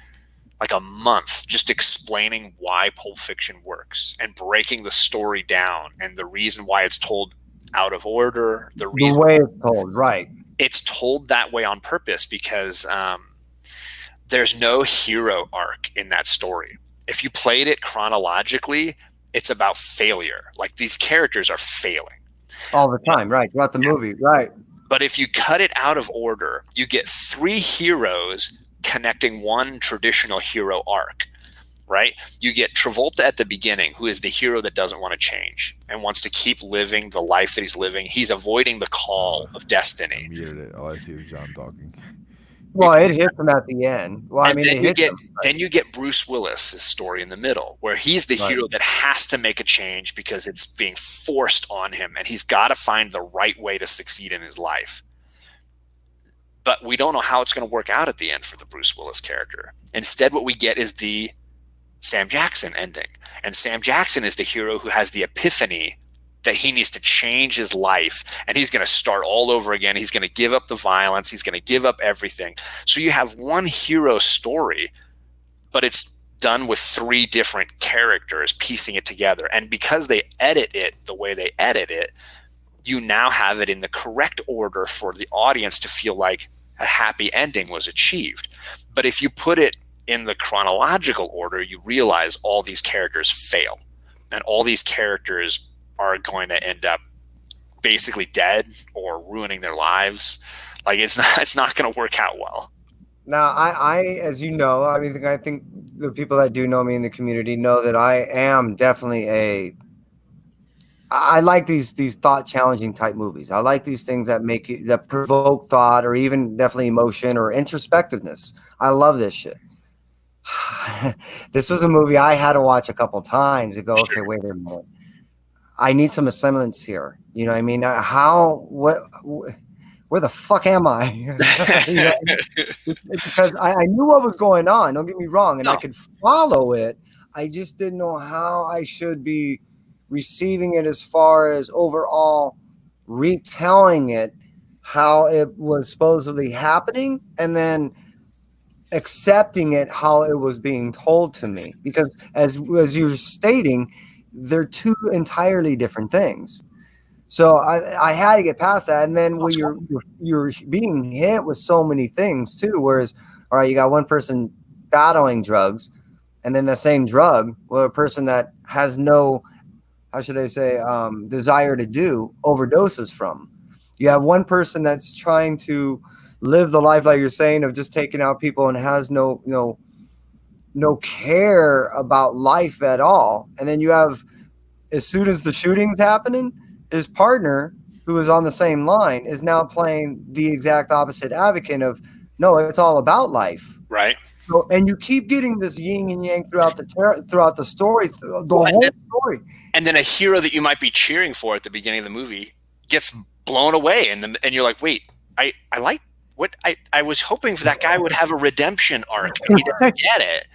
like a month just explaining why Pulp Fiction works and breaking the story down and the reason why it's told out of order. The way it's told, right? It's told that way on purpose because there's no hero arc in that story. If you played it chronologically, it's about failure. Like, these characters are failing all the time, right? Throughout the movie, right? But if you cut it out of order, you get three heroes connecting one traditional hero arc, right? You get Travolta at the beginning, who is the hero that doesn't want to change and wants to keep living the life that he's living. He's avoiding the call of destiny. I muted it. All I see is John talking. Well, it hits him at the end. Well, and then you get Bruce Willis's story in the middle, where he's the hero that has to make a change because it's being forced on him, and he's got to find the right way to succeed in his life. But we don't know how it's going to work out at the end for the Bruce Willis character. Instead, what we get is the Sam Jackson ending. And Sam Jackson is the hero who has the epiphany that he needs to change his life, and he's going to start all over again. He's going to give up the violence. He's going to give up everything. So you have one hero story, but it's done with three different characters piecing it together. And because they edit it the way they edit it, you now have it in the correct order for the audience to feel like a happy ending was achieved. But if you put it in the chronological order, you realize all these characters fail, and all these characters are going to end up basically dead or ruining their lives. Like it's not going to work out well. Now, as you know, I think the people that do know me in the community know that I am definitely I like these thought challenging type movies. I like these things that provoke thought, or even definitely emotion or introspectiveness. I love this shit. This was a movie I had to watch a couple times to go, okay, wait a minute. I need some semblance here. You know what I mean? Where the fuck am I? You know, it's because I knew what was going on. Don't get me wrong. And I could follow it. I just didn't know how I should be receiving it as far as overall retelling it, how it was supposedly happening, and then accepting it how it was being told to me. Because as you're stating, they're two entirely different things. So I had to get past that. And then when you're being hit with so many things too, whereas, all right, you got one person battling drugs, and then the same drug, well, a person that has no, how should I say, desire to do, overdoses from. You have one person that's trying to live the life, like you're saying, of just taking out people and has no care about life at all. And then you have, as soon as the shooting's happening, his partner, who is on the same line, is now playing the exact opposite advocate of, no, it's all about life. Right. So, and you keep getting this yin and yang throughout the story, whole story. And then a hero that you might be cheering for at the beginning of the movie gets blown away, and you're like, wait, I like what I was hoping for that guy would have a redemption arc, and he doesn't get it.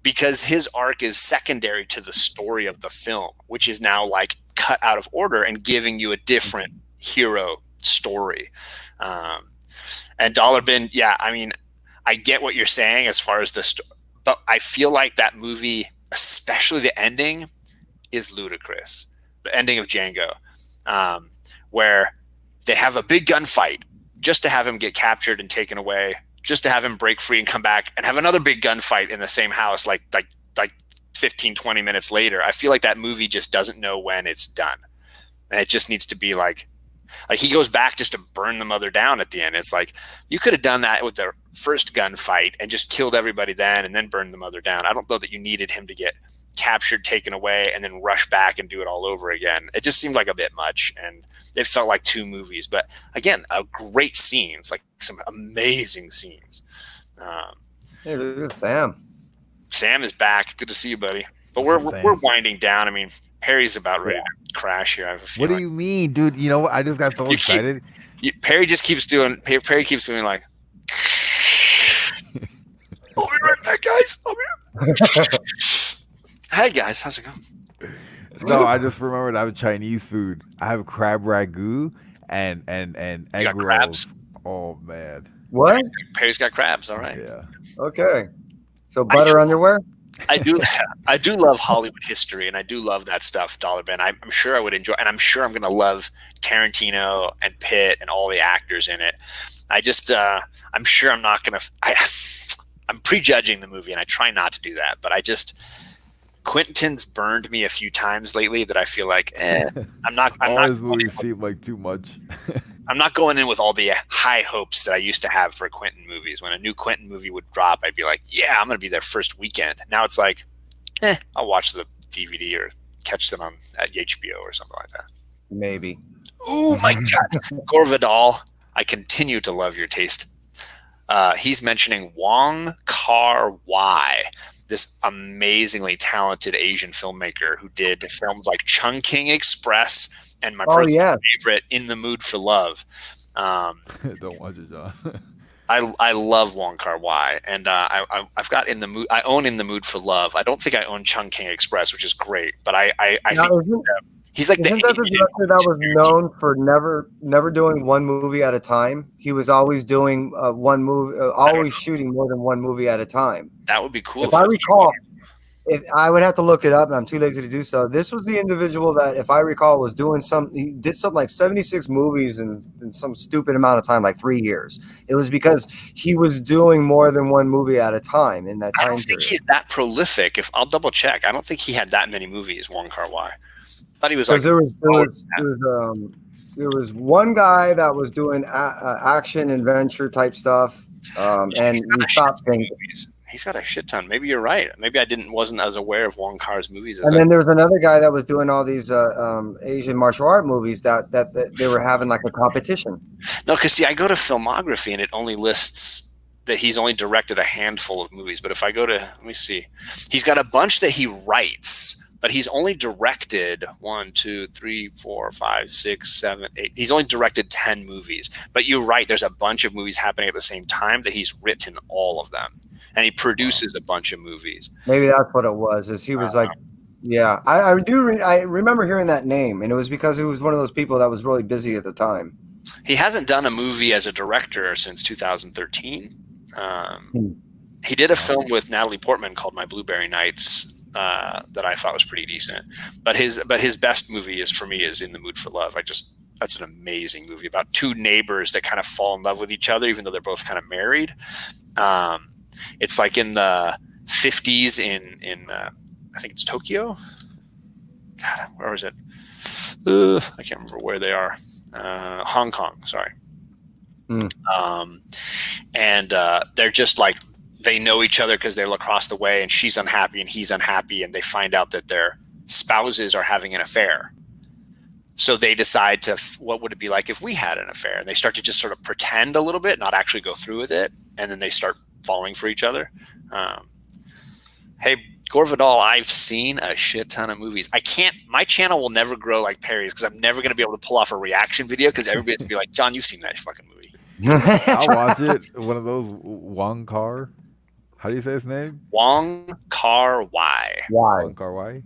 Because his arc is secondary to the story of the film, which is now like cut out of order and giving you a different hero story. And Dollar Bin, yeah, I mean, I get what you're saying as far as but I feel like that movie, especially the ending, is ludicrous. The ending of Django, where they have a big gunfight just to have him get captured and taken away, just to have him break free and come back and have another big gunfight in the same house like 15, 20 minutes later. I feel like that movie just doesn't know when it's done. And it just needs to be like he goes back just to burn the mother down at the end. It's like, you could have done that with the first gunfight and just killed everybody then and then burned the mother down. I don't know that you needed him to get captured, taken away, and then rush back and do it all over again. It just seemed like a bit much, and it felt like two movies. But again, great scenes, like some amazing scenes. Hey, look at Sam. Sam is back. Good to see you, buddy. But we're winding down. I mean, Perry's about ready to crash here. I have a What do you mean, dude? You know what? I just got so excited. Perry keeps doing like, I'll be right back, guys. I'll be right back. Hey guys, how's it going? No, I just remembered I have Chinese food. I have crab ragu and egg rolls. Crabs? Oh man. What? Perry's got crabs. All right. Yeah. Okay. So butter underwear? I do love Hollywood history, and I do love that stuff, Dollar Bin. I'm sure I would enjoy, and I'm sure I'm going to love Tarantino and Pitt and all the actors in it. I just, I'm sure I'm not going to, I'm prejudging the movie, and I try not to do that, but Quentin's burned me a few times lately that I feel like, I'm not. All his movies seem like too much. I'm not going in with all the high hopes that I used to have for Quentin movies. When a new Quentin movie would drop, I'd be like, yeah, I'm going to be there first weekend. Now it's like, I'll watch the DVD or catch it at HBO or something like that. Maybe. Oh my God. Gore Vidal, I continue to love your taste. He's mentioning Wong Kar-wai, this amazingly talented Asian filmmaker who did films like Chungking Express and my personal favorite, In the Mood for Love. Don't watch it, John. I love Wong Kar-wai, and I've got I own In the Mood for Love. I don't think I own Chungking Express, which is great, but I think he's like isn't that the director that was known for never doing one movie at a time? He was always doing one movie, always shooting more than one movie at a time. That would be cool. If I recall, if I would have to look it up, and I'm too lazy to do so. This was the individual that, if I recall, was doing he did something like 76 movies in some stupid amount of time, like 3 years. It was because he was doing more than one movie at a time in that I don't time think period. he's that prolific. If I'll double check, I don't think he had that many movies. Wong Kar Wai. I thought he was like. Because there was one guy that was doing action adventure type stuff, and He's got he a shit stopped ton of things. movies. He's got a shit ton. Maybe you're right. Maybe I wasn't as aware of Wong Kar's movies as And I. then there was another guy that was doing all these Asian martial art movies that they were having like a competition. No, because see, I go to filmography and it only lists that he's only directed a handful of movies. But if I go to, let me see, he's got a bunch that he writes, but he's only directed 1, 2, 3, 4, 5, 6, 7, 8. He's only directed 10 movies. But you're right, there's a bunch of movies happening at the same time that he's written all of them. And he produces a bunch of movies. Maybe that's what it was. Is he was like, yeah, I remember hearing that name, and it was because he was one of those people that was really busy at the time. He hasn't done a movie as a director since 2013. He did a film with Natalie Portman called My Blueberry Nights that I thought was pretty decent. But his best movie for me is In the Mood for Love. That's an amazing movie about two neighbors that kind of fall in love with each other, even though they're both kind of married. It's like in the 50s in I think it's Tokyo. God, where was it? I can't remember where they are. Hong Kong, sorry. And they're just like, they know each other because they look across the way, and she's unhappy and he's unhappy, and they find out that their spouses are having an affair. So they decide what would it be like if we had an affair? And they start to just sort of pretend a little bit, not actually go through with it, and then they start falling for each other. Hey, Gore Vidal, I've seen a shit ton of movies. My channel will never grow like Perry's because I'm never going to be able to pull off a reaction video because everybody's going to be like, John, you've seen that fucking movie. I'll watch it. One of those Wong Kar. How do you say his name? Wong Kar Wai. Wong Kar Wai.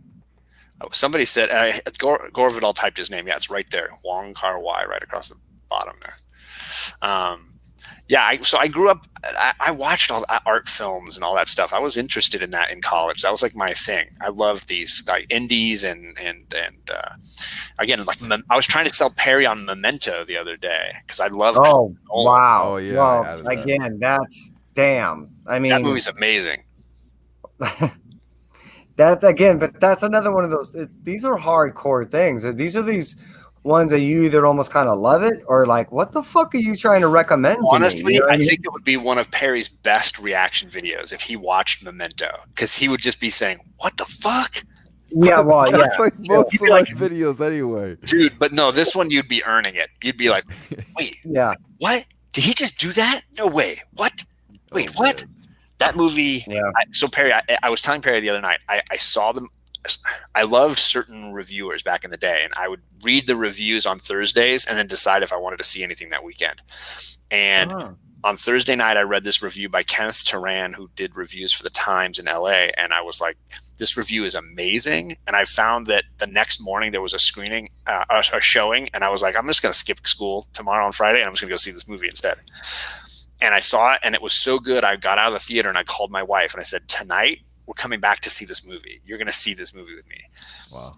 Oh, somebody said Gore Vidal typed his name. Yeah, it's right there. Wong Kar Wai, right across the bottom there. So I grew up. I watched all art films and all that stuff. I was interested in that in college. That was like my thing. I loved these like indies and again, like I was trying to sell Perry on Memento the other day because I love. Oh wow! Oh yeah. Well, again, that's damn. I mean, that movie's amazing. That's another one of those. These are hardcore things. These are these ones that you either almost kind of love it or like, what the fuck are you trying to recommend Honestly, to me? You know I think it would be one of Perry's best reaction videos if he watched Memento, because he would just be saying, "What the fuck?" Yeah, well, yeah. That's like most of my videos anyway. Dude, but no, this one you'd be earning it. You'd be like, "Wait, yeah, what? Did he just do that? No way. What? Wait, what?" Man. That movie. Yeah. So Perry, I was telling Perry the other night, I saw them. I loved certain reviewers back in the day, and I would read the reviews on Thursdays and then decide if I wanted to see anything that weekend. And on Thursday night, I read this review by Kenneth Turan, who did reviews for the Times in LA. And I was like, this review is amazing. And I found that the next morning there was a screening, a showing. And I was like, I'm just going to skip school tomorrow on Friday, and I'm just going to go see this movie instead. And I saw it, and it was so good. I got out of the theater and I called my wife and I said, tonight we're coming back to see this movie. You're going to see this movie with me. Wow.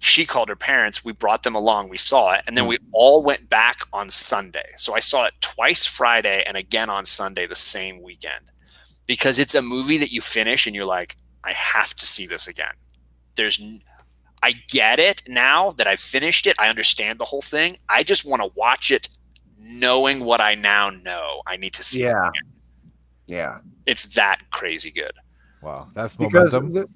She called her parents. We brought them along. We saw it. And then we all went back on Sunday. So I saw it twice Friday and again on Sunday the same weekend, because it's a movie that you finish and you're like, I have to see this again. I get it now that I've finished it. I understand the whole thing. I just want to watch it knowing what I now know. I need to see it again. Yeah. It's that crazy good. Wow. That's Because Momentum.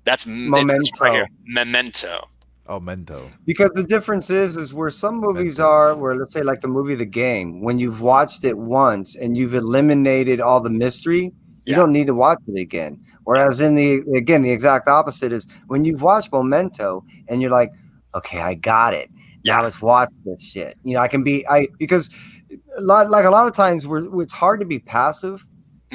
That's Memento. It's right here. Memento. Oh, Mento. Because the difference is where some movies are, where let's say like the movie The Game, when you've watched it once and you've eliminated all the mystery, you don't need to watch it again. Whereas the exact opposite is when you've watched Memento and you're like, okay, I got it. Now let's watch this shit. You know, because a lot of times it's hard to be passive.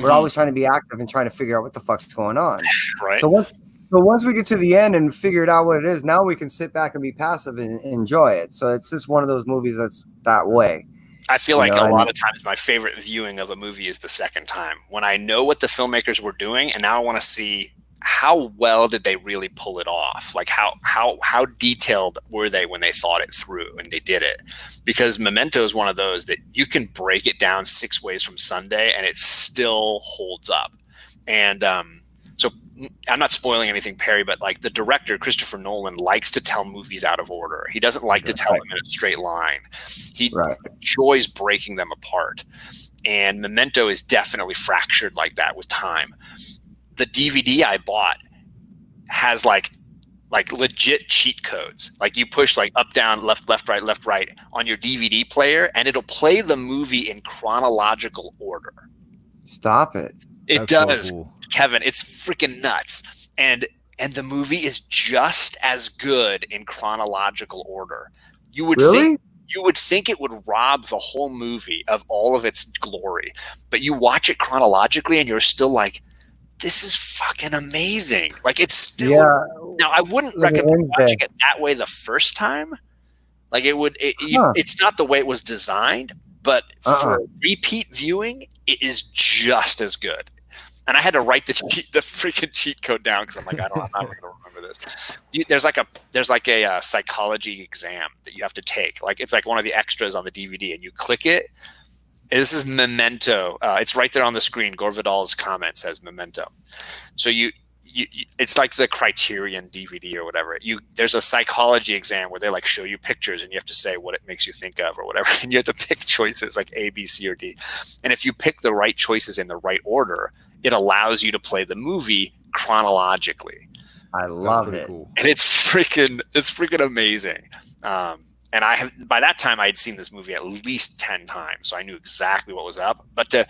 We're always trying to be active and trying to figure out what the fuck's going on. Right. So once we get to the end and figure out what it is, now we can sit back and be passive and enjoy it. So it's just one of those movies that's that way. I feel like a lot of times my favorite viewing of a movie is the second time, when I know what the filmmakers were doing, and now I want to see how well did they really pull it off? Like how detailed were they when they thought it through and they did it? Because Memento is one of those that you can break it down 6 ways from Sunday and it still holds up. And so I'm not spoiling anything, Perry, but like the director, Christopher Nolan, likes to tell movies out of order. He doesn't like to tell them in a straight line. He enjoys breaking them apart. And Memento is definitely fractured like that with time. The DVD I bought has like legit cheat codes. Like you push like up, down, left, right on your DVD player, and it'll play the movie in chronological order. Stop it. It does, so cool. Kevin. It's freaking nuts. And the movie is just as good in chronological order. You would think it would rob the whole movie of all of its glory, but you watch it chronologically and you're still like, this is fucking amazing. Like it's still now I wouldn't recommend watching it that way the first time. Like it's not the way it was designed, but for repeat viewing, it is just as good. And I had to write the freaking cheat code down because I'm like, I'm not going to remember this. There's like a psychology exam that you have to take. Like it's like one of the extras on the DVD, and you click it. This is Memento. It's right there on the screen. Gore Vidal's comment says Memento. So it's like the Criterion DVD or whatever. There's a psychology exam where they like show you pictures and you have to say what it makes you think of or whatever. And you have to pick choices like A, B, C, or D. And if you pick the right choices in the right order, it allows you to play the movie chronologically. I love it. Cool. And it's freaking amazing. And by that time I had seen this movie at least 10 times, so I knew exactly what was up. But to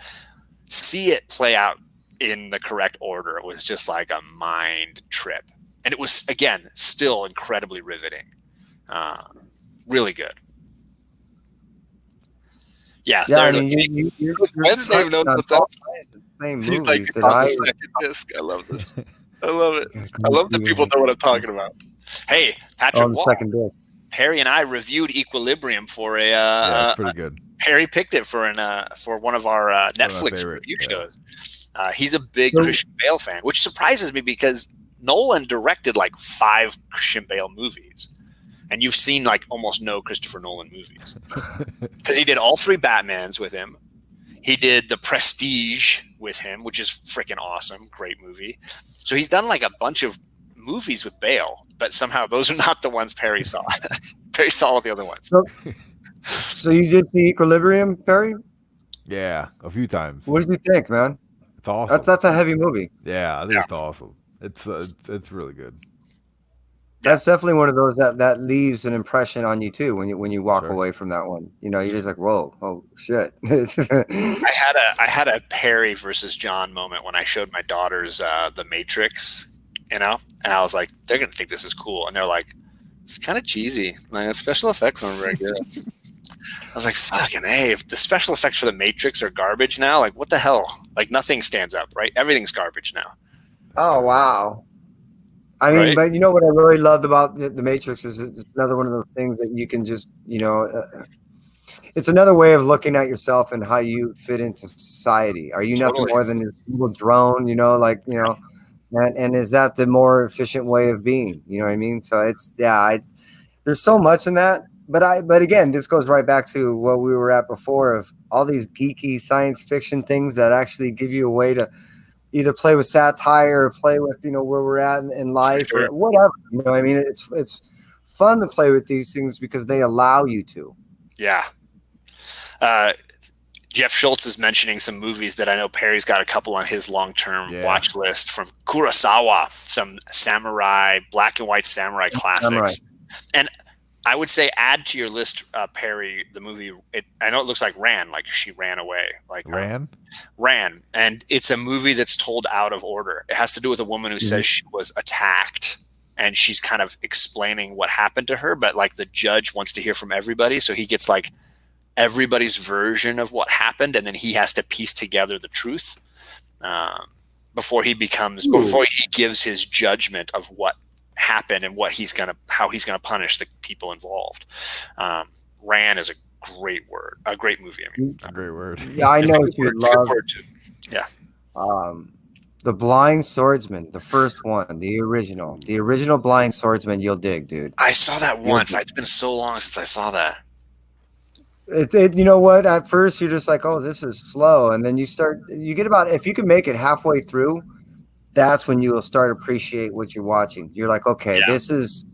see it play out in the correct order was just like a mind trip. And it was, again, still incredibly riveting. Really good. Yeah, I mean, you're Wednesday knows what that same movies like, that I second disc. I love this. I love it. I love that people know what I'm talking about. Hey, Patrick Wall. Second disc. Perry and I reviewed Equilibrium for a. It's pretty good. Perry picked it for one of our Netflix review shows. He's a big Christian Bale fan, which surprises me because Nolan directed like 5 Christian Bale movies, and you've seen like almost no Christopher Nolan movies because he did all 3 Batmans with him. He did The Prestige with him, which is freaking awesome, great movie. So he's done like a bunch of movies with Bale, but somehow those are not the ones Perry saw. Perry saw all the other ones. So you did see Equilibrium, Perry? Yeah, a few times. What did you think, man? It's awesome. That's a heavy movie. Yeah, I think it's awesome. It's really good. That's definitely one of those that leaves an impression on you too when you walk away from that one. You know, you're just like, whoa, oh shit. I had a Perry versus John moment when I showed my daughters The Matrix. You know, and I was like, they're gonna think this is cool, and they're like, it's kind of cheesy. Like the special effects aren't very good. I was like, fucking hey, if the special effects for The Matrix are garbage now, like what the hell? Like nothing stands up, right? Everything's garbage now. Oh wow. I mean, but you know what I really loved about the Matrix is it's another one of those things that you can just, it's another way of looking at yourself and how you fit into society. Are you nothing more than a single drone? And is that the more efficient way of being? You know what I mean? So there's so much in that. But again, this goes right back to what we were at before of all these geeky science fiction things that actually give you a way to either play with satire or play with, where we're at in life or whatever. You know what I mean? It's fun to play with these things because they allow you to. Yeah. Jeff Schultz is mentioning some movies that I know Perry's got a couple on his long-term watch list from Kurosawa, some black and white samurai classics. And I would say add to your list, Perry, the movie. I know it looks like Ran, like she ran away. Like Ran? Ran. And it's a movie that's told out of order. It has to do with a woman who says she was attacked and she's kind of explaining what happened to her, but like the judge wants to hear from everybody. So he gets like everybody's version of what happened, and then he has to piece together the truth before he gives his judgment of what happened and how he's gonna punish the people involved. Ran is a great movie. I mean, a great word. Yeah, I know what you love. Yeah. The Blind Swordsman, the first one, the original Blind Swordsman. You'll dig, dude. I saw that You'll once. dig. It's been so long since I saw that. You know what? At first, you're just like, oh, this is slow, and then you get about, if you can make it halfway through, that's when you will start appreciate what you're watching. You're like, okay, Yeah. this is,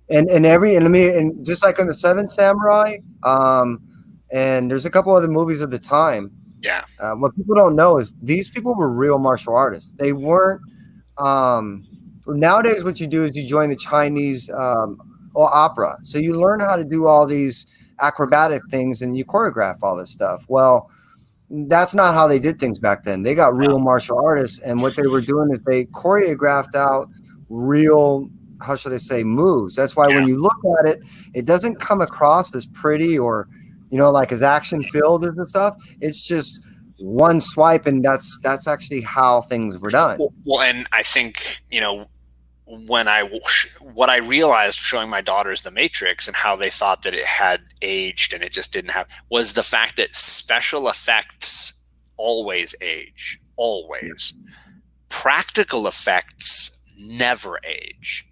and just like on the Seven Samurai, and there's a couple other movies of the time. Yeah. What people don't know is these people were real martial artists. They weren't. Nowadays, what you do is you join the Chinese opera, so you learn how to do all these acrobatic things and you choreograph all this stuff. Well, that's not how they did things back then. They got real martial artists, and what they were doing is they choreographed out real, how should I say, moves. That's why when you look at it, it doesn't come across as pretty or, like as action filled and stuff. It's just one swipe, and that's actually how things were done. Well, and I think, what I realized showing my daughters The Matrix and how they thought that it had aged and it just didn't have, was the fact that special effects always age, always. Practical effects never age,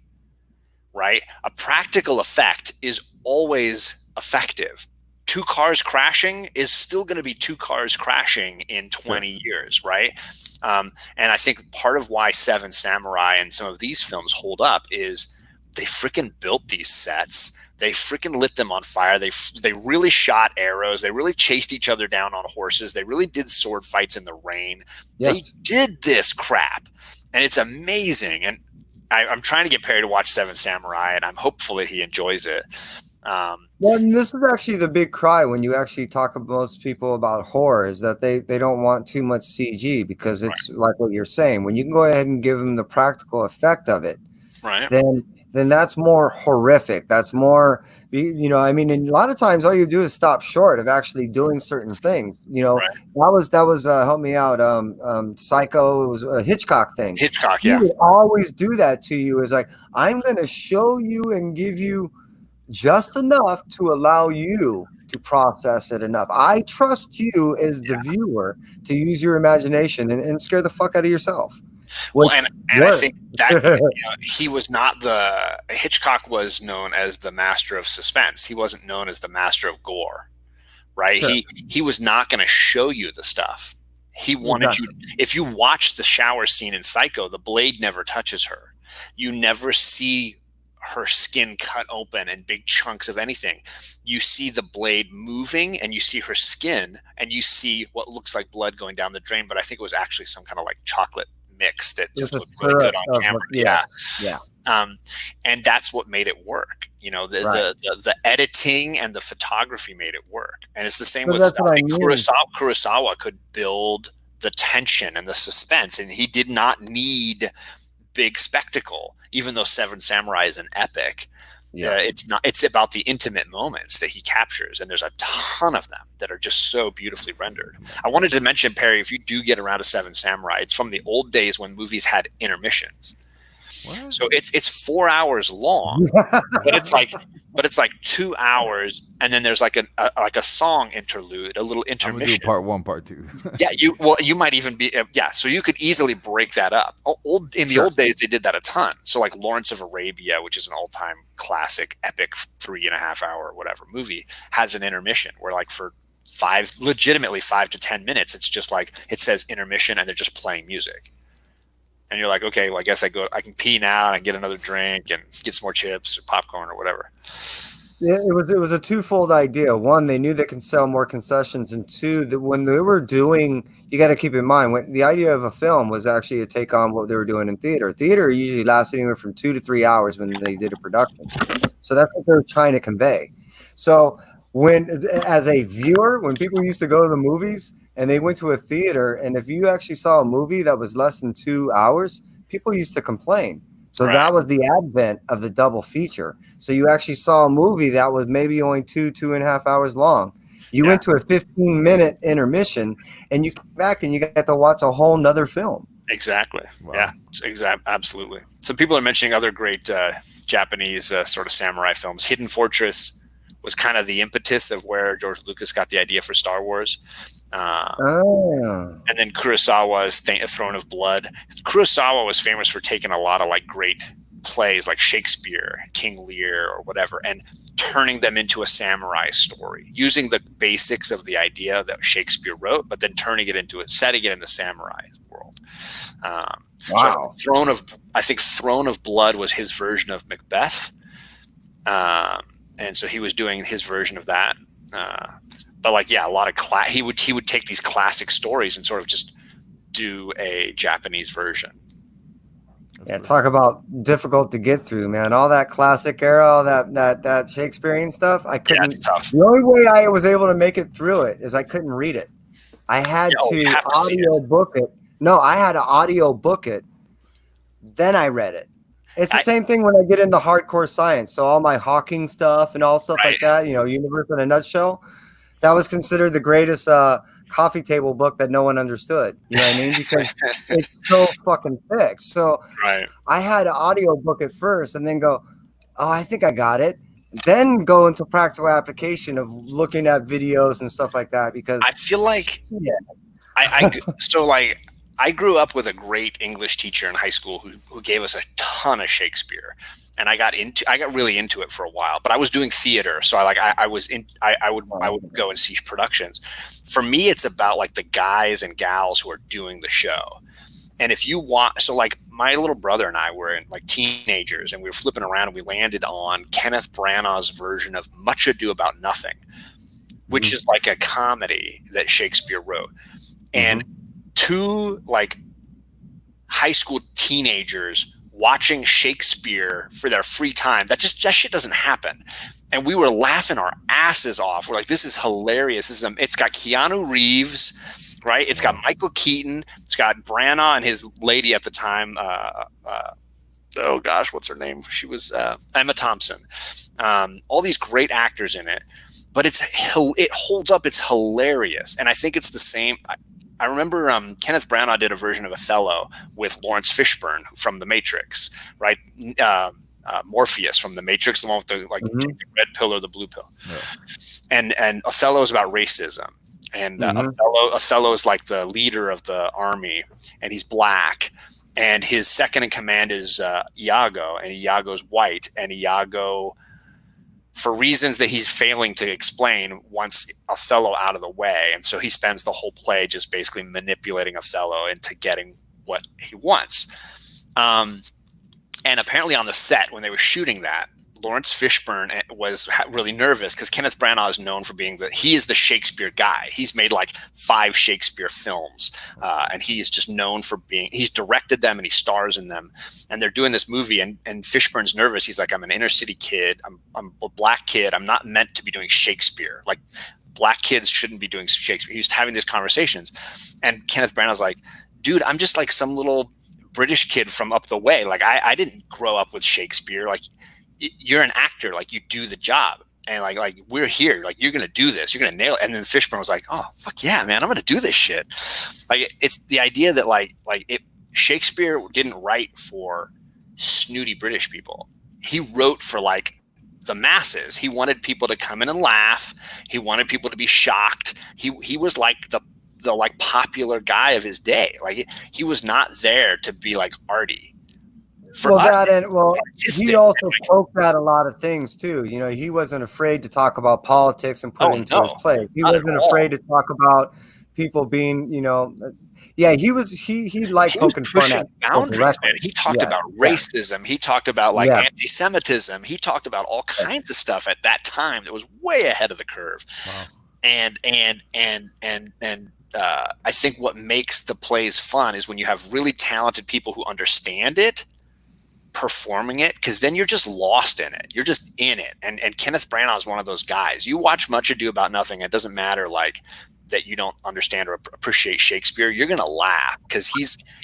right? A practical effect is always effective. Two cars crashing is still going to be two cars crashing in 20 years, right? And I think part of why Seven Samurai and some of these films hold up is they freaking built these sets. They freaking lit them on fire. They really shot arrows. They really chased each other down on horses. They really did sword fights in the rain. Yes. They did this crap, and it's amazing. And I'm trying to get Perry to watch Seven Samurai, and I'm hopeful that he enjoys it. Well, and this is actually the big cry when you actually talk to most people about horror, is that they don't want too much CG, because it's like what you're saying. When you can go ahead and give them the practical effect of it, right, then that's more horrific. That's more, and a lot of times all you do is stop short of actually doing certain things. That was help me out. Psycho, it was a Hitchcock thing. Hitchcock, He would always do that to you. Is like, I'm going to show you and give you just enough to allow you to process it enough. I trust you as the viewer to use your imagination and scare the fuck out of yourself. Well, and I think that he was not Hitchcock was known as the master of suspense. He wasn't known as the master of gore, right? Sure. He was not going to show you the stuff. He wanted you. If you watch the shower scene in Psycho, the blade never touches her. You never see her skin cut open and big chunks of anything. You see the blade moving, and you see her skin, and you see what looks like blood going down the drain, but I think it was actually some kind of like chocolate mix that just looked really good on camera. Yeah. And that's what made it work. The editing and the photography made it work. And it's the same with Kurosawa could build the tension and the suspense, and he did not need big spectacle, even though Seven Samurai is an epic. It's about the intimate moments that he captures, and there's a ton of them that are just so beautifully rendered. I wanted to mention, Perry, if you do get around to Seven Samurai, it's from the old days when movies had intermissions. What? So it's 4 hours long, but it's like 2 hours, and then there's like a song interlude, a little intermission. I'm gonna do part 1, part 2. You might even be so you could easily break that up. In the old days, they did that a ton. So like Lawrence of Arabia, which is an all-time classic, epic 3.5 hour or whatever movie, has an intermission where like for 5 to 10 minutes, it's just like it says intermission, and they're just playing music. And you're like, okay, well, I guess I can pee now and get another drink and get some more chips or popcorn or whatever. Yeah, it was a twofold idea. One, they knew they can sell more concessions, and two, that when they were doing, you got to keep in mind, when the idea of a film was actually to take on what they were doing in theater. Theater usually lasted anywhere from 2 to 3 hours when they did a production. So that's what they were trying to convey. So as a viewer, when people used to go to the movies and they went to a theater, and if you actually saw a movie that was less than 2 hours, people used to complain. So that was the advent of the double feature. So you actually saw a movie that was maybe only 2.5 hours long. You went to a 15-minute intermission, and you came back and you got to watch a whole nother film. Exactly. Wow. Yeah, absolutely. So people are mentioning other great Japanese sort of samurai films. Hidden Fortress, was kind of the impetus of where George Lucas got the idea for Star Wars. Oh. And then Kurosawa's Throne of Blood. Kurosawa was famous for taking a lot of like great plays like Shakespeare, King Lear, or whatever, and turning them into a samurai story, using the basics of the idea that Shakespeare wrote, but then turning it into setting it in the samurai world. Wow. So I think Throne of Blood was his version of Macbeth, and so he was doing his version of that. But like, yeah, a lot of he would take these classic stories and sort of just do a Japanese version. Yeah, talk about difficult to get through, man. All that classic era, all that Shakespearean stuff, I couldn't. Yeah, it's tough. The only way I was able to make it through it is I couldn't read it. I had to audio book it. No, I had to audio book it. Then I read it. It's the same thing when I get into hardcore science. So all my Hawking stuff and all stuff like that, you know, Universe in a Nutshell, that was considered the greatest coffee table book that no one understood. You know what I mean? Because it's so fucking thick. So I had to audio book it first and then go, oh, I think I got it. Then go into practical application of looking at videos and stuff like that. Because I feel like I grew up with a great English teacher in high school who gave us a ton of Shakespeare, and I got really into it for a while. But I was doing theater, so I would go and see productions. For me, it's about like the guys and gals who are doing the show. And if you want, so like my little brother and I were like teenagers, and we were flipping around, and we landed on Kenneth Branagh's version of Much Ado About Nothing, which is like a comedy that Shakespeare wrote, and two like high school teenagers watching Shakespeare for their free time. That shit doesn't happen. And we were laughing our asses off. We're like, this is hilarious. It's got Keanu Reeves, right? It's got Michael Keaton. It's got Branagh and his lady at the time. Oh gosh, what's her name? She was Emma Thompson. All these great actors in it, but it holds up. It's hilarious. And I think it's the same. I remember Kenneth Branagh did a version of Othello with Lawrence Fishburne from The Matrix, right? Morpheus from The Matrix, the one with the the red pill or the blue pill. Yeah. And Othello is about racism. And Othello is like the leader of the army, and he's black. And his second in command is Iago, and Iago's white. And Iago, for reasons that he's failing to explain, wants Othello out of the way. And so he spends the whole play just basically manipulating Othello into getting what he wants. And apparently on the set, when they were shooting that, Lawrence Fishburne was really nervous because Kenneth Branagh is known for being he is the Shakespeare guy. He's made like 5 Shakespeare films, and he is just known for he's directed them and he stars in them. And they're doing this movie, and Fishburne's nervous. He's like, I'm an inner city kid. I'm a black kid. I'm not meant to be doing Shakespeare. Like, black kids shouldn't be doing Shakespeare. He was having these conversations, and Kenneth Branagh's like, dude, I'm just like some little British kid from up the way. Like, I didn't grow up with Shakespeare. Like, you're an actor, like you do the job, and like we're here, like you're gonna do this, you're gonna nail it. And then Fishburne was like, oh fuck yeah, man, I'm gonna do this shit. Like, it's the idea that Shakespeare didn't write for snooty British people. He wrote for like the masses. He wanted people to come in and laugh. He wanted people to be shocked. He was like the like popular guy of his day. Like, he was not there to be like arty. He also poked at a lot of things too. You know, he wasn't afraid to talk about politics and put into his plays. He wasn't afraid to talk about people being, you know, he liked poking fun at boundaries, man. He talked about racism. He talked about anti-Semitism. He talked about all kinds of stuff at that time that was way ahead of the curve. Wow. And I think what makes the plays fun is when you have really talented people who understand it performing it, because then you're just lost in it. You're just in it. And Kenneth Branagh is one of those guys. You watch Much Ado About Nothing, it doesn't matter like that you don't understand or appreciate Shakespeare. You're gonna laugh because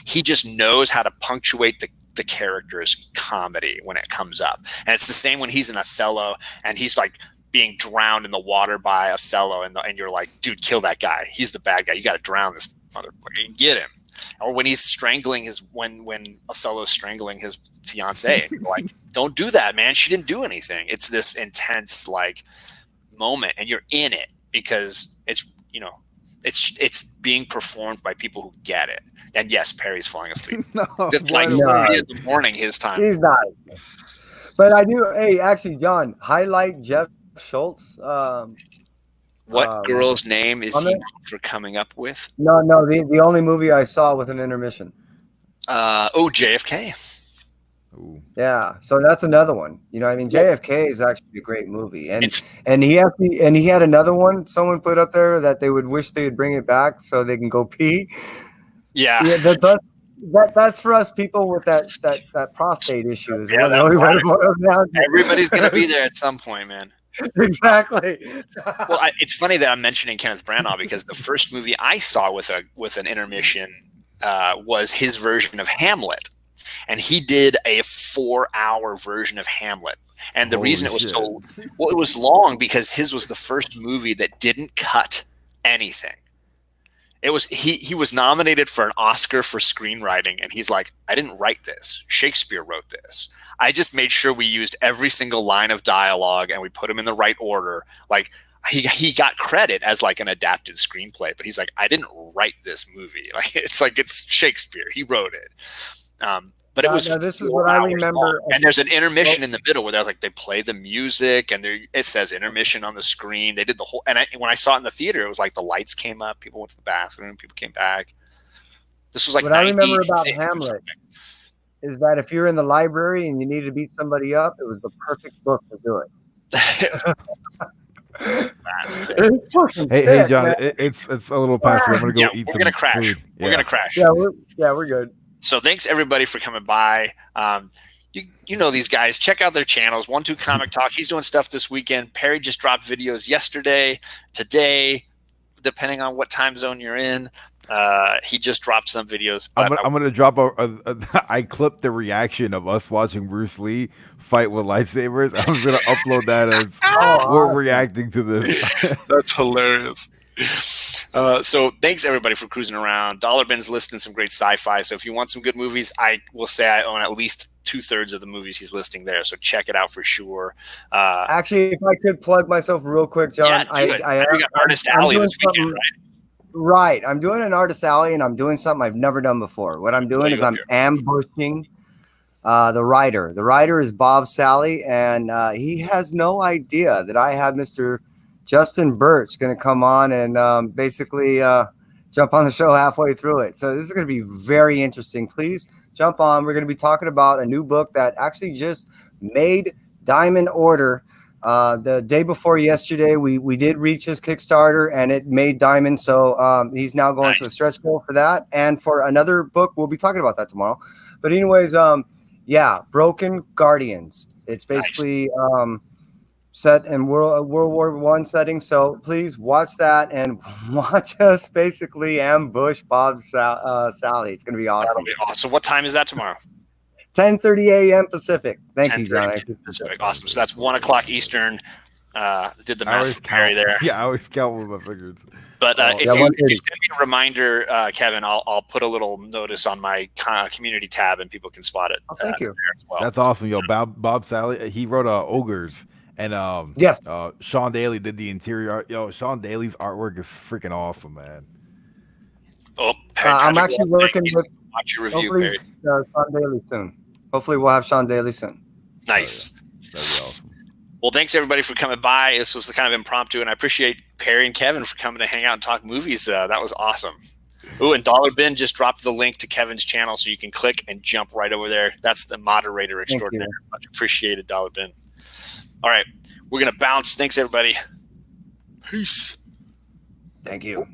he just knows how to punctuate the character's comedy when it comes up. And it's the same when he's in Othello and he's like being drowned in the water by Othello, and you're like, dude, kill that guy. He's the bad guy. You got to drown this motherfucker. Get him. Or when he's strangling when Othello's strangling his fiancée, and you're like, don't do that, man. She didn't do anything. It's this intense, like, moment and you're in it because it's, you know, it's being performed by people who get it. And yes, Perry's falling asleep. No, It's like No. 3 in the morning his time. He's not. But I do. Hey, actually, John, highlight Jeff Schultz. What girl's name is he comment? known for coming up with? No, the only movie I saw with an intermission. JFK. Ooh. Yeah, so that's another one. You know, I mean, JFK is actually a great movie, and It's he had another one. Someone put up there that they would wish they would bring it back so they can go pee. yeah. Yeah, that's for us people with that prostate issue. Is Yeah, what that really what it boils down to. Everybody's gonna be there at some point, man. Exactly. Well, it's funny that I'm mentioning Kenneth Branagh because the first movie I saw with an intermission was his version of Hamlet, and he did a 4-hour version of Hamlet. And the Holy reason it was shit. it was long because his was the first movie that didn't cut anything. It was he was nominated for an Oscar for screenwriting, and he's like, I didn't write this. Shakespeare wrote this. I just made sure we used every single line of dialogue and we put them in the right order. Like he got credit as like an adapted screenplay, but he's like, I didn't write this movie. Like it's Shakespeare. He wrote it. But it was. Now, this is what I remember. Long. And there's an intermission in the middle where there's like they play the music and it says intermission on the screen. They did the whole. And when I saw it in the theater, it was like the lights came up, people went to the bathroom, people came back. This was like what I remember about 96 or Hamlet something. is that if you're in the library and you need to beat somebody up, it was the perfect book to do it. It's fucking Hey, thick, John, man. it's a little past. I'm gonna go Yeah, eat we're some gonna crash. food. We're gonna crash. Yeah, we're good. So thanks everybody for coming by. You know these guys. Check out their channels. 1-2 Comic Talk. He's doing stuff this weekend. Perry just dropped videos yesterday, today, depending on what time zone you're in. He just dropped some videos. But I'm gonna drop I clipped the reaction of us watching Bruce Lee fight with lightsabers. I was gonna upload that as we're reacting to this. That's hilarious. So thanks everybody for cruising around. Dollar Bin's listing some great sci-fi. So if you want some good movies, I will say I own at least 2/3 of the movies he's listing there. So check it out for sure. Actually, if I could plug myself real quick, John, Yeah, do it. We got Artist Alley doing this weekend, something- right? Right. I'm doing an Artist Alley, and I'm doing something I've never done before. What I'm doing is I'm ambushing the writer. The writer is Bob Sally, and he has no idea that I have Mr. Justin Birch going to come on and basically jump on the show halfway through it. So this is going to be very interesting. Please jump on. We're going to be talking about a new book that actually just made Diamond Order. The day before yesterday, we did reach his Kickstarter and it made Diamond. So he's now going to a stretch goal for that. And for another book, we'll be talking about that tomorrow. But anyways, yeah, Broken Guardians. It's basically set in World War I setting. So please watch that and watch us basically ambush Bob Sally. It's going to be awesome. That'll be awesome. What time is that tomorrow? 10:30 a.m. Pacific. Thank you, John. Pacific. Awesome. So that's 1 o'clock Eastern. Did the I math always for Perry there. Yeah, I always count with my fingers. But if yeah, you one send me a reminder, Kevin, I'll put a little notice on my community tab and people can spot it. Oh, thank you. there as well. That's awesome, yo. Bob Sally, he wrote Ogres, and Yes. Sean Daly did the interior art. Yo, Sean Daly's artwork is freaking awesome, man. Oh, I'm Patrick actually Wilson, working he's with gonna watch your review, hopefully Perry. Sean Daly soon. Hopefully we'll have Sean Daly soon. Nice. That'd be awesome. Well, thanks everybody for coming by. This was the kind of impromptu, and I appreciate Perry and Kevin for coming to hang out and talk movies. That was awesome. Ooh, and Dollar Bin just dropped the link to Kevin's channel, so you can click and jump right over there. That's the moderator extraordinaire. Much appreciated, Dollar Bin. All right, we're gonna bounce. Thanks everybody. Peace. Thank you.